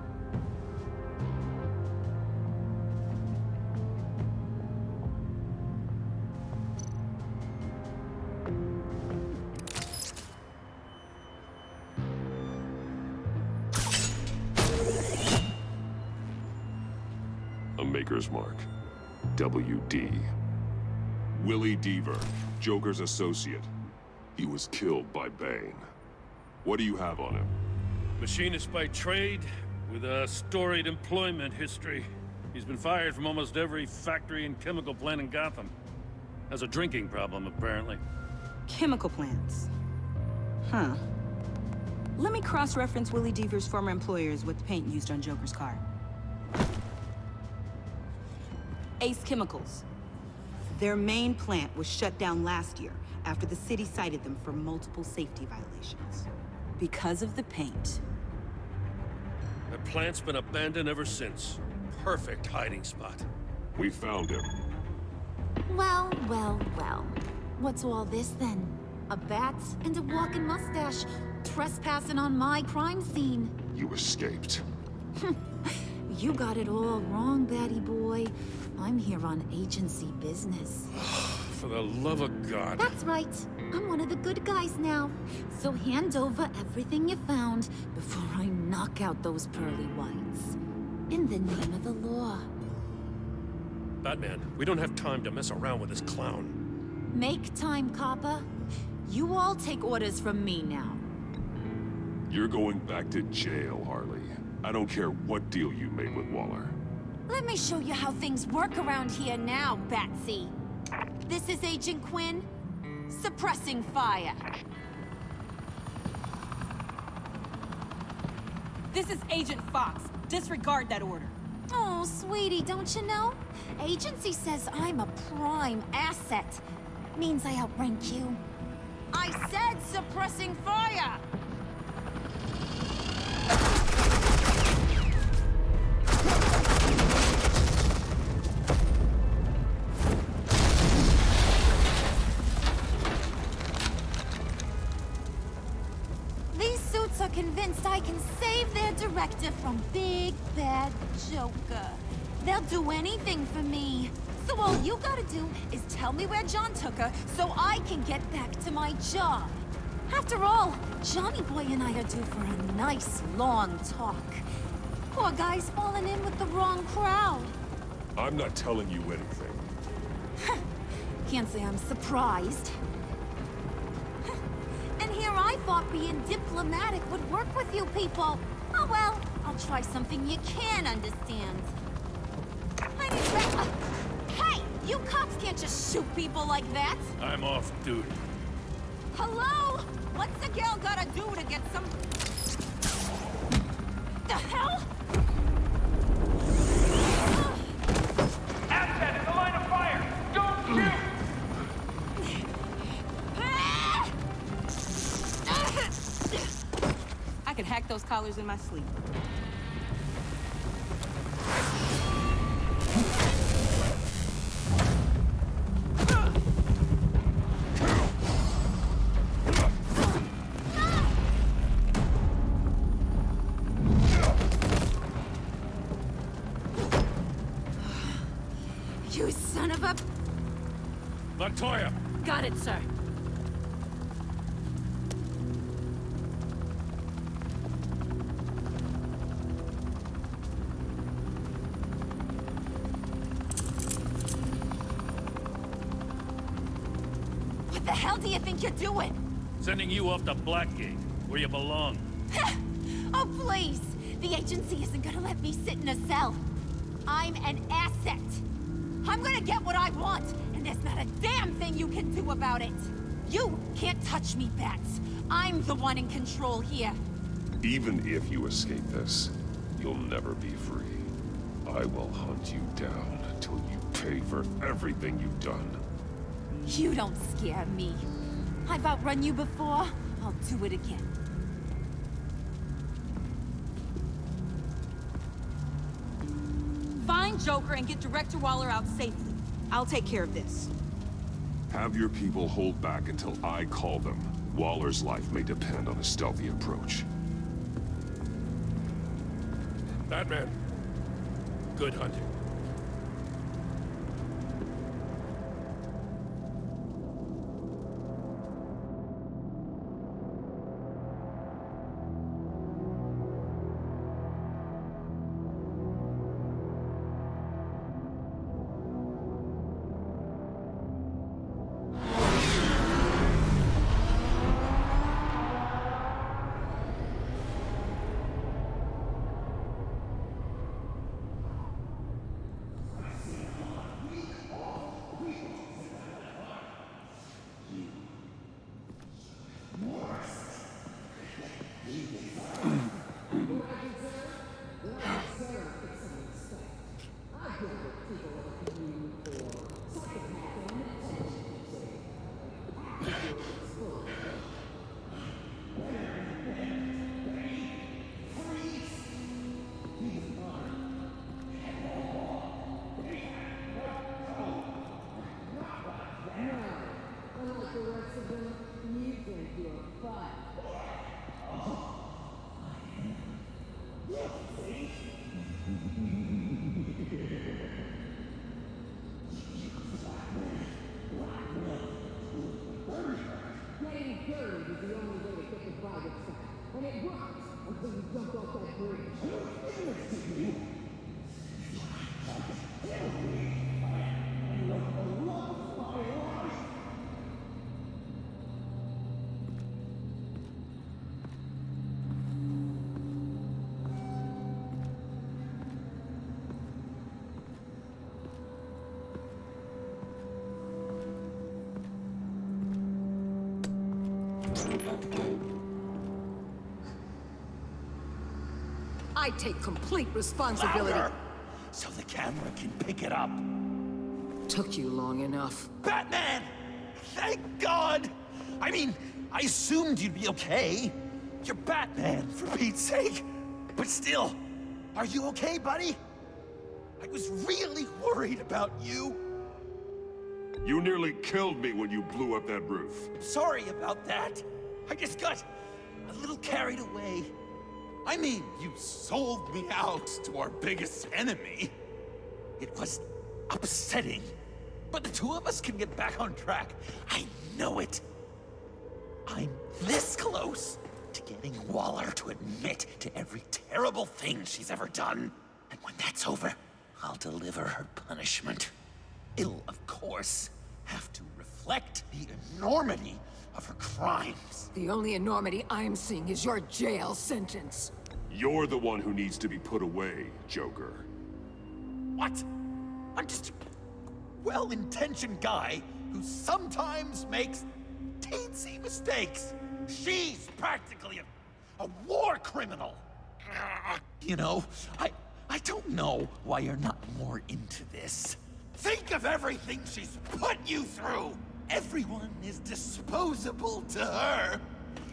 A maker's mark. WD. Willie Deaver, Joker's associate. He was killed by Bane. What do you have on him? Machinist by trade, with a storied employment history. He's been fired from almost every factory and chemical plant in Gotham. Has a drinking problem, apparently. Chemical plants. Huh. Let me cross-reference Willie Deaver's former employers with the paint used on Joker's car. Ace Chemicals. Their main plant was shut down last year after the city cited them for multiple safety violations. Because of the paint. The plant's been abandoned ever since. Perfect hiding spot. We found him. Well, well, well. What's all this then? A bat and a walking mustache trespassing on my crime scene. You escaped. You got it all wrong, Batty boy. I'm here on agency business. For the love of God. That's right. I'm one of the good guys now. So hand over everything you found before I knock out those pearly whites. In the name of the law. Batman, we don't have time to mess around with this clown. Make time, copper. You all take orders from me now. You're going back to jail, Harley. I don't care what deal you made with Waller. Let me show you how things work around here now, Batsy. This is Agent Quinn, suppressing fire. This is Agent Fox. Disregard that order. Oh, sweetie, don't you know? Agency says I'm a prime asset. Means I outrank you. I said suppressing fire! These suits are convinced I can save their director from Big Bad Joker. They'll do anything for me. So all you gotta do is tell me where John took her so I can get back to my job. After all, Johnny Boy and I are due for a nice long talk. Poor guy's fallen in with the wrong crowd. I'm not telling you anything. Can't say I'm surprised. And here I thought being diplomatic would work with you people. Oh well, I'll try something you can understand. Hey! You cops can't just shoot people like that! I'm off duty. Hello? What's a girl gotta do to get some... The hell? Asset in the line of fire! Don't shoot! I could hack those collars in my sleep. You son of a... Latoya! Got it, sir. What the hell do you think you're doing? Sending you off to Blackgate, where you belong. Oh, please! The agency isn't gonna let me sit in a cell. I'm an asset. I'm gonna get what I want, and there's not a damn thing you can do about it. You can't touch me, Bats. I'm the one in control here. Even if you escape this, you'll never be free. I will hunt you down until you pay for everything you've done. You don't scare me. I've outrun you before. I'll do it again. Find Joker and get Director Waller out safely. I'll take care of this. Have your people hold back until I call them. Waller's life may depend on a stealthy approach. Batman, good hunting. saying terrorize is the only way to get the private side. And it works until you jump off that bridge. I take complete responsibility. Louder, so the camera can pick it up. Took you long enough. Batman! Thank God! I mean, I assumed you'd be okay. You're Batman, for Pete's sake. But still, are you okay, buddy? I was really worried about you. You nearly killed me when you blew up that roof. Sorry about that. I just got a little carried away. I mean, you sold me out to our biggest enemy. It was upsetting, but the two of us can get back on track. I know it. I'm this close to getting Waller to admit to every terrible thing she's ever done. And when that's over, I'll deliver her punishment. It'll, of course, have to reflect the enormity of her crimes. The only enormity I'm seeing is your jail sentence. You're the one who needs to be put away, Joker. What? I'm just a well-intentioned guy who sometimes makes teensy mistakes. She's practically a war criminal. You know, I don't know why you're not more into this. Think of everything she's put you through. Everyone is disposable to her.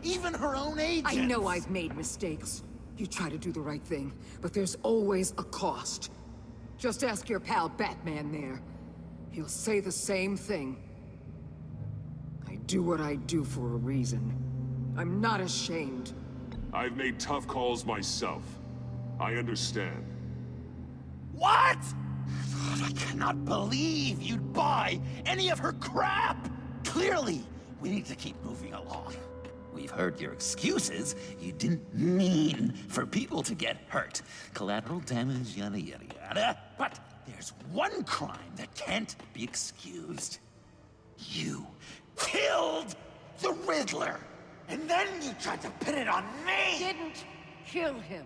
Even her own agents. I know I've made mistakes. You try to do the right thing, but there's always a cost. Just ask your pal Batman there. He'll say the same thing. I do what I do for a reason. I'm not ashamed. I've made tough calls myself. I understand. What? I cannot believe you'd buy any of her crap! Clearly, we need to keep moving along. We've heard your excuses. You didn't mean for people to get hurt. Collateral damage, yada yada yada. But there's one crime that can't be excused. You killed the Riddler! And then you tried to pin it on me! Didn't kill him.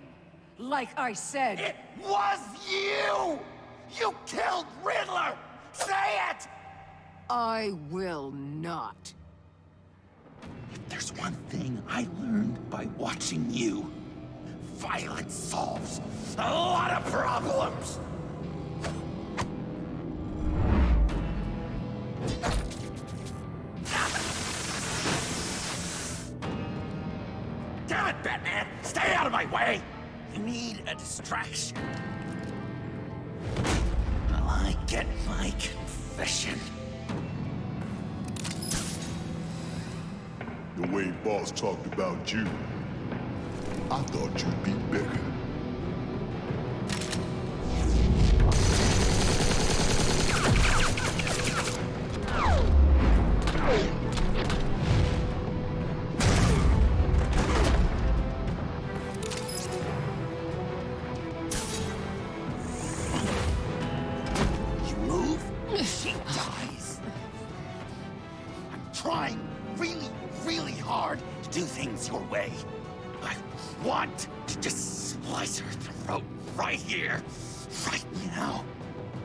Like I said. It was you! You killed Riddler! Say it! I will not. If there's one thing I learned by watching you, violence solves a lot of problems! Damn it, Batman! Stay out of my way! You need a distraction. While I get my confession. The way Boss talked about you, I thought you'd be bigger. You move, she dies. I'm trying really hard to do things your way. I want to just slice her throat right here, right now.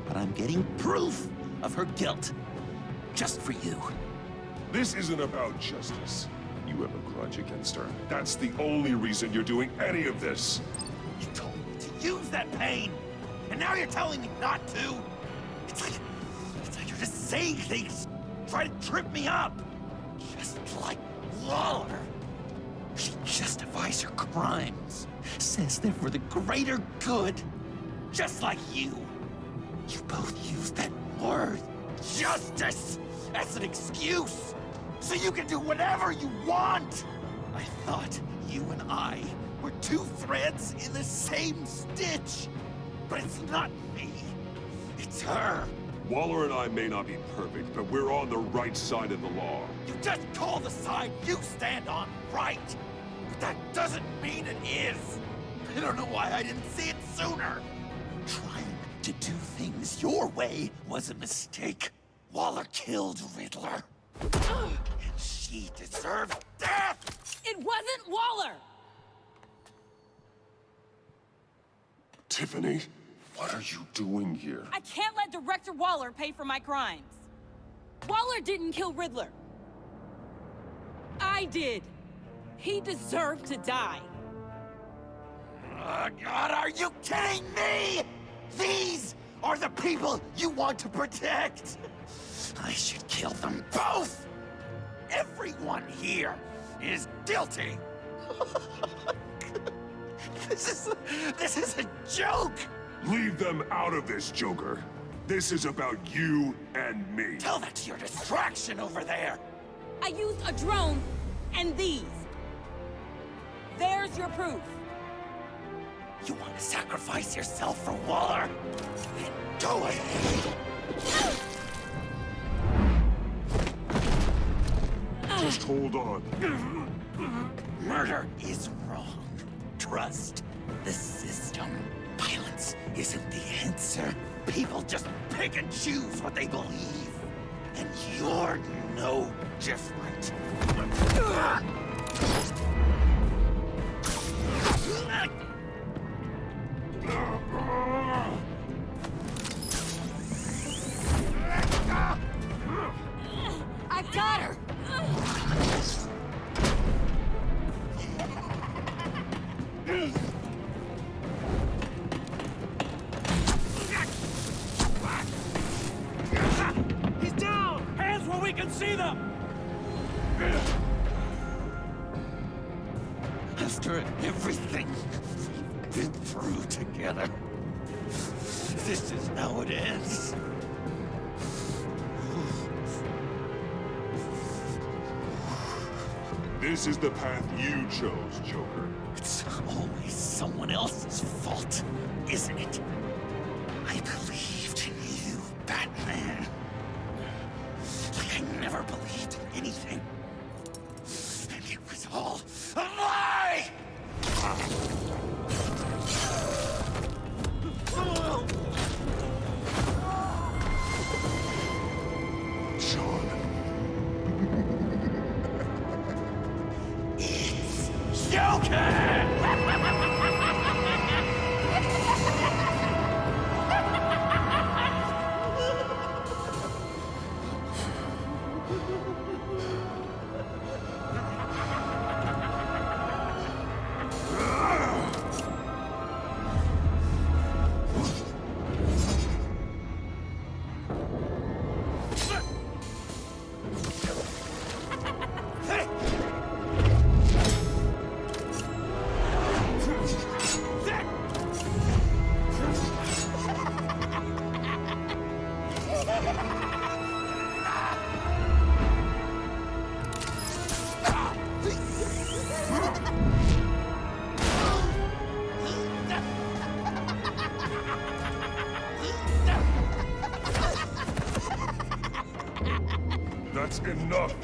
But I'm getting proof of her guilt, just for you. This isn't about justice. You have a grudge against her. That's the only reason you're doing any of this. You told me to use that pain, and now you're telling me not to? It's like you're just saying things, try to trip me up. Just like Waller. She justifies her crimes, says they're for the greater good, just like you. You both use that word, justice, as an excuse, so you can do whatever you want. I thought you and I were two threads in the same stitch, but it's not me. It's her. Waller and I may not be perfect, but we're on the right side of the law. You just call the side you stand on right! But that doesn't mean it is! I don't know why I didn't see it sooner! Trying to do things your way was a mistake. Waller killed Riddler. And she deserved death! It wasn't Waller! Tiffany, what are you doing here? I can't let Director Waller pay for my crimes. Waller didn't kill Riddler. I did. He deserved to die. Oh, God, are you kidding me? These are the people you want to protect! I should kill them both! Everyone here is guilty! This is a joke! Leave them out of this, Joker. This is about you and me. Tell that to your distraction over there! I used a drone and these. There's your proof. You want to sacrifice yourself for Waller? Then go ahead! Just hold on. Murder is wrong. Trust the system. Violence isn't the answer. People just pick and choose what they believe. And you're no different. I got her! He's down! Hands where we can see them! After everything we've been through together, this is how it ends. This is the path you chose, Joker. It's always someone else's fault, isn't it? I believed in you, Batman. Like I never believed in anything. And it was all a lie! John. Joker! That's enough.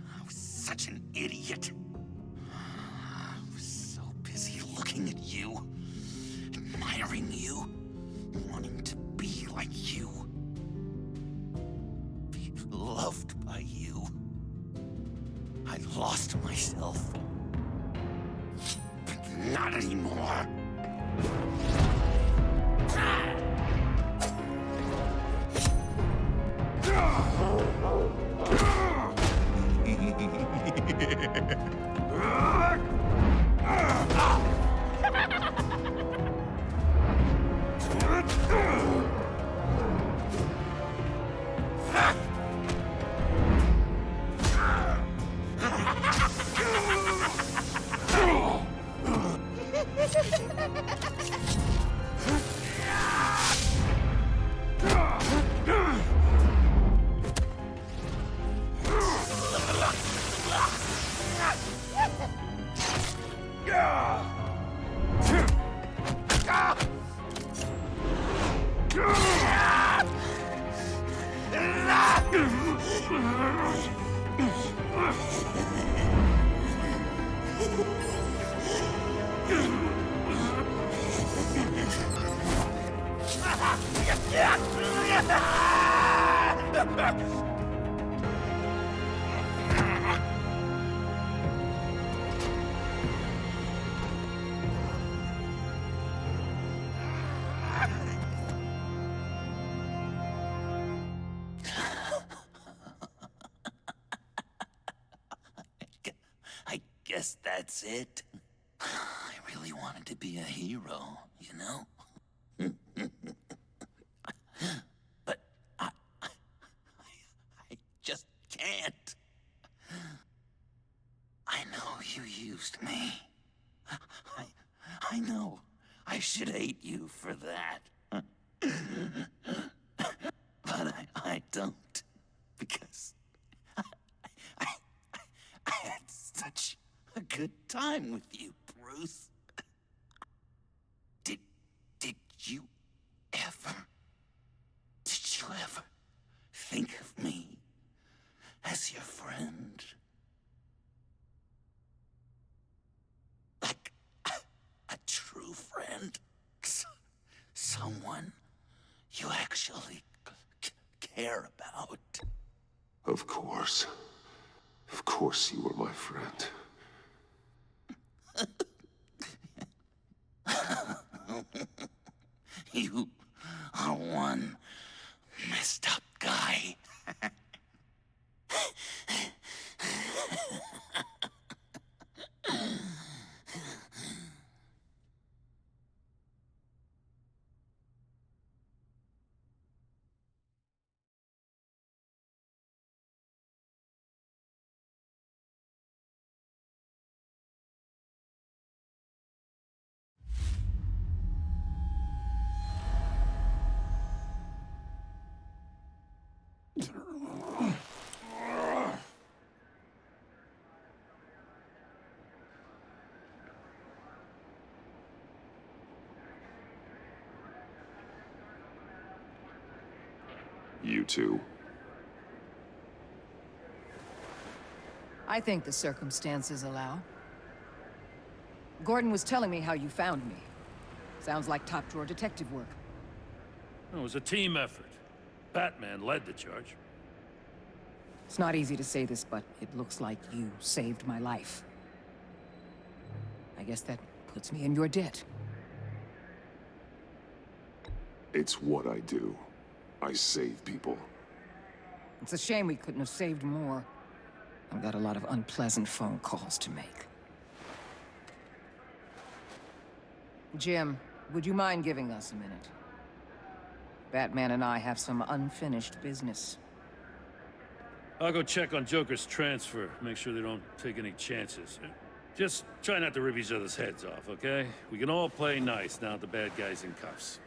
I was such an idiot. I was so busy looking at you. loved by you. I lost myself. But not anymore. I guess that's it. I really wanted to be a hero, you know? But I just can't. I know you used me. I know I should hate you for that. But I don't, because I had such a good time with you, Bruce. Did you ever think of me as your friend? Like a true friend? Someone you actually care about? Of course. Of course you were my friend. You are one messed up guy. You too. I think the circumstances allow. Gordon was telling me how you found me. Sounds like top-drawer detective work. It was a team effort. Batman led the charge. It's not easy to say this, but it looks like you saved my life. I guess that puts me in your debt. It's what I do. I save people. It's a shame we couldn't have saved more. I've got a lot of unpleasant phone calls to make. Jim, would you mind giving us a minute? Batman and I have some unfinished business. I'll go check on Joker's transfer, make sure they don't take any chances. Just try not to rip each other's heads off, okay? We can all play nice now that the bad guy's in cuffs.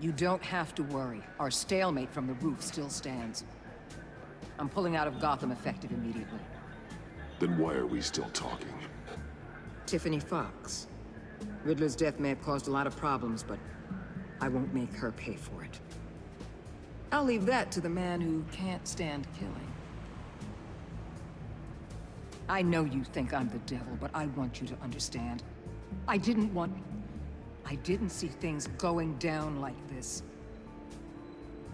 You don't have to worry. Our stalemate from the roof still stands. I'm pulling out of Gotham effective immediately. Then why are we still talking? Tiffany Fox. Riddler's death may have caused a lot of problems, but I won't make her pay for it. I'll leave that to the man who can't stand killing. I know you think I'm the devil, but I want you to understand. I didn't see things going down like this.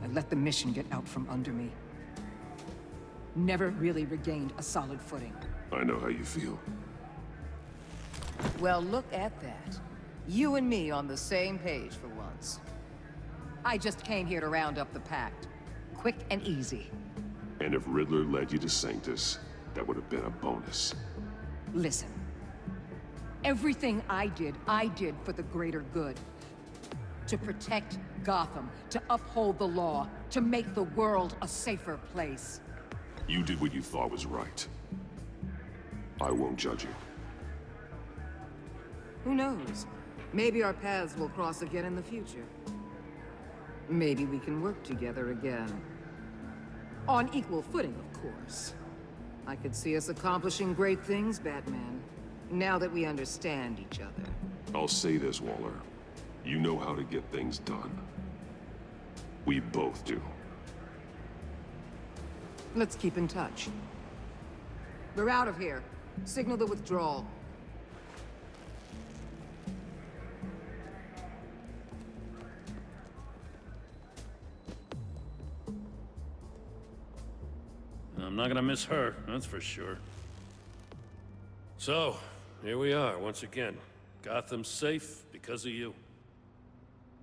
I let the mission get out from under me. Never really regained a solid footing. I know how you feel. Well, look at that. You and me on the same page for once. I just came here to round up the pact. Quick and easy. And if Riddler led you to Sanctus, that would have been a bonus. Listen. Everything I did for the greater good. To protect Gotham, to uphold the law, to make the world a safer place. You did what you thought was right. I won't judge you. Who knows? Maybe our paths will cross again in the future. Maybe we can work together again. On equal footing, of course. I could see us accomplishing great things, Batman. Now that we understand each other. I'll say this, Waller. You know how to get things done. We both do. Let's keep in touch. We're out of here. Signal the withdrawal. I'm not gonna miss her, that's for sure. So, here we are, once again. Gotham's safe because of you.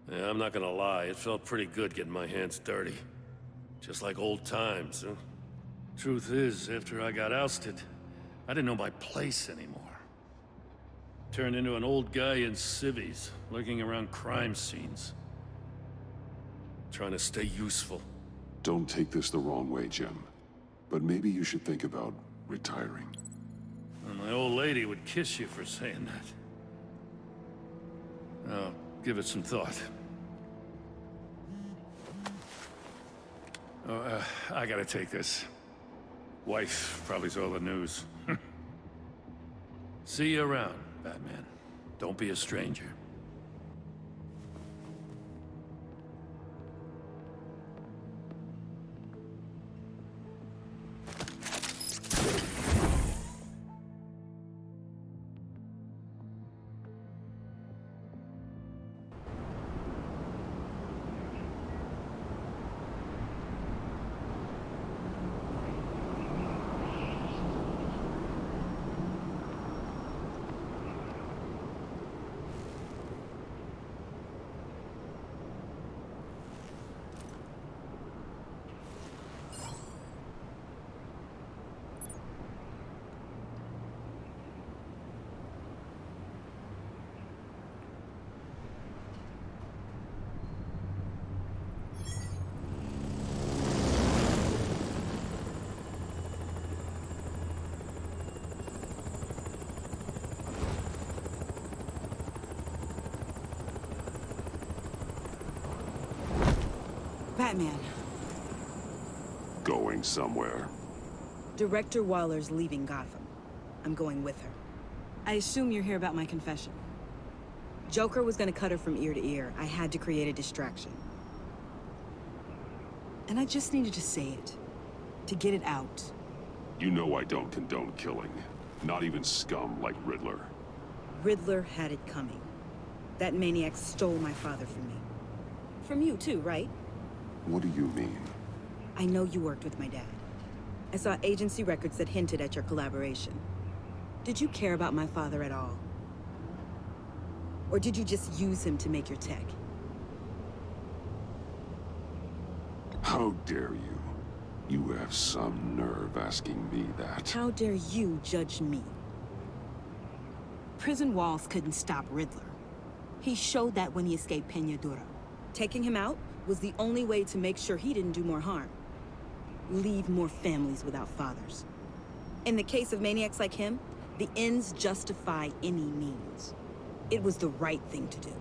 Yeah, I'm not gonna lie, it felt pretty good getting my hands dirty. Just like old times, huh? Truth is, after I got ousted, I didn't know my place anymore. Turned into an old guy in civvies, lurking around crime scenes. Trying to stay useful. Don't take this the wrong way, Jim. But maybe you should think about retiring. Well, my old lady would kiss you for saying that. I'll give it some thought. Oh, I gotta take this. Wife probably saw the news. See you around, Batman. Don't be a stranger. Batman. Going somewhere. Director Waller's leaving Gotham. I'm going with her. I assume you're here about my confession. Joker was gonna cut her from ear to ear. I had to create a distraction. And I just needed to say it. To get it out. You know I don't condone killing. Not even scum like Riddler. Riddler had it coming. That maniac stole my father from me. From you too, right? What do you mean? I know you worked with my dad. I saw agency records that hinted at your collaboration. Did you care about my father at all? Or did you just use him to make your tech? How dare you? You have some nerve asking me that. How dare you judge me? Prison walls couldn't stop Riddler. He showed that when he escaped Peñadura. Taking him out was the only way to make sure he didn't do more harm. Leave more families without fathers. In the case of maniacs like him, the ends justify any means. It was the right thing to do.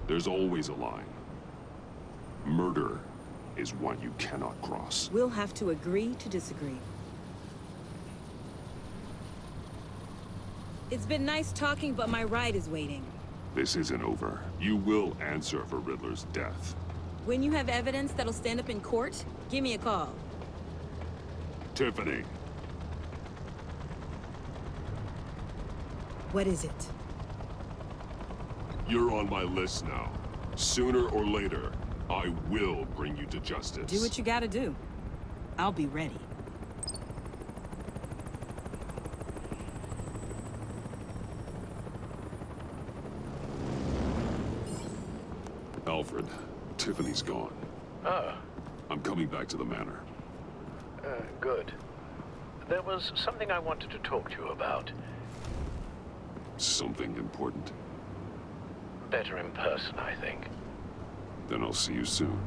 There's always a line. Murder is one you cannot cross. We'll have to agree to disagree. It's been nice talking, but my ride is waiting. This isn't over. You will answer for Riddler's death. When you have evidence that'll stand up in court, give me a call. Tiffany. What is it? You're on my list now. Sooner or later, I will bring you to justice. Do what you gotta do. I'll be ready. Alfred, Tiffany's gone. Ah. I'm coming back to the manor. Good. There was something I wanted to talk to you about. Something important? Better in person, I think. Then I'll see you soon.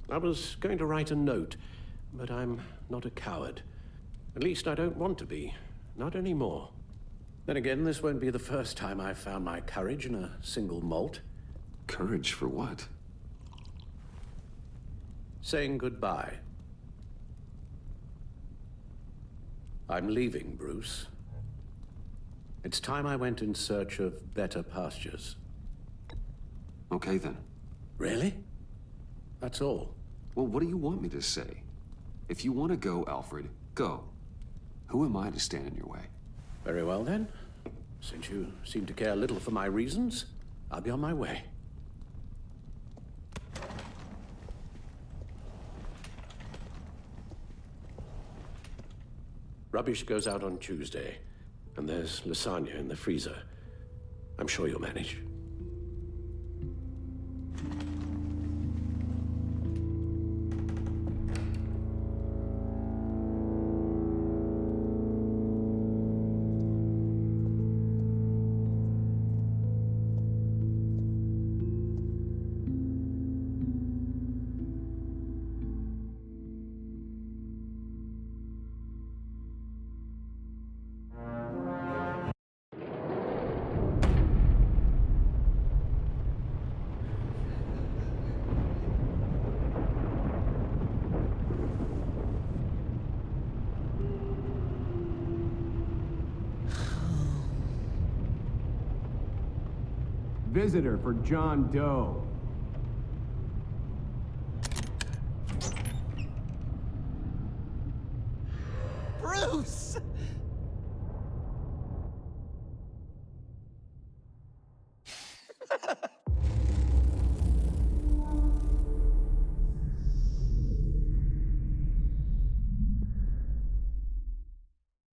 I was going to write a note, but I'm not a coward. At least I don't want to be. Not anymore. Then again, this won't be the first time I've found my courage in a single malt. Courage for what? Saying goodbye. I'm leaving, Bruce. It's time I went in search of better pastures. Okay, then. Really? That's all. Well, what do you want me to say? If you want to go, Alfred, go. Who am I to stand in your way? Very well, then. Since you seem to care little for my reasons, I'll be on my way. Rubbish goes out on Tuesday, and there's lasagna in the freezer. I'm sure you'll manage. Visitor for John Doe. Bruce!